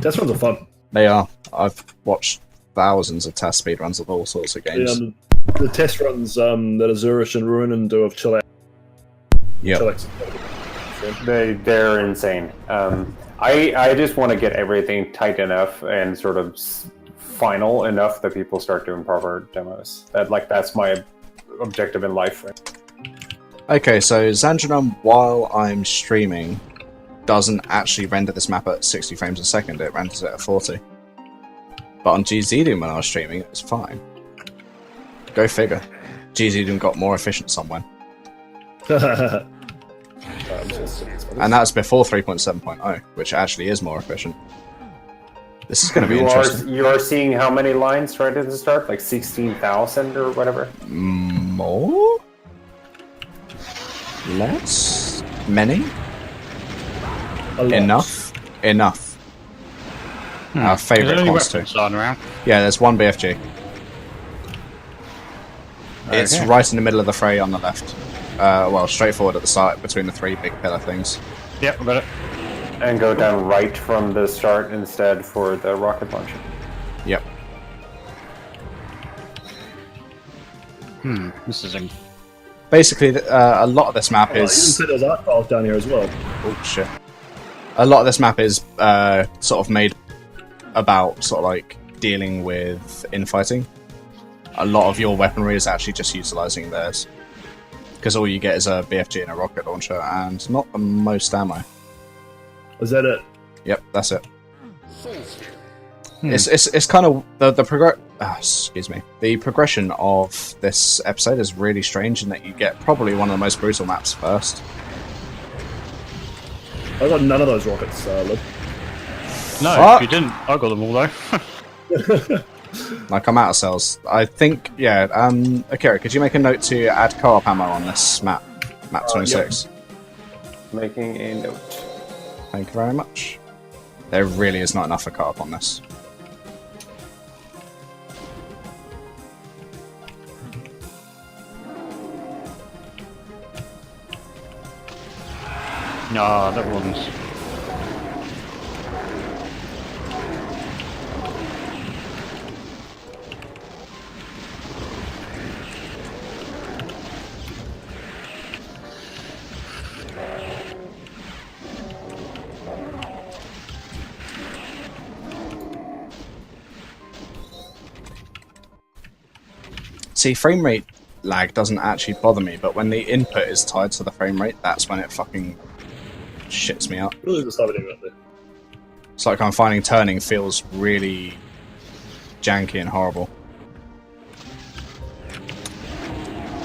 Speaker 1: TAS runs are fun.
Speaker 2: They are. I've watched thousands of TAS speedruns of all sorts of games.
Speaker 1: Yeah, the test runs that Azurish and Ruinen do of Chillax.
Speaker 2: Yep.
Speaker 3: They're insane. I just want to get everything tight enough and sort of final enough that people start doing proper demos. That's my objective in life.
Speaker 2: Okay, so Zandranum, while I'm streaming, doesn't actually render this map at 60 frames a second. It renders it at 40. But on GZDoom when I was streaming, it was fine. Go figure. GZDoom got more efficient somewhere.
Speaker 1: I'm
Speaker 2: And that's before 3.7.0, which actually is more efficient. This is going to be interesting.
Speaker 3: You are seeing how many lines right at the start? Like 16,000 or whatever?
Speaker 2: More? Less? Many? Enough? Enough. Our favourite quantity. Yeah, there's one BFG. Okay. It's right in the middle of the fray on the left. Well, straight forward at the start between the three big pillar things.
Speaker 4: Yep, I got it.
Speaker 3: And go down right from the start instead for the rocket launcher.
Speaker 2: Yep. This is basically a lot of this map is.
Speaker 1: You didn't say there's art files down here as well.
Speaker 2: Oh shit! A lot of this map is sort of made about sort of like dealing with infighting. A lot of your weaponry is actually just utilizing theirs, because all you get is a BFG and a rocket launcher, and not the most ammo.
Speaker 1: Was that it?
Speaker 2: Yep, that's it. It's kind of the progression of this episode is really strange in that you get probably one of the most brutal maps first.
Speaker 1: I got none of those rockets, Lib.
Speaker 4: No, you didn't. I got them all though.
Speaker 2: Like, I'm out of cells. I think, yeah. Akira, could you make a note to add co-op ammo on this map? Map 26.
Speaker 3: Yep. Making a note.
Speaker 2: Thank you very much. There really is not enough for co-op on this.
Speaker 4: No, that one's.
Speaker 2: See, frame rate lag doesn't actually bother me, but when the input is tied to the frame rate, that's when it fucking shits me up. It's like I'm finding turning feels really janky and horrible.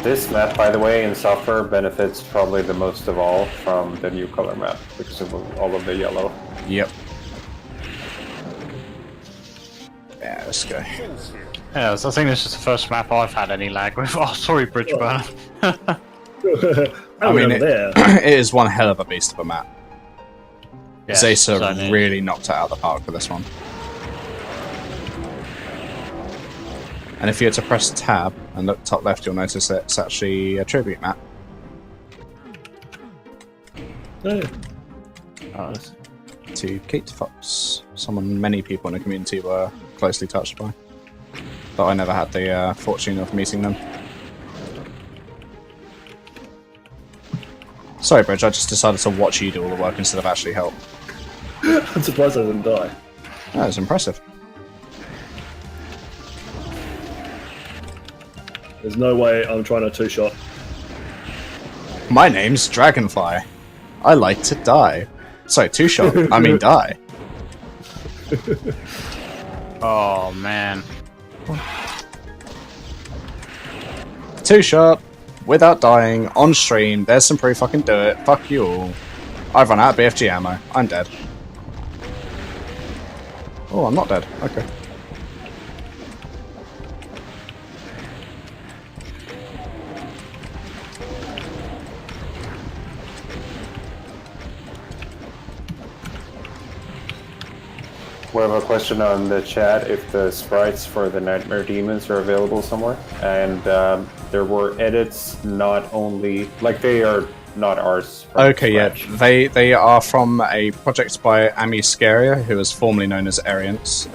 Speaker 3: This map, by the way, in software benefits probably the most of all from the new color map because of all of the yellow.
Speaker 2: Yep. Yeah, let's go.
Speaker 4: Yeah, so I think this is the first map I've had any lag with. Oh, sorry, Bridgeburn.
Speaker 2: I mean, it is one hell of a beast of a map.
Speaker 4: Yes,
Speaker 2: Zacer really knocked it out of the park for this one. And if you were to press tab and look top left, you'll notice that it's actually a tribute map. To Kate Fox, someone many people in the community were closely touched by. But I never had the fortune of meeting them. Sorry, Bridge, I just decided to watch you do all the work instead of actually help.
Speaker 1: I'm surprised I didn't die.
Speaker 2: That was impressive.
Speaker 1: There's no way I'm trying a two-shot.
Speaker 2: My name's Dragonfly. I like to die. Sorry, two-shot. I mean die.
Speaker 4: Oh, man.
Speaker 2: Two-shot. Without dying. On stream. There's some proof I can do it. Fuck you all. I've run out of BFG ammo. I'm dead. Oh, I'm not dead. Okay.
Speaker 3: We have a question on the chat if the sprites for the Nightmare Demons are available somewhere. And there were edits not only... Like, they are not ours.
Speaker 2: Okay, yeah. They are from a project by Amiscaria, who is formerly known as Ariance.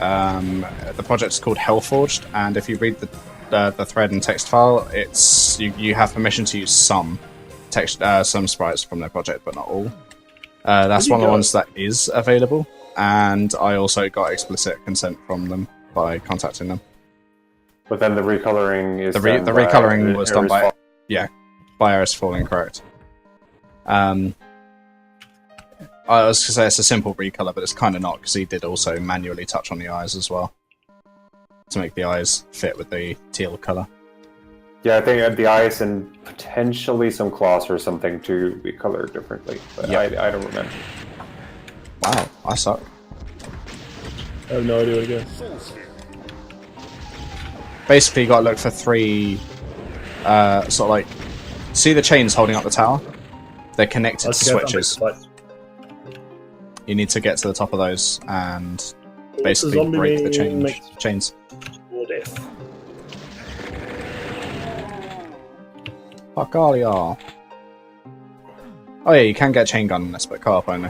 Speaker 2: The project is called Hellforged, and if you read the thread and text file, it's you have permission to use some sprites from their project, but not all. That's one of the ones that is available. And I also got explicit consent from them by contacting them. But then the recoloring is the recoloring was done by by Eris Falling, correct. I was gonna say it's a simple recolor, but it's kind of not because he did also manually touch on the eyes as well to make the eyes fit with the teal color.
Speaker 3: Yeah, I think the eyes and potentially some claws or something to be colored differently, but I don't remember.
Speaker 2: Wow, I suck.
Speaker 1: I have no idea what to go.
Speaker 2: Basically, you got to look for 3, sort of like, see the chains holding up the tower? They're connected to switches. You need to get to the top of those and basically break the chains.
Speaker 1: Or death.
Speaker 2: Fuck all y'all. Oh yeah, you can get chain gun in this, but co-op only.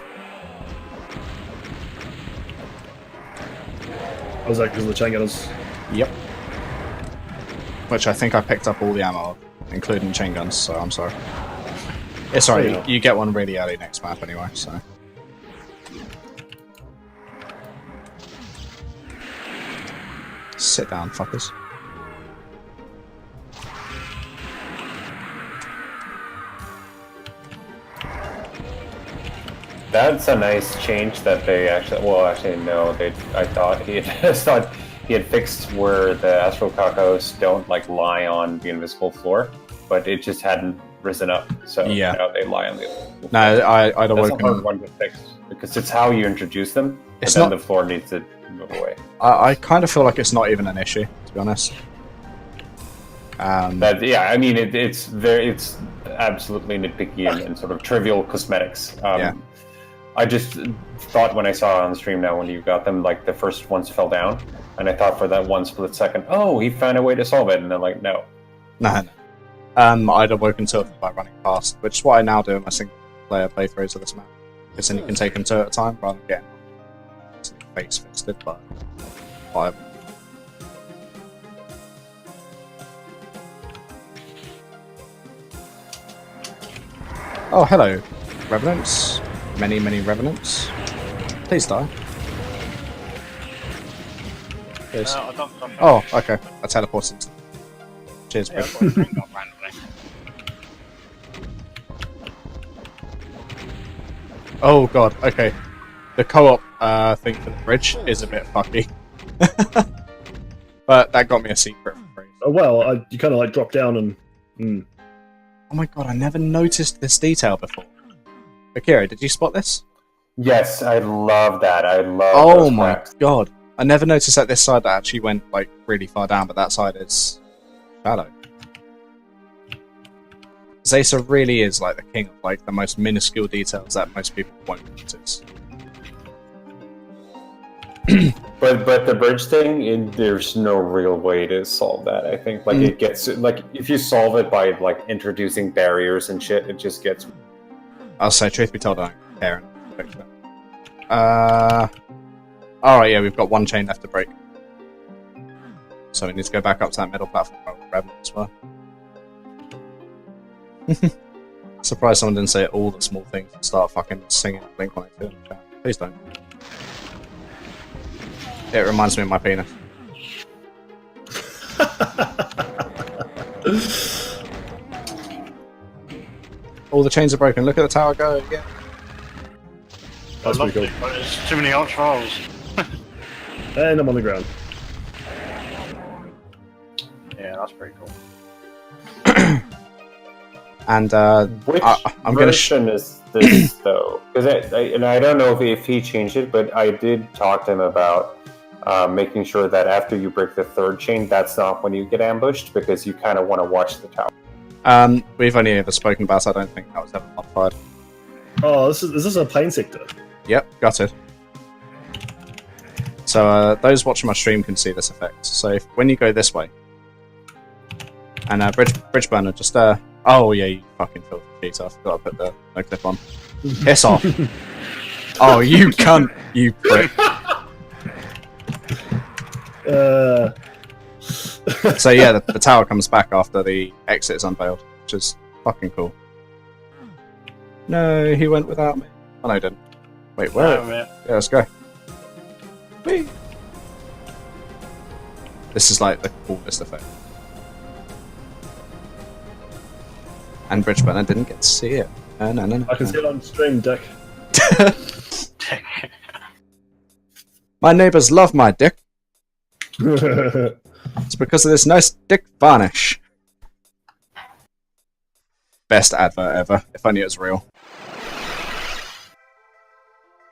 Speaker 1: Was that because of the chain gunners?
Speaker 2: Yep. Which I think I picked up all the ammo, including chain guns, so I'm sorry. It's alright, you get one really early next map anyway, so... Sit down, fuckers.
Speaker 3: That's a nice change that they actually. Well, actually, no. I thought he had fixed where the astral cacos don't like lie on the invisible floor, but it just hadn't risen up. So
Speaker 2: yeah,
Speaker 3: now they lie on the.
Speaker 2: No, I'd awoken.
Speaker 3: That's a hard one to fix because it's how you introduce them.
Speaker 2: It's
Speaker 3: and
Speaker 2: not.
Speaker 3: Then the floor needs to move away.
Speaker 2: I kind of feel like it's not even an issue, to be honest.
Speaker 3: Yeah, I mean it's absolutely nitpicky and sort of trivial cosmetics.
Speaker 2: Yeah.
Speaker 3: I just thought when I saw it on the stream now when you got them, like the first ones fell down, and I thought for that one split second, oh, he found a way to solve it, and then like, no.
Speaker 2: No. I'd awoken to it by running past, which is what I now do in my single player playthroughs of this map. Because then you can take them 2 at a time rather than getting face fisted by 5. Oh, hello, Revenants. Many Revenants. Please die. Please. Oh, okay. I teleported. Cheers, bro. Oh god, okay. The co-op thing for the bridge is a bit fucky. But that got me a secret.
Speaker 1: Oh well, you kind of like drop down and...
Speaker 2: Oh my god, I never noticed this detail before. Akira, did you spot this?
Speaker 3: Yes, I love that. I love
Speaker 2: Oh my god. I never noticed that this side that actually went like really far down, but that side is shallow. Zaysa really is like the king of like the most minuscule details that most people won't notice.
Speaker 3: But the bridge thing, there's no real way to solve that. I think like it gets like if you solve it by like introducing barriers and shit, it just gets.
Speaker 2: I'll say, truth be told, I don't care. Alright, yeah, we've got 1 chain left to break. So we need to go back up to that middle platform where we're grabbing as well. Surprised someone didn't say all the small things and start fucking singing Blink-182 in the chat. Please don't. It reminds me of my penis. All the chains are broken. Look at the tower go. Yeah.
Speaker 1: That's pretty cool.
Speaker 4: But there's too many ultras.
Speaker 1: And I'm on the ground.
Speaker 4: Yeah, that's pretty cool.
Speaker 2: And
Speaker 3: which
Speaker 2: I'm gonna
Speaker 3: version is this though? Because I don't know if he changed it, but I did talk to him about making sure that after you break the 3rd chain, that's not when you get ambushed, because you kind of want to watch the tower.
Speaker 2: We've only ever spoken about it. I don't think that was ever modified.
Speaker 1: Oh, is this a plane sector?
Speaker 2: Yep, got it. So those watching my stream can see this effect. So when you go this way, and bridge burner, just oh yeah, you fucking filthy cheater! I forgot to put the no clip on. Piss off! Oh, you cunt! You prick! So yeah, the tower comes back after the exit is unveiled, which is fucking cool. No, he went without me. Oh no, he didn't. Wait, where?
Speaker 4: Oh, yeah.
Speaker 2: Yeah, let's go. Whee! This is like the coolest effect. And Bridge Burner didn't get to see it. No.
Speaker 1: I can see it on stream, Dick.
Speaker 2: My neighbours love my dick. It's because of this nice dick varnish. Best advert ever. If only it was real.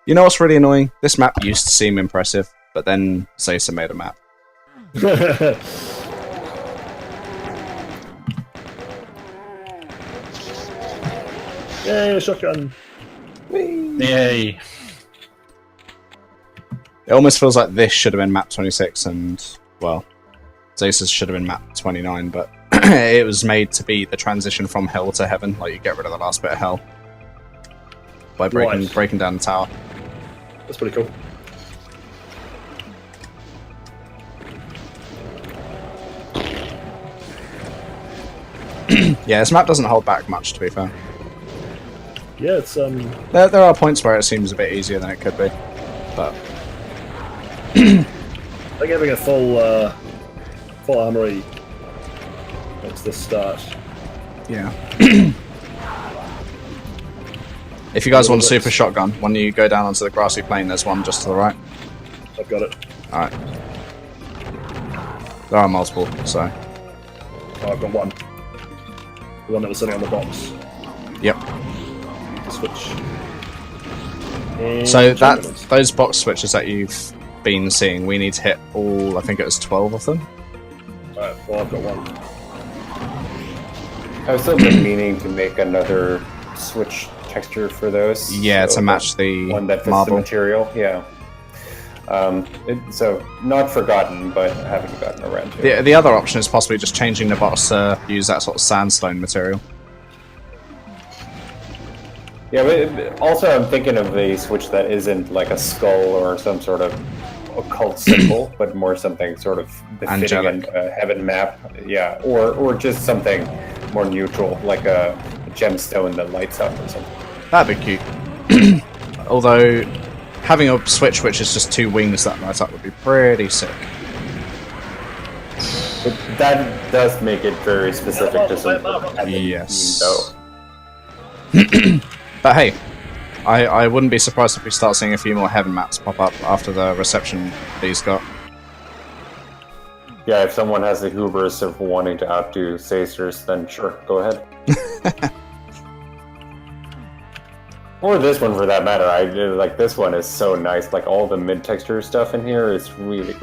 Speaker 2: You know what's really annoying? This map used to seem impressive, but then Zacer made a map.
Speaker 1: Yay, shotgun!
Speaker 4: Yay!
Speaker 2: It almost feels like this should have been map 26 and, well, Zacer's should have been map 29, but it was made to be the transition from hell to heaven, like you get rid of the last bit of hell by breaking down the tower.
Speaker 1: That's pretty cool.
Speaker 2: Yeah, this map doesn't hold back much, to be fair.
Speaker 1: Yeah, it's
Speaker 2: There are points where it seems a bit easier than it could be, but
Speaker 1: I think having a full armory makes this start.
Speaker 2: yeah. If you guys want a super shotgun, when you go down onto the grassy plain, there's one just to the right.
Speaker 1: I've got it.
Speaker 2: Alright. There are multiple, so.
Speaker 1: Oh, I've got one. The one that was sitting on the box.
Speaker 2: Yep.
Speaker 1: The switch. And
Speaker 2: So
Speaker 1: shotguns.
Speaker 2: those box switches that you've been seeing, we need to hit all, I think it was 12 of them.
Speaker 1: Alright, well I've got one.
Speaker 3: I've still been meaning to make another switch texture for those.
Speaker 2: Yeah, to match the
Speaker 3: one that fits
Speaker 2: marble.
Speaker 3: the material. Yeah. So not forgotten, but haven't gotten around to it.
Speaker 2: The other option is possibly just changing the box to use that sort of sandstone material.
Speaker 3: Yeah, but also I'm thinking of a switch that isn't like a skull or some sort of occult symbol, but more something sort of befitting
Speaker 2: Angelic.
Speaker 3: a heaven map. Yeah, or just something more neutral, like a gemstone that lights up or something.
Speaker 2: That'd be cute. Although, having a switch which is just two wings that light up would be pretty sick.
Speaker 3: But that does make it very specific to something.
Speaker 2: Yes.
Speaker 3: Though.
Speaker 2: But hey, I wouldn't be surprised if we start seeing a few more heaven maps pop up after the reception these got.
Speaker 3: Yeah, if someone has the hubris of wanting to outdo Sacers, then sure, go ahead. Or this one for that matter. I like this one is so nice. Like all the mid-texture stuff in here is really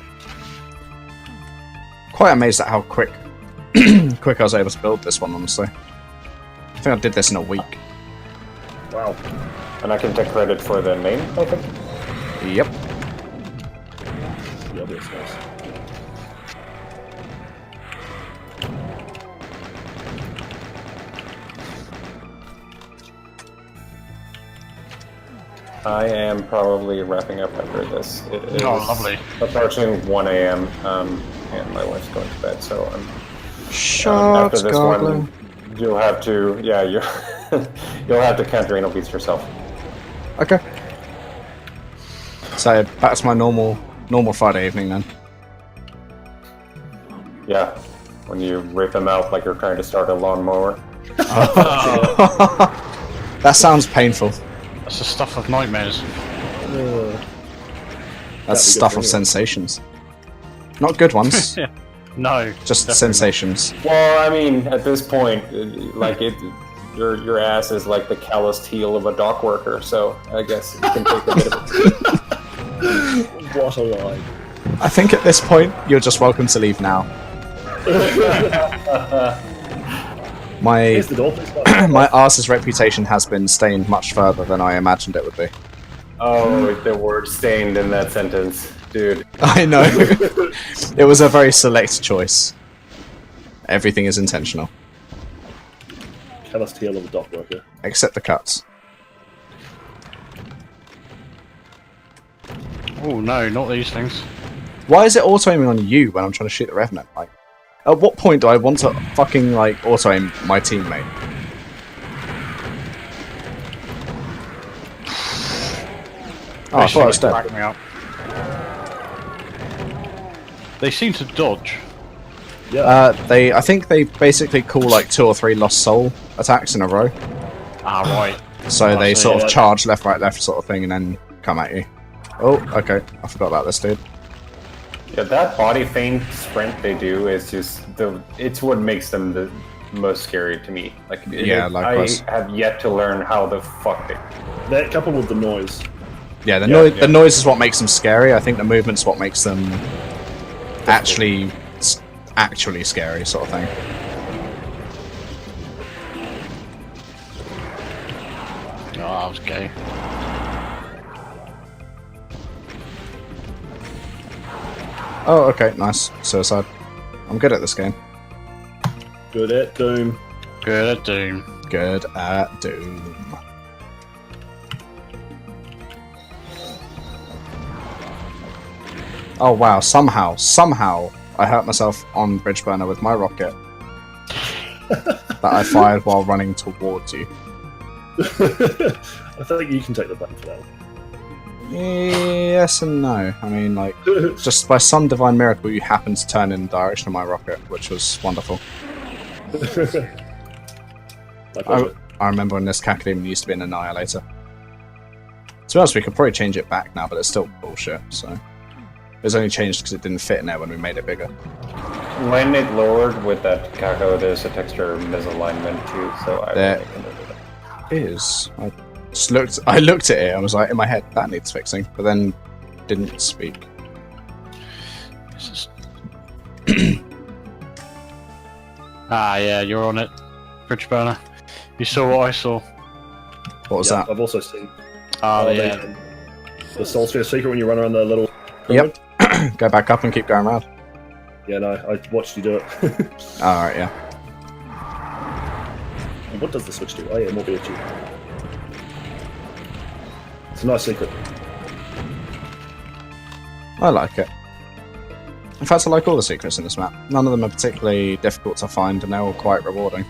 Speaker 2: Quite amazed at how quick I was able to build this one, honestly. I think I did this in a week.
Speaker 1: Wow.
Speaker 3: and I can take credit for the name, I think.
Speaker 2: Yep.
Speaker 1: The obvious guys.
Speaker 3: I am probably wrapping up after this. It is
Speaker 4: lovely.
Speaker 3: approaching 1 a.m. And my wife's going to bed, so I'm.
Speaker 2: Shots,
Speaker 3: after this
Speaker 2: Goblin.
Speaker 3: one, you'll have to, you'll have to count your anal beats yourself.
Speaker 2: Okay. So that's my normal Friday evening then.
Speaker 3: Yeah, when you rip them out like you're trying to start a lawnmower.
Speaker 2: That sounds painful.
Speaker 4: That's the stuff of nightmares.
Speaker 2: That's stuff of sensations. Not good ones,
Speaker 4: No.
Speaker 2: just
Speaker 4: definitely
Speaker 2: sensations.
Speaker 3: Well, I mean, at this point, like your ass is like the calloused heel of a dock worker, so I guess you can take a bit of it.
Speaker 1: What a lie.
Speaker 2: I think at this point, you're just welcome to leave now. My
Speaker 1: Here's the door, please.
Speaker 2: my arse's reputation has been stained much further than I imagined it would be.
Speaker 3: Oh, the word stained in that sentence, dude.
Speaker 2: I know. It was a very select choice. Everything is intentional,
Speaker 1: Calloused heel of a dock worker.
Speaker 2: except the cuts.
Speaker 4: Oh no, not these things.
Speaker 2: Why is it auto-aiming on you when I'm trying to shoot the Revenant? Like, at what point do I want to fucking, like, auto-aim my teammate? Oh, I thought I was dead.
Speaker 4: Back me up. They seem to dodge.
Speaker 2: I think they basically call, like, 2 or 3 Lost Soul attacks in a row.
Speaker 4: Ah, right.
Speaker 2: So they
Speaker 1: so
Speaker 2: sort
Speaker 1: yeah,
Speaker 2: of charge left, right, left sort of thing and then come at you. Oh, okay. I forgot about this dude.
Speaker 3: Yeah, that body feint sprint they do is just it's what makes them most scary to me. Like,
Speaker 2: Yeah, likewise.
Speaker 3: I have yet to learn how the fuck they...
Speaker 1: That coupled with the noise.
Speaker 2: Yeah, the noise is what makes them scary. I think the movement's what makes them actually scary, sort of thing.
Speaker 4: Oh, that was gay.
Speaker 2: Oh, okay, nice. Suicide. I'm good at this game.
Speaker 1: Good at Doom.
Speaker 4: Good at Doom.
Speaker 2: Good at Doom. Oh wow, somehow, I hurt myself on Bridge Burner with my rocket that I fired while running towards you.
Speaker 1: I think you can take the blame for that.
Speaker 2: Yes and no. I mean, like, just by some divine miracle, you happened to turn in the direction of my rocket, which was wonderful. I remember when this Cacodemon used to be an Annihilator. To be honest, we could probably change it back now, but it's still bullshit, so... It was only changed because it didn't fit in there when we made it bigger.
Speaker 3: When it lowered with that Kako, there's a texture misalignment too, so I
Speaker 2: There
Speaker 3: really can do that.
Speaker 2: is. I looked at it, I was like, in my head, that needs fixing, but then didn't speak.
Speaker 4: Ah, yeah, you're on it, Bridge Burner. You saw what I saw.
Speaker 2: What was that?
Speaker 1: I've also seen
Speaker 4: Oh, yeah.
Speaker 1: the Soul Sphere secret when you run around the little...
Speaker 2: Yep. Go back up and keep going around.
Speaker 1: Yeah, no, I watched you do it.
Speaker 2: Alright, yeah.
Speaker 1: And what does the switch do? Oh yeah, more BFG. It's a nice secret.
Speaker 2: I like it. In fact, I like all the secrets in this map. None of them are particularly difficult to find, and they're all quite rewarding.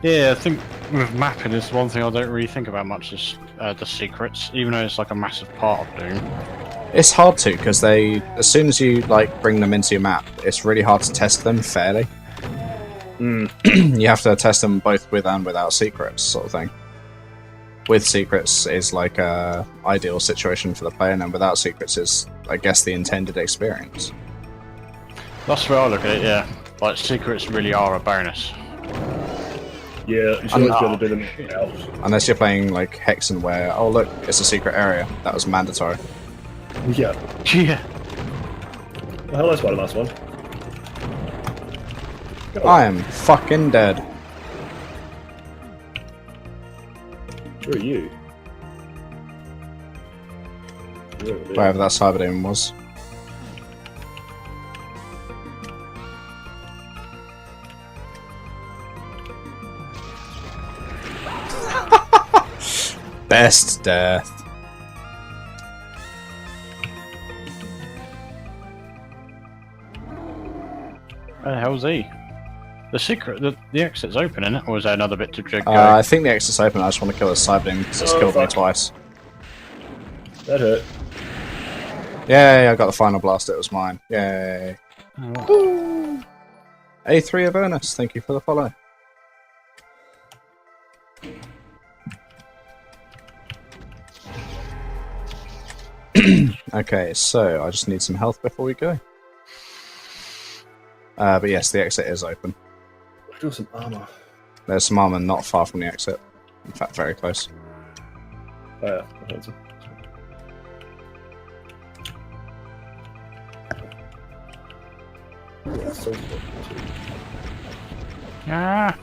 Speaker 4: Yeah, I think with mapping is one thing I don't really think about much is the secrets, even though it's like a massive part of Doom.
Speaker 2: It's hard to, because as soon as you like bring them into your map, it's really hard to test them fairly. You have to test them both with and without secrets, sort of thing. With secrets is like a ideal situation for the player, and without secrets is, I guess, the intended experience.
Speaker 4: That's where I look at it, yeah. Like, secrets really are a bonus.
Speaker 1: Yeah, you should always be able to do them out.
Speaker 2: Unless you're playing like Hexen, where, oh look, it's a secret area. That was mandatory.
Speaker 1: Yeah.
Speaker 4: Yeah.
Speaker 1: Well, hello, Spider-Mask one.
Speaker 2: I am fucking dead.
Speaker 1: Where are you?
Speaker 2: Wherever that cyber demon was. Best death.
Speaker 4: Where the hell's he? The secret, the exit's open, isn't it? Or is there another bit to go?
Speaker 2: I think the exit's open. I just want to kill this cyber demon because it's killed me twice.
Speaker 1: That hurt.
Speaker 2: Yay, I got the final blast. It was mine. Yay.
Speaker 4: Oh.
Speaker 2: A3 Avernus, thank you for the follow. Okay, so I just need some health before we go. But yes, the exit is open.
Speaker 1: I do some armor.
Speaker 2: There's some armor not far from the exit. In fact, very close.
Speaker 1: Oh yeah, I heard some. Yeah, so
Speaker 4: Ah.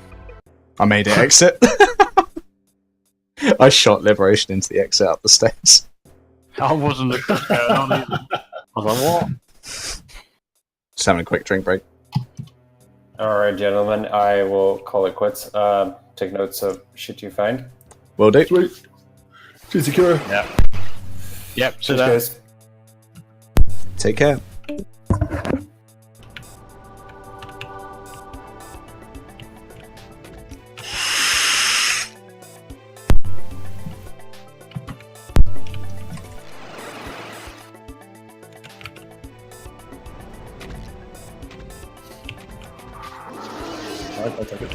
Speaker 2: I made it exit. I shot Liberation into the exit up the stairs.
Speaker 4: I wasn't looking what's going on either. I was like, what?
Speaker 2: Just having a quick drink break.
Speaker 3: Alright, gentlemen, I will call it quits. Take notes of shit you find.
Speaker 2: Will do.
Speaker 1: sweet. Too secure.
Speaker 4: Yeah. Yep, so
Speaker 3: Cheers,
Speaker 4: that.
Speaker 3: guys.
Speaker 2: Take care.
Speaker 1: I'll take it.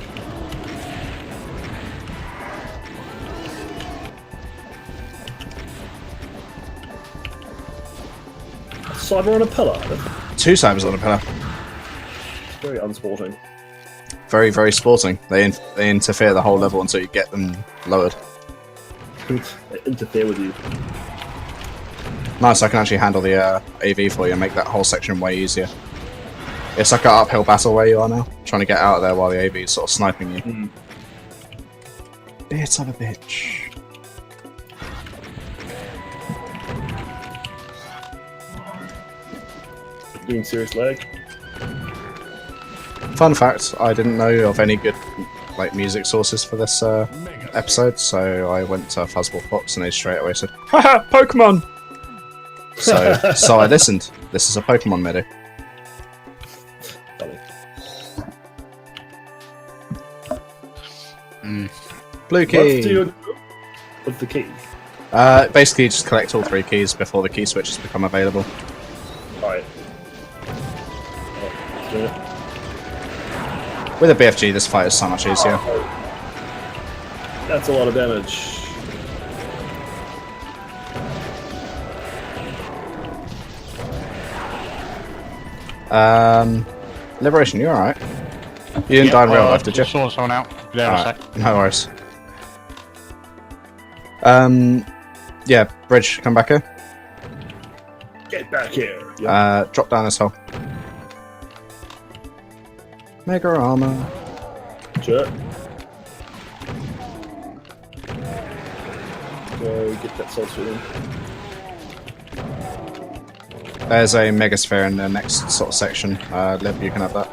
Speaker 1: A cyber on a pillar.
Speaker 2: 2 cybers on a pillar.
Speaker 1: Very unsporting.
Speaker 2: Very, very sporting. They interfere the whole level until you get them lowered.
Speaker 1: They interfere with you.
Speaker 2: Nice, I can actually handle the AV for you and make that whole section way easier. It's like an uphill battle where you are now, trying to get out of there while the AV is sort of sniping you. Bit of a bitch.
Speaker 1: Doing serious lag.
Speaker 2: Fun fact, I didn't know of any good like music sources for this episode, so I went to Fuzzball Fox and they straight away said, "Haha, Pokemon!" So I listened. This is a Pokemon MIDI. Blue key!
Speaker 1: What do you do with the key?
Speaker 2: Basically, just collect all 3 keys before the key switches become available.
Speaker 1: Alright.
Speaker 2: With a BFG, this fight is so much easier.
Speaker 1: That's a lot of damage.
Speaker 2: Liberation, you alright? You didn't die in real life, did you?
Speaker 4: Saw someone out. There a
Speaker 2: Alright,
Speaker 4: sec.
Speaker 2: no worries. Yeah, Bridge, come back here.
Speaker 1: Get back here. Yep.
Speaker 2: Drop down this hole. Mega armor.
Speaker 1: Sure. Go get that soul suit in.
Speaker 2: There's a Megasphere in the next sort of section. Liv, you can have that.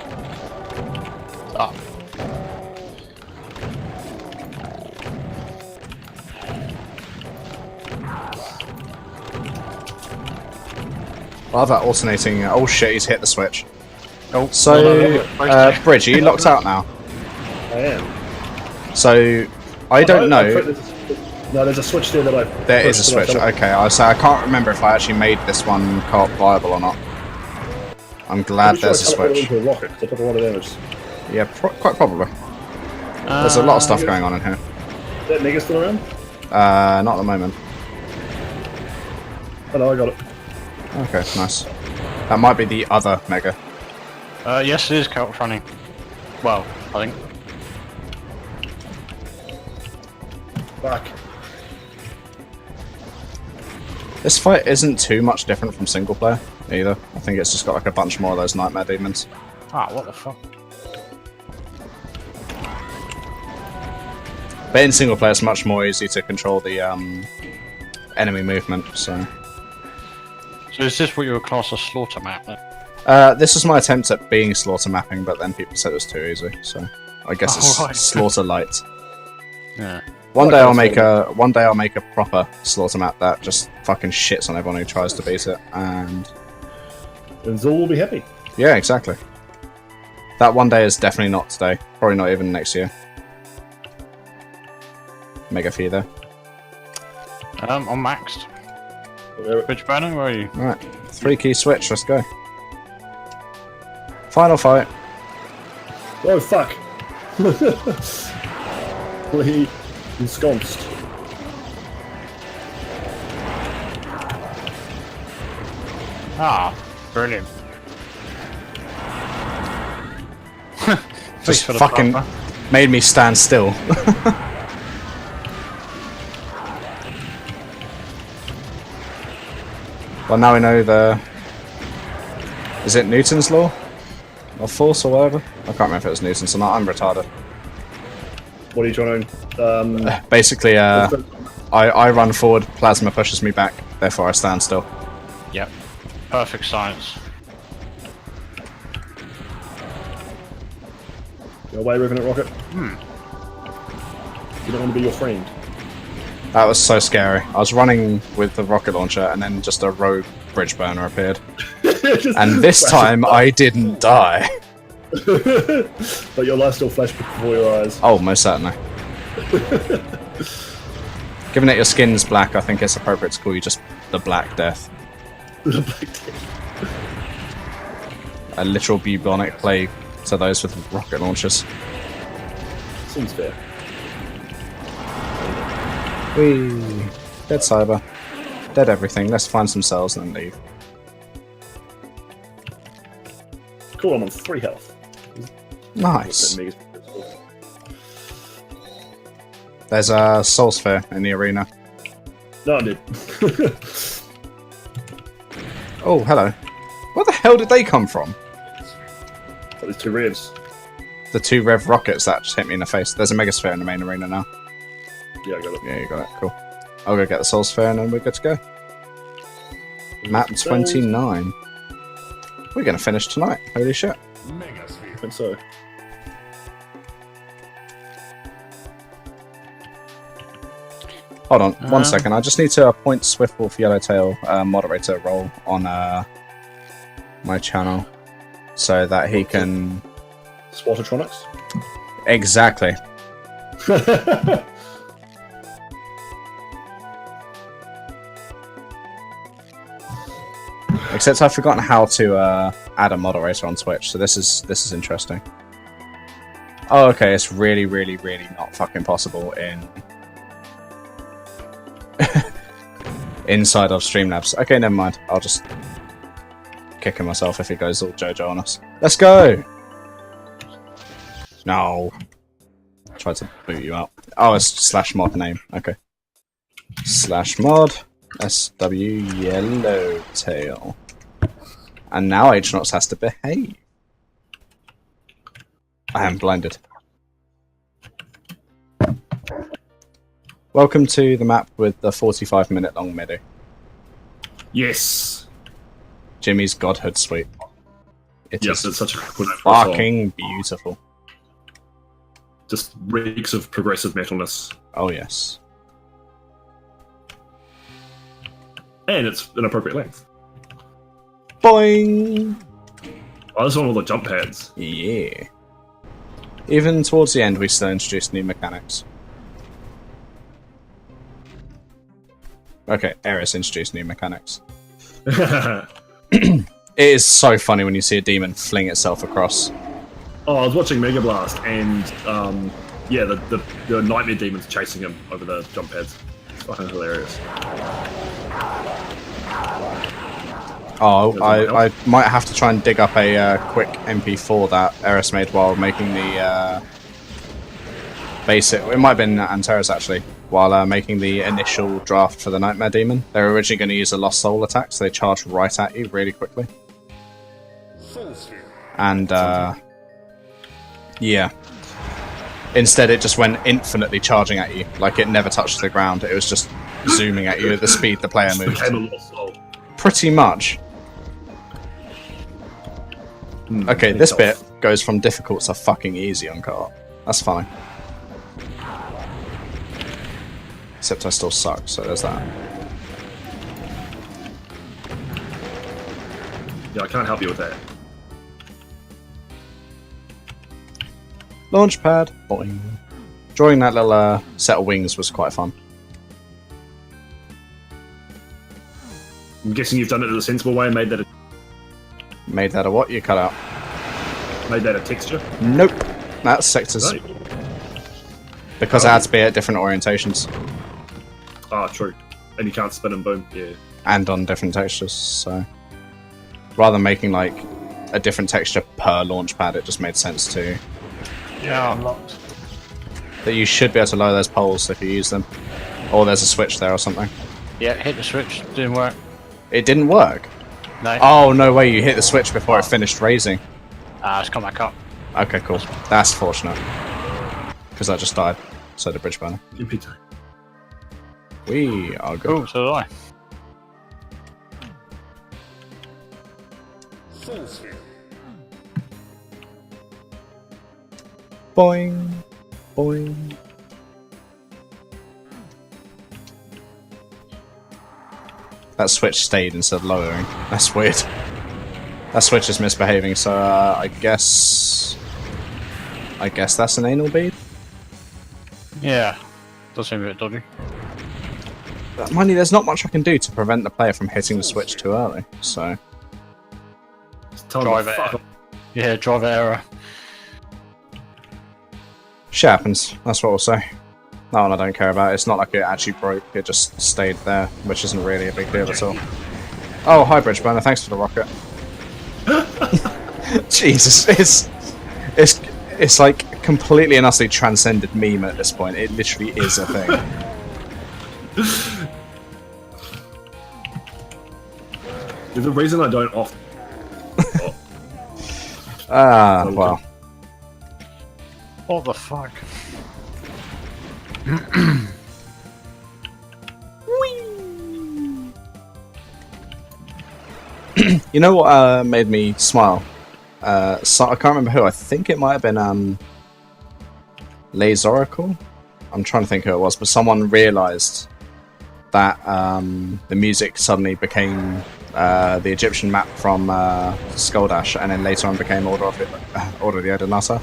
Speaker 4: Ah.
Speaker 2: I love that alternating. Oh shit, he's hit the switch.
Speaker 4: Oh,
Speaker 2: So, Bridge, are you locked out now?
Speaker 1: I am.
Speaker 2: So, I don't know.
Speaker 1: No, there's a switch there that I.
Speaker 2: There is a switch. Okay, I can't remember if I actually made this one co-op viable or not. I'm glad there's a switch.
Speaker 1: A rocket, 'cause I took a lot of damage.
Speaker 2: Yeah, quite probably. There's a lot of stuff going on in here.
Speaker 1: Is that Mega still around?
Speaker 2: Not at the moment.
Speaker 1: Oh no, I got it.
Speaker 2: Okay, nice. That might be the other Mega.
Speaker 4: Yes, it is co-op running. Well, I think.
Speaker 1: Fuck.
Speaker 2: This fight isn't too much different from single player either. I think it's just got like a bunch more of those nightmare demons.
Speaker 4: Ah, what the fuck?
Speaker 2: But in single player, it's much more easy to control the enemy movement. So
Speaker 4: is this what you would class as slaughter map then?
Speaker 2: this is my attempt at being slaughter mapping, but then people said it was too easy. So I guess it's
Speaker 4: right.
Speaker 2: slaughter light.
Speaker 4: Yeah.
Speaker 2: One day I'll make a proper slaughter map that just fucking shits on everyone who tries to beat it, and
Speaker 1: Zul will be happy.
Speaker 2: yeah, exactly. That one day is definitely not today. Probably not even next year. Mega for you there.
Speaker 4: I'm maxed. Bridge burner, where are you?
Speaker 2: Right, 3 key switch. Let's go. Final fight.
Speaker 1: Oh fuck! Well, he ensconced.
Speaker 4: Ah, brilliant.
Speaker 2: Just
Speaker 4: for the
Speaker 2: fucking
Speaker 4: proper.
Speaker 2: made me stand still. Well, now we know the... Is it Newton's law? Or force or whatever? I can't remember if it was Newton's or not. I'm retarded.
Speaker 1: What are you trying to?
Speaker 2: Basically, I run forward, plasma pushes me back, therefore I stand still.
Speaker 4: Yep. Perfect science.
Speaker 1: Go away, Revenant Rocket. You don't want to be your friend.
Speaker 2: That was so scary. I was running with the rocket launcher and then just a rogue bridge burner appeared. And this time I didn't die.
Speaker 1: But your life still flashed before your eyes.
Speaker 2: Oh, most certainly. Given that your skin's black, I think it's appropriate to call you just the Black Death.
Speaker 1: The Black Death.
Speaker 2: A literal bubonic plague to those with rocket launchers.
Speaker 1: Seems fair.
Speaker 2: Whee! Dead cyber. Dead everything. Let's find some cells and then leave.
Speaker 1: Cool, I'm on 3 health.
Speaker 2: Nice.
Speaker 1: That
Speaker 2: There's a Soul Sphere in the arena.
Speaker 1: no, dude.
Speaker 2: Oh, hello. Where the hell did they come from?
Speaker 1: There's 2 revs.
Speaker 2: The 2 Rev rockets that just hit me in the face. There's a Megasphere in the main arena now.
Speaker 1: Yeah, I got it.
Speaker 2: Yeah, you got it. Cool. I'll go get the Soul Sphere and then we're good to go. Map 29. We're going to finish tonight. Holy shit.
Speaker 1: I think so.
Speaker 2: Hold on, 1 second. I just need to appoint Swiftwolf Yellowtail moderator role on my channel so that he can...
Speaker 1: Swatatronics?
Speaker 2: Exactly. Except I've forgotten how to add a moderator on Twitch, so this is interesting. Oh, okay, it's really, really, really not fucking possible in... inside of Streamlabs. Okay, never mind. I'll just kick him myself if he goes all JoJo on us. Let's go! No. Tried to boot you out. Oh, it's /mod name. Okay. /mod SW Yellowtail. And now H-Nox has to behave. I am blinded. Welcome to the map with the 45-minute long MIDI.
Speaker 1: Yes.
Speaker 2: Jimmy's Godhood Suite. It
Speaker 1: Yes,
Speaker 2: is
Speaker 1: it's such a cool name for a song.
Speaker 2: fucking beautiful.
Speaker 1: Just reeks of progressive metalness.
Speaker 2: Oh yes.
Speaker 1: And it's an appropriate length.
Speaker 2: Boing!
Speaker 1: Oh, this one with all the jump pads.
Speaker 2: Yeah. Even towards the end, we still introduced new mechanics. Okay, Eris introduced new mechanics. It is so funny when you see a demon fling itself across.
Speaker 1: Oh, I was watching Mega Blast, and yeah, the nightmare demons chasing him over the jump pads. It's fucking hilarious.
Speaker 2: Oh, I might have to try and dig up a quick MP4 that Eris made while making the basic. It might have been Antares actually, while making the initial draft for the Nightmare Demon. They were originally going to use a Lost Soul attack, so they charge right at you really quickly. And yeah. Instead, it just went infinitely charging at you, like it never touched the ground. It was just zooming at you at the speed the player
Speaker 1: Just
Speaker 2: moved.
Speaker 1: became a Lost Soul.
Speaker 2: Pretty much. Okay, this bit goes from difficult to fucking easy on co-op. That's fine. Except I still suck, so there's that.
Speaker 1: Yeah, I can't help you with that.
Speaker 2: Launchpad. Boing. Drawing that little set of wings was quite fun.
Speaker 1: I'm guessing you've done it in a sensible way and made that
Speaker 2: Made that a what? You cut out.
Speaker 1: a texture.
Speaker 2: Nope. That's sectors.
Speaker 1: No.
Speaker 2: Because it had to be at different orientations.
Speaker 1: Ah, true. And you can't spin and boom. Yeah.
Speaker 2: And on different textures, so... Rather than making, like, a different texture per launchpad, it just made sense to...
Speaker 4: Yeah, unlocked.
Speaker 2: That you should be able to lower those poles if you use them. Or there's a switch there or something.
Speaker 4: Yeah, hit the switch, didn't work.
Speaker 2: It didn't work?
Speaker 4: No.
Speaker 2: Oh, no way, you hit the switch before it finished raising.
Speaker 4: It's come back up.
Speaker 2: Okay, cool. That's fortunate. Because I just died. So did Bridge Burner.
Speaker 1: MP2.
Speaker 2: We are good.
Speaker 4: Oh, so did I.
Speaker 2: Boing. Boing. That switch stayed instead of lowering. That's weird. That switch is misbehaving, so I guess that's an anal bead?
Speaker 4: Yeah. Does seem a bit dodgy.
Speaker 2: Mind you, there's not much I can do to prevent the player from hitting the switch too early, so...
Speaker 1: Just tell them
Speaker 4: Drive
Speaker 1: to
Speaker 4: it.
Speaker 1: fuck off.
Speaker 4: Yeah, driver error.
Speaker 2: Shit happens, that's what we'll say. That one I don't care about. It's not like it actually broke, it just stayed there, which isn't really a big deal at all. Oh, hi Bridge Burner, thanks for the rocket. Jesus, It's like completely and utterly transcended meme at this point. It literally is a thing.
Speaker 1: There's a reason I don't off.
Speaker 2: Well.
Speaker 4: What the fuck?
Speaker 2: You know what made me smile? So I can't remember who. I think it might have been Lays Oracle. I'm trying to think who it was, but someone realised that the music suddenly became the Egyptian map from Skuldash, and then later on became Order of the Odonata.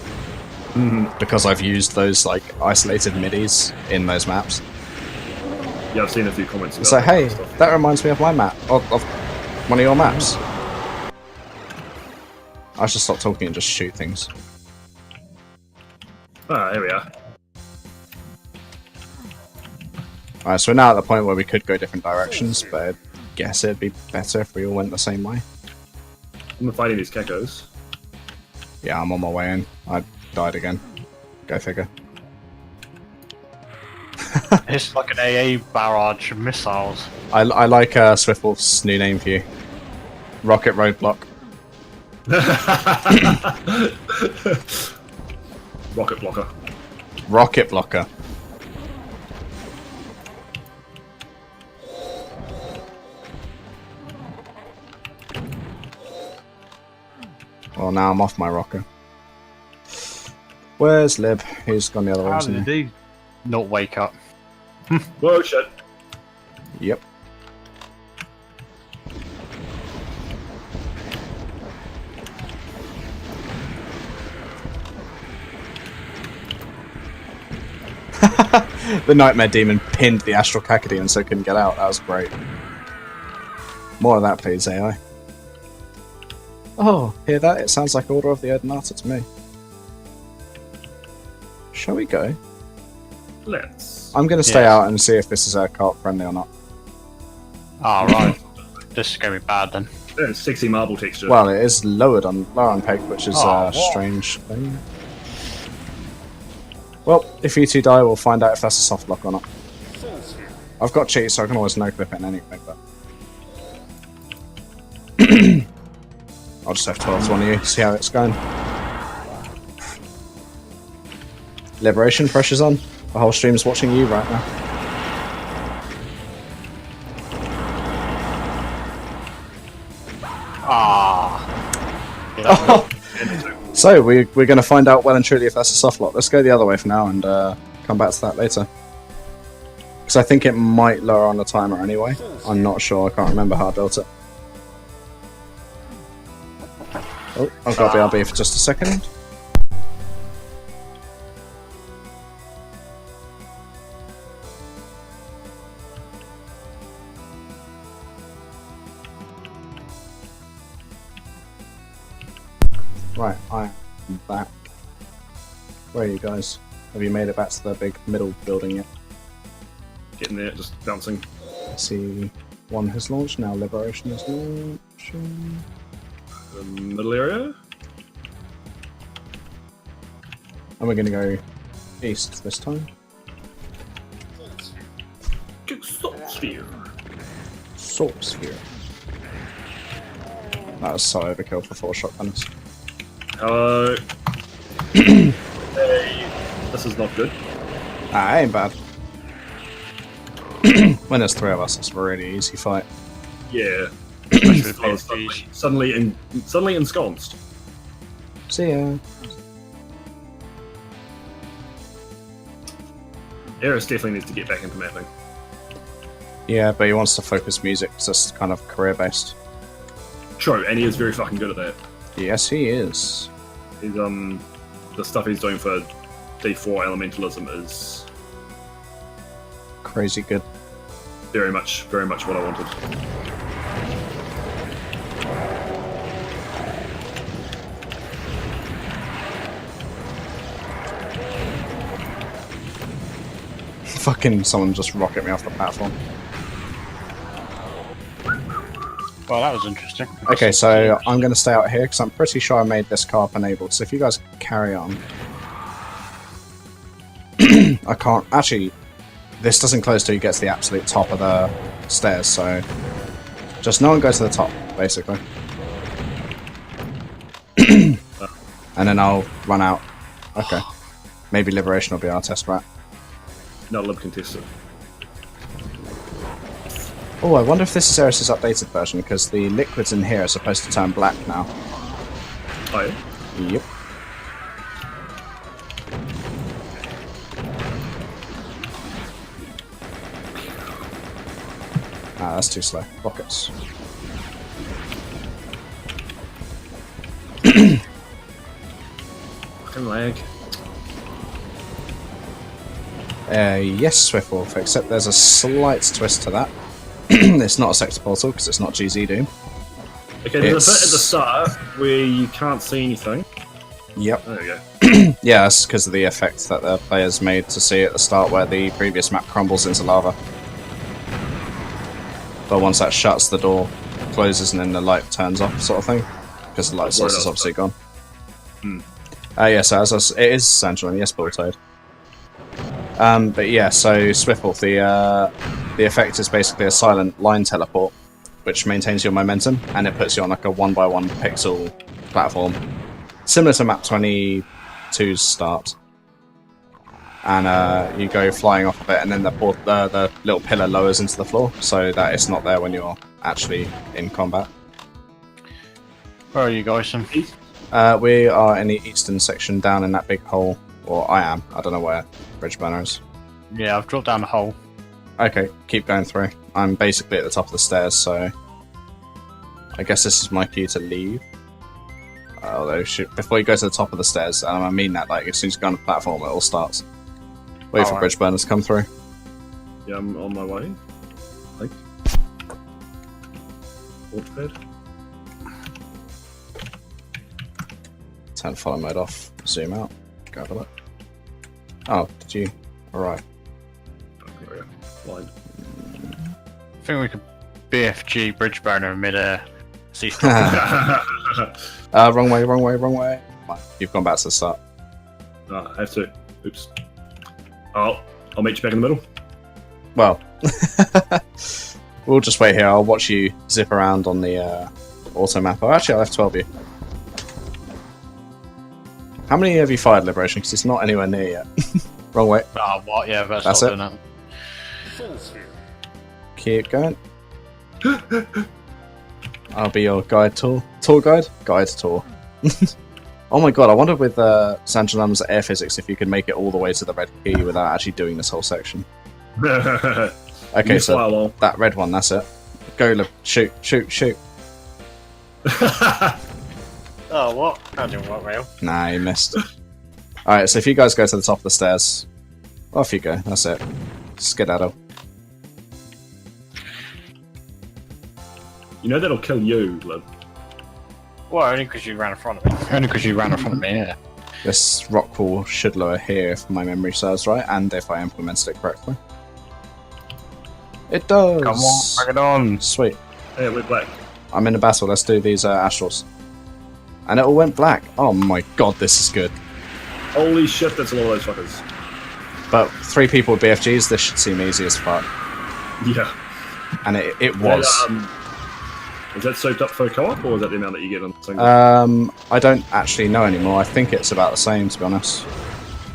Speaker 2: Because I've used those like isolated MIDIs in those maps.
Speaker 1: Yeah, I've seen a few comments.
Speaker 2: It's like, hey, that reminds me of my map, of one of your maps. I should stop talking and just shoot things.
Speaker 1: Ah, here we are.
Speaker 2: Alright, so we're now at the point where we could go different directions, but I guess it'd be better if we all went the same way.
Speaker 1: I'm fighting these geckos.
Speaker 2: Yeah, I'm on my way in. I died again. Go figure.
Speaker 4: It's like an AA barrage of missiles.
Speaker 2: I like Swiftwolf's new name for you. Rocket Roadblock.
Speaker 1: Rocket blocker.
Speaker 2: Rocket Blocker. Well, now I'm off my rocker. Where's Lib? He's gone the other way,
Speaker 4: How
Speaker 2: isn't
Speaker 4: did
Speaker 2: he?
Speaker 4: he not wake up?
Speaker 1: Whoa, shit.
Speaker 2: Yep. The Nightmare Demon pinned the Astral Cacodemon so it couldn't get out. That was great. More of that, please, AI. Oh, hear that? It sounds like Order of the Odonata to me. Shall we go?
Speaker 1: Let's.
Speaker 2: I'm going to stay out and see if this is carp friendly or not.
Speaker 4: Ah, right. This is gonna be bad then.
Speaker 1: Yeah, sexy marble texture.
Speaker 2: Well, it is lower on peg, which is
Speaker 4: Oh,
Speaker 2: a strange thing. Well, if you two die, we'll find out if that's a soft lock or not. I've got cheats, so I can always no-clip it and anything, but... I'll just have 12 to one of you, see how it's going. Liberation, pressure's on. The whole stream's watching you right now.
Speaker 4: Ah.
Speaker 2: So, we're going to find out well and truly if that's a soft lock. Let's go the other way for now and come back to that later. Because I think it might lower on the timer anyway. I'm not sure, I can't remember how I built it. Oh, I've got BRB for just a second. Right, I am back. Where are you guys? Have you made it back to the big middle building yet?
Speaker 1: Getting there, just bouncing.
Speaker 2: I see one has launched, now Liberation is launching.
Speaker 1: The middle area?
Speaker 2: And we're going to go east this time.
Speaker 1: Salt sphere.
Speaker 2: Salt Sphere. That was so overkill for 4 shotgunners.
Speaker 1: Hello. Hey, this is not good.
Speaker 2: Ah, ain't bad. When there's 3 of us, it's a really easy fight.
Speaker 1: Yeah.
Speaker 4: Especially
Speaker 1: suddenly ensconced.
Speaker 2: See ya.
Speaker 1: Eris definitely needs to get back into mapping.
Speaker 2: Yeah, but he wants to focus music because it's kind of career-based.
Speaker 1: True, and he is very fucking good at that.
Speaker 2: Yes, he is.
Speaker 1: He's the stuff he's doing for D4 elementalism is
Speaker 2: Crazy good.
Speaker 1: very much what I wanted.
Speaker 2: Fucking someone just rocket me off the platform.
Speaker 4: Well, that was interesting.
Speaker 2: Okay, so I'm going to stay out here because I'm pretty sure I made this carp enabled. So if you guys carry on, I can't actually. This doesn't close till you get to the absolute top of the stairs, so just no one go to the top, basically. And then I'll run out. Okay. Maybe Liberation will be our test rat.
Speaker 1: Not lib contested.
Speaker 2: Oh, I wonder if this is Eris's updated version, because the liquids in here are supposed to turn black now.
Speaker 1: Oh yeah?
Speaker 2: Yep. Ah, that's too slow. Rockets.
Speaker 1: Fucking lag.
Speaker 2: Yes, Swiftwolf, except there's a slight twist to that. It's not a sector portal, because it's not GZ Doom.
Speaker 1: Okay, there's a bit at the start where you can't see anything.
Speaker 2: Yep.
Speaker 1: There we go.
Speaker 2: Yeah, that's because of the effect that the players made to see at the start where the previous map crumbles into lava. But once that shuts, the door closes and then the light turns off, sort of thing. Because the light source is obviously gone. Yeah, so it is Sangelim, yes, Bulltoad. But yeah, so Swiftwolf, the effect is basically a silent line teleport, which maintains your momentum, and it puts you on like a 1x1 pixel platform. Similar to map 22's start. And you go flying off of it, and then the little pillar lowers into the floor, so that it's not there when you're actually in combat.
Speaker 4: Where are you guys?
Speaker 2: We are in the eastern section, down in that big hole. Or I am. I don't know where Bridge Burner is.
Speaker 4: Yeah, I've dropped down the hole.
Speaker 2: Okay, keep going through. I'm basically at the top of the stairs, so I guess this is my cue to leave. Although, before you go to the top of the stairs, and I mean that, like, as soon as you go on the platform, it all starts. Wait for Bridge Burners to come through.
Speaker 1: Yeah, I'm on my way. Like, Launchpad.
Speaker 2: Turn follow mode off. Zoom out. Grab a look. Oh, did you? Alright.
Speaker 1: Okay, blind.
Speaker 4: I think we could BFG Bridge Burner in mid-air. See
Speaker 2: Wrong way, wrong way, wrong way. You've gone back to the start.
Speaker 1: I have to. Oops. I'll meet you back in the middle.
Speaker 2: Well, we'll just wait here. I'll watch you zip around on the auto map. Oh, actually, I left 12 of you. How many have you fired, Liberation? Because it's not anywhere near yet. Wrong way.
Speaker 4: Oh, what? Yeah, that's
Speaker 2: That's
Speaker 4: not
Speaker 2: it.
Speaker 4: doing that.
Speaker 2: Keep going. I'll be your guide tour. Tour guide? Guide tour. Oh my god, I wonder with Sangelim's air physics if you could make it all the way to the red key without actually doing this whole section. Okay, so that red one, that's it. Go, shoot, shoot, shoot.
Speaker 4: Oh, what? That didn't work well.
Speaker 2: Nah, you missed. Alright, so if you guys go to the top of the stairs, off you go, that's it. Skedaddle.
Speaker 1: You know that'll kill you, Lib.
Speaker 4: Well, only because you ran in front of me. Only because you ran in front of me, yeah.
Speaker 2: This rock wall should lower here if my memory serves right, and if I implemented it correctly. It does!
Speaker 4: Come on, bring it on!
Speaker 2: Sweet.
Speaker 1: Yeah, we're black.
Speaker 2: I'm in a battle, let's do these astrals. And it all went black. Oh my god, this is good.
Speaker 1: Holy shit, that's a lot of those fuckers.
Speaker 2: But 3 people with BFGs, this should seem easy as fuck.
Speaker 1: Yeah.
Speaker 2: And it was.
Speaker 1: Is that soaked up for co-op, or is that the amount that you get on single?
Speaker 2: I don't actually know anymore. I think it's about the same, to be honest.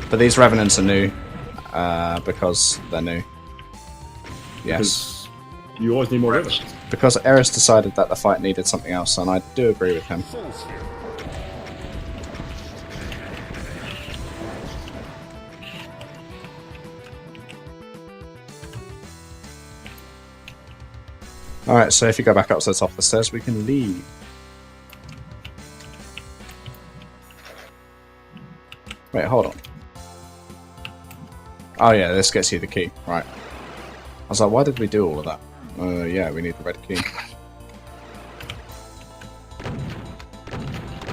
Speaker 2: But these Revenants are new, because they're new. Yes.
Speaker 1: Because you always need more Revenants.
Speaker 2: Because Eris decided that the fight needed something else, and I do agree with him. Alright, so if you go back up to the top of the stairs, we can leave. Wait, hold on. Oh yeah, this gets you the key. Right. I was like, why did we do all of that? Yeah, we need the red key.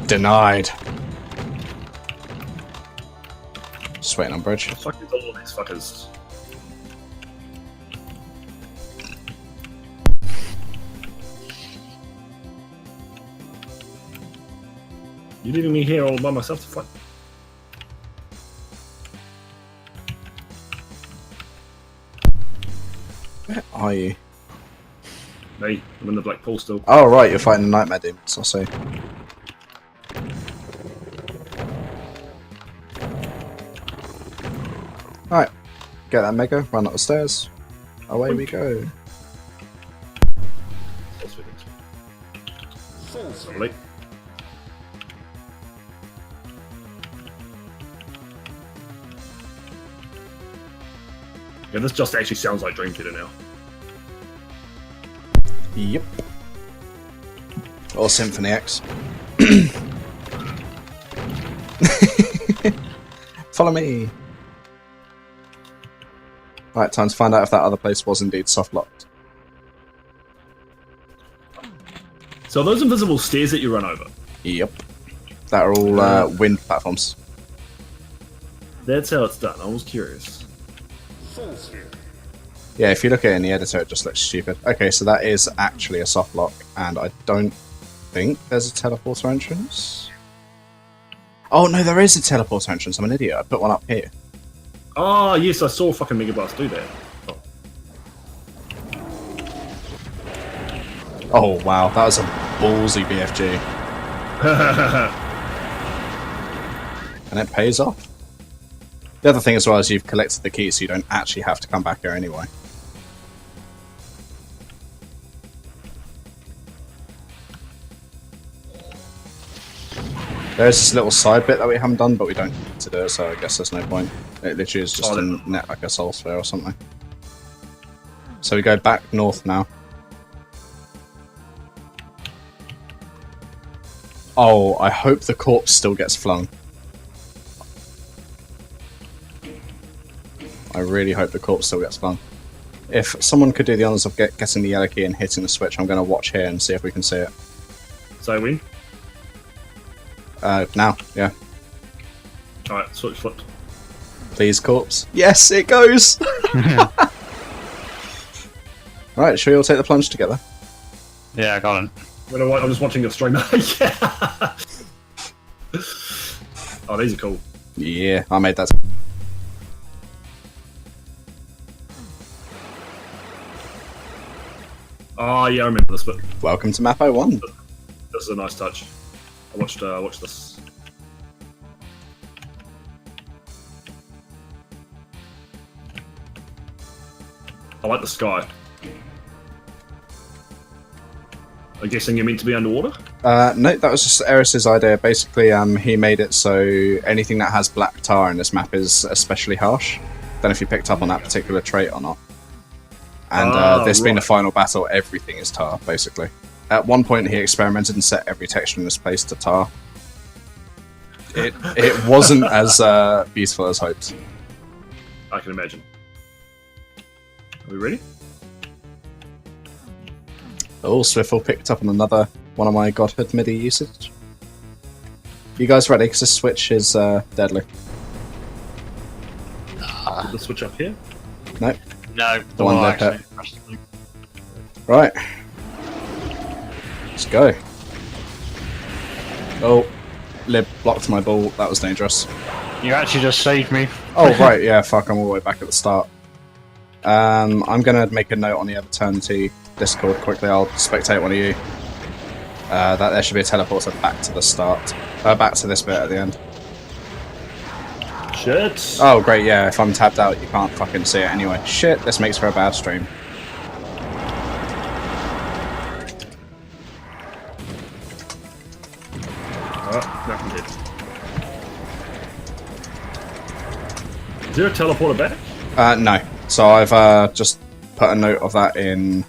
Speaker 2: Denied. Just waiting on bridge.
Speaker 1: What the fuck is all these fuckers? You leaving me here all by myself to fight?
Speaker 2: are you?
Speaker 1: Me, I'm in the black pool still.
Speaker 2: Oh, right, you're fighting the nightmare demons, I see. Alright, get that mega, run up the stairs. Away we go.
Speaker 1: Lovely. Yeah, this just actually sounds like Dream Theater now.
Speaker 2: Yep. Or Symphony X. Follow me. Right, time to find out if that other place was indeed soft locked.
Speaker 1: So are those invisible stairs that you run over?
Speaker 2: Yep. That are all wind platforms.
Speaker 1: That's how it's done. I was curious.
Speaker 2: Yeah, if you look at it in the editor, it just looks stupid. Okay, so that is actually a soft lock, and I don't think there's a teleporter entrance. Oh, no, there is a teleporter entrance. I'm an idiot. I put one up here.
Speaker 1: Ah, yes, I saw fucking Mega Blast do that.
Speaker 2: Oh, wow, that was a ballsy BFG. And it pays off. The other thing as well is you've collected the key, so you don't actually have to come back here anyway. There's this little side bit that we haven't done, but we don't need to do it, so I guess there's no point. It literally is just a net like a soul sphere or something. So we go back north now. Oh, I hope the corpse still gets flung. I really hope the corpse still gets flung. If someone could do the honours of getting the yellow key and hitting the switch, I'm going to watch here and see if we can see it.
Speaker 1: So when?
Speaker 2: Now, yeah.
Speaker 1: Alright, switch flipped.
Speaker 2: Please, corpse. Yes, it goes! Right, should we all take the plunge together?
Speaker 4: Yeah, I got it.
Speaker 1: I'm just watching your stream. Yeah. Oh, these are cool.
Speaker 2: Yeah, I made that.
Speaker 1: Oh, yeah, I remember this bit.
Speaker 2: Welcome to map 01.
Speaker 1: This is a nice touch. I watched this. I like the sky. I'm guessing you're meant to be underwater?
Speaker 2: No, that was just Eris's idea. Basically, he made it so anything that has black tar in this map is especially harsh. Don't know if you picked up on that particular trait or not. And this being the final battle, everything is tar, basically. At one point, he experimented and set every texture in this place to tar. It wasn't as beautiful as hoped.
Speaker 1: I can imagine. Are we ready?
Speaker 2: Oh, Swiffle picked up on another one of my Godhood MIDI usage. You guys ready? Because this switch is deadly.
Speaker 1: Did the switch up here?
Speaker 2: Nope.
Speaker 4: No,
Speaker 2: The one
Speaker 4: I
Speaker 2: there,
Speaker 4: actually pressed the-
Speaker 2: Right. Let's go. Oh, Lib blocked my ball. That was dangerous.
Speaker 4: You actually just saved me.
Speaker 2: Oh, right, yeah, fuck, I'm all the way back at the start. I'm going to make a note on the Eviternity Discord quickly. I'll spectate one of you. That there should be a teleporter back to the start. Back to this bit at the end.
Speaker 1: Shit.
Speaker 2: Oh, great, yeah, if I'm tabbed out, you can't fucking see it anyway. Shit, this makes for a bad stream.
Speaker 1: Oh, no, I'm dead. Is there a teleporter back?
Speaker 2: No. So I've just put a note of that in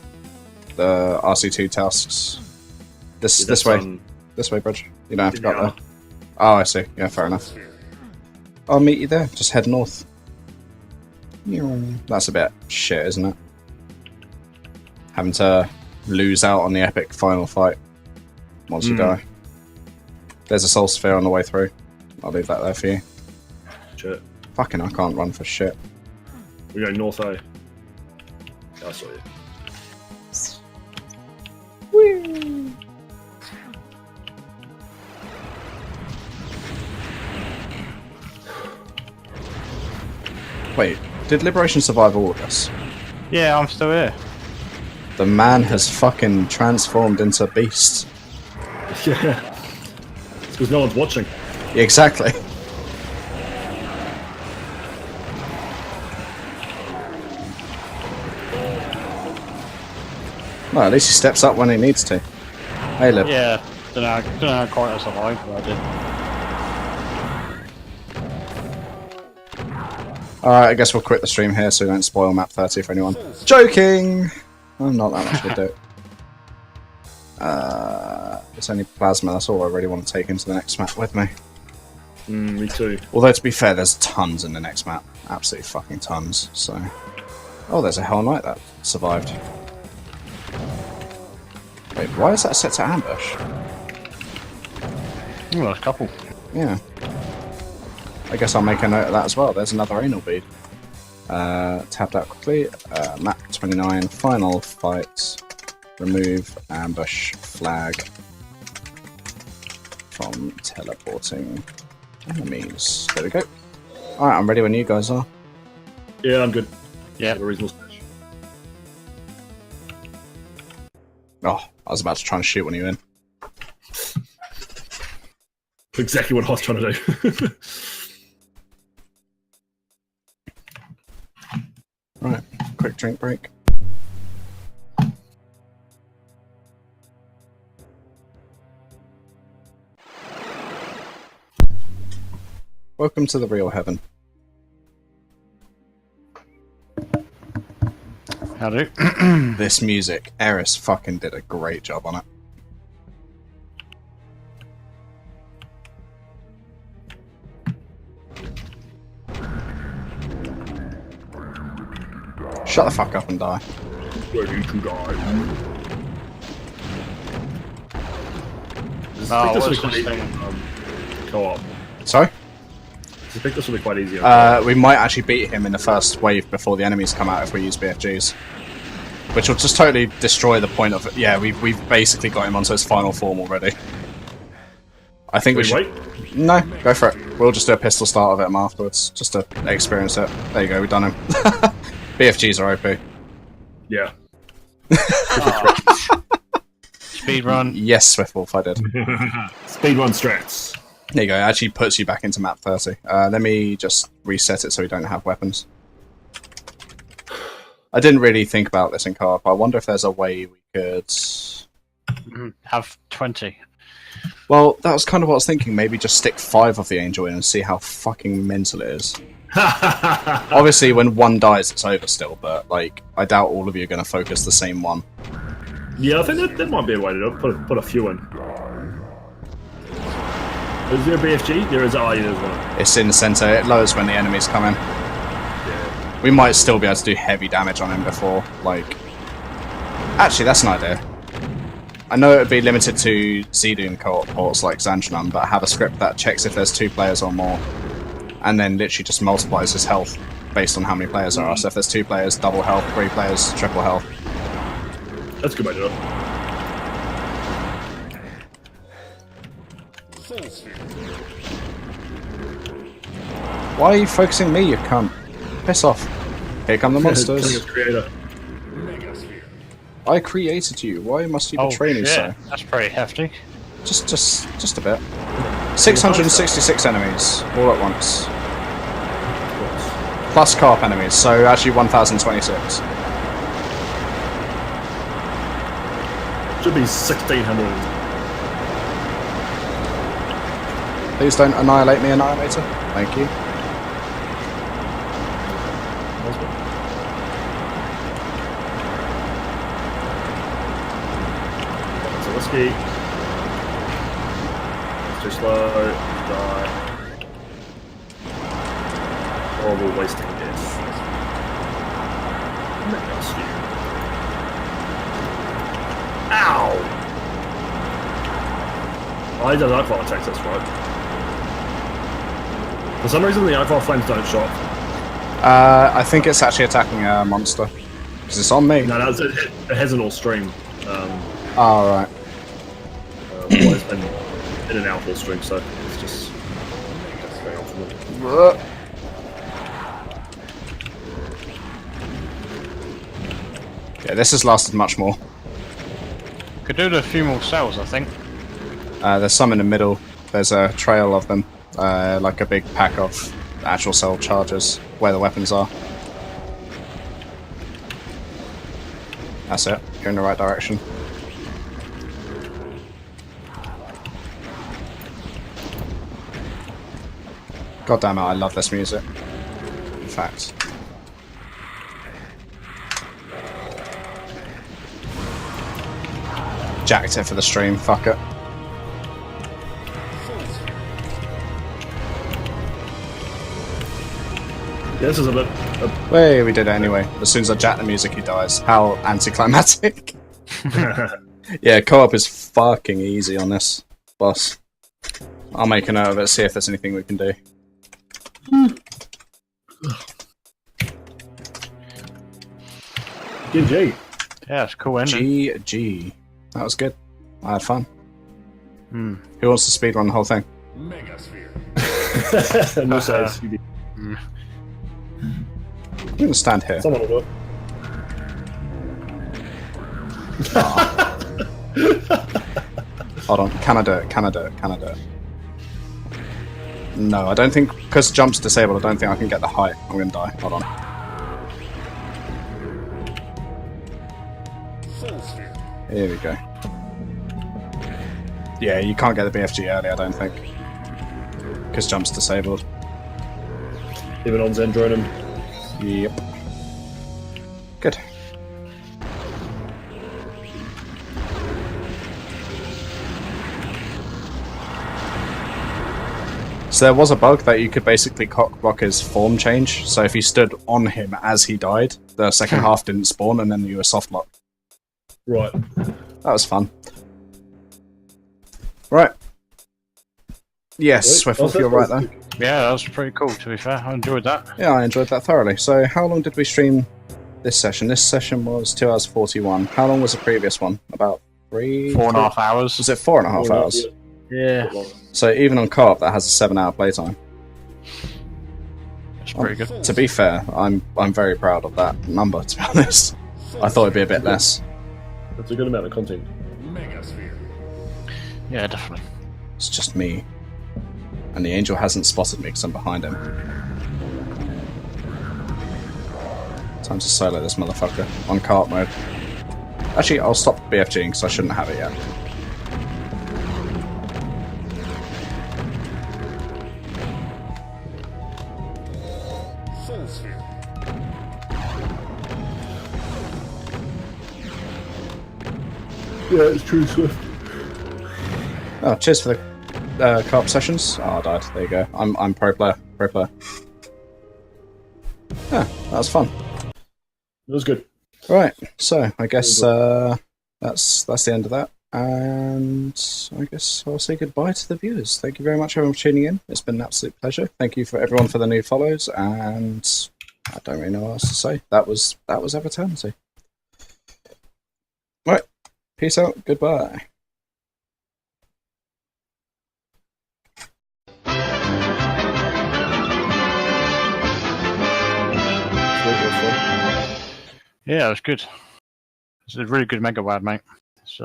Speaker 2: the RC2 tasks. This way. This way, Bridge. You don't have to go up there. Oh, I see. Yeah, fair enough. I'll meet you there. Just head north. That's a bit shit, isn't it? Having to lose out on the epic final fight once you die. There's a soul sphere on the way through. I'll leave that there for you.
Speaker 1: Shit.
Speaker 2: Fucking, I can't run for shit.
Speaker 1: We go north A. I saw you.
Speaker 2: Whee! Wait, did Liberation survive all of this?
Speaker 4: Yeah, I'm still here.
Speaker 2: The man has fucking transformed into a beast.
Speaker 1: Yeah. It's because no one's watching.
Speaker 2: Yeah, exactly. Well, at least he steps up when he needs to. Hey, Lib.
Speaker 4: Yeah, don't know how quite I survived, but I did.
Speaker 2: Alright, I guess we'll quit the stream here so we don't spoil map 30 for anyone. Joking! I'm not that much of a dope. It's only plasma, that's all I really want to take into the next map with me.
Speaker 1: Me too.
Speaker 2: Although, to be fair, there's tons in the next map. Absolutely fucking tons, so... Oh, there's a Hell Knight that survived. Wait, why is that set to ambush?
Speaker 4: Oh, there's a couple.
Speaker 2: Yeah. I guess I'll make a note of that as well. There's another anal bead. Tabbed out quickly. Map 29, final fight. Remove ambush flag from teleporting enemies. There we go. Alright, I'm ready when you guys are.
Speaker 1: Yeah, I'm good.
Speaker 4: Yeah.
Speaker 1: Have a reasonable stage.
Speaker 2: Oh, I was about to try and shoot when you were in.
Speaker 1: Exactly what I was trying to do.
Speaker 2: Right, quick drink break. Welcome to the real heaven.
Speaker 4: How do?
Speaker 2: This music, Eris fucking did a great job on it. Shut the fuck up and die.
Speaker 1: Ready to die.
Speaker 4: Oh,
Speaker 1: this will be
Speaker 4: what's
Speaker 1: quite
Speaker 4: this
Speaker 1: easy
Speaker 4: thing?
Speaker 1: on co-op.
Speaker 2: Sorry?
Speaker 1: I think this will be quite easy on co-op.
Speaker 2: We might actually beat him in the first wave before the enemies come out if we use BFGs. Which will just totally destroy the point of it. Yeah, we've basically got him onto his final form already. I think we should...
Speaker 1: Wait?
Speaker 2: No, go for it. We'll just do a pistol start of him afterwards, just to experience it. There you go, we've done him. BFGs are OP.
Speaker 1: Yeah.
Speaker 4: Speed run.
Speaker 2: Yes, Swiftwolf, I did.
Speaker 1: Speedrun strats.
Speaker 2: There you go, it actually puts you back into map 30. Let me just reset it so we don't have weapons. I didn't really think about this in co-op. I wonder if there's a way we could...
Speaker 4: Have 20.
Speaker 2: Well, that was kind of what I was thinking. Maybe just stick 5 of the Angel in and see how fucking mental it is. Obviously, when one dies, it's over still, but, like, I doubt all of you are going to focus the same one.
Speaker 1: Yeah, I think that might be a way to do it. Put a few in. Is there a BFG? There is. Oh, yeah, there's one.
Speaker 2: It's in the centre. It lowers when the enemies come in.
Speaker 1: Yeah.
Speaker 2: We might still be able to do heavy damage on him before, like... Actually, that's an idea. I know it would be limited to Z-Doom co-op ports like Xantranon, but have a script that checks if there's 2 players or more, and then literally just multiplies his health based on how many players there are. So if there's 2 players, double health, 3 players, triple health.
Speaker 1: That's a good way to do it.
Speaker 2: Why are you focusing me, you cunt? Piss off. Here come the monsters.
Speaker 1: Killing its creator.
Speaker 2: I created you. Why must you
Speaker 4: Oh
Speaker 2: betray me
Speaker 4: shit,
Speaker 2: so?
Speaker 4: that's pretty hefty.
Speaker 2: Just a bit. 666 enemies, all at once. Plus carp enemies, so actually 1026.
Speaker 1: Should be 1600.
Speaker 2: Please don't annihilate me, Annihilator. Thank you.
Speaker 1: It's a whiskey. It's too slow. Die. Horrible wasting death. That's you. Ow! Oh, he does alcohol attacks, that's right. For some reason, the alcohol flames don't shock.
Speaker 2: I think it's actually attacking a monster. Because it's on me.
Speaker 1: No, it hasn't all stream.
Speaker 2: Oh, right.
Speaker 1: Well, it's been in and out full stream, so it's just going on from it.
Speaker 2: Yeah, this has lasted much more.
Speaker 4: Could do a few more cells, I think.
Speaker 2: There's some in the middle. There's a trail of them, like a big pack of actual cell charges where the weapons are. That's it. You're in the right direction. God damn it, I love this music. In fact. Jacked it for the stream, fuck it.
Speaker 1: Yeah, this is a bit.
Speaker 2: Way, we did it anyway. As soon as I jack the music, he dies. How anticlimactic. Yeah, co-op is fucking easy on this boss. I'll make a note of it, see if there's anything we can do.
Speaker 1: GG.
Speaker 4: Yeah, it's cool ending.
Speaker 2: GG. That was good. I had fun. Who wants to speedrun the whole thing?
Speaker 1: No saves.
Speaker 2: I'm gonna stand here.
Speaker 1: Someone will do it.
Speaker 2: Hold on. Can I do it? Can I do it? Can I do it? No, I don't think... Because jump's disabled, I don't think I can get the height. I'm gonna die. Hold on. Here we go. Yeah, you can't get the BFG early, I don't think. Because jump's disabled.
Speaker 1: Even on Zendronum.
Speaker 2: Yep. Good. So there was a bug that you could basically cock-block his form change. So if you stood on him as he died, the second half didn't spawn and then you were soft locked.
Speaker 1: Right.
Speaker 2: That was fun. Right. Yes, Swift, you're right there.
Speaker 4: Yeah, that was pretty cool, to be fair. I enjoyed that.
Speaker 2: Yeah, I enjoyed that thoroughly. So how long did we stream this session? This session was 2 hours 41. How long was the previous one? About
Speaker 4: 4.5 hours.
Speaker 2: Was it 4.5 hours?
Speaker 4: Yeah.
Speaker 2: So even on co-op, that has a 7-hour playtime.
Speaker 4: That's pretty good.
Speaker 2: To be fair, I'm very proud of that number, to be honest. I thought it'd be a bit less.
Speaker 1: That's a good amount of content.
Speaker 4: Yeah, definitely.
Speaker 2: It's just me. And the angel hasn't spotted me because I'm behind him. Time to solo this motherfucker on co-op mode. Actually, I'll stop BFGing because I shouldn't have it yet.
Speaker 1: Yeah, it's true, Swift.
Speaker 2: Oh, cheers for the co-op sessions. Oh, I died. There you go. I'm pro player. Pro player. Yeah, that was fun.
Speaker 1: It was good.
Speaker 2: Right, so I guess that's the end of that, and I guess I'll say goodbye to the viewers. Thank you very much, everyone, for tuning in. It's been an absolute pleasure. Thank you for everyone for the new follows, and I don't really know what else to say. That was Eviternity. Right, peace out. Goodbye.
Speaker 4: Yeah, it was good. It's a really good Mega Wad, mate. It's,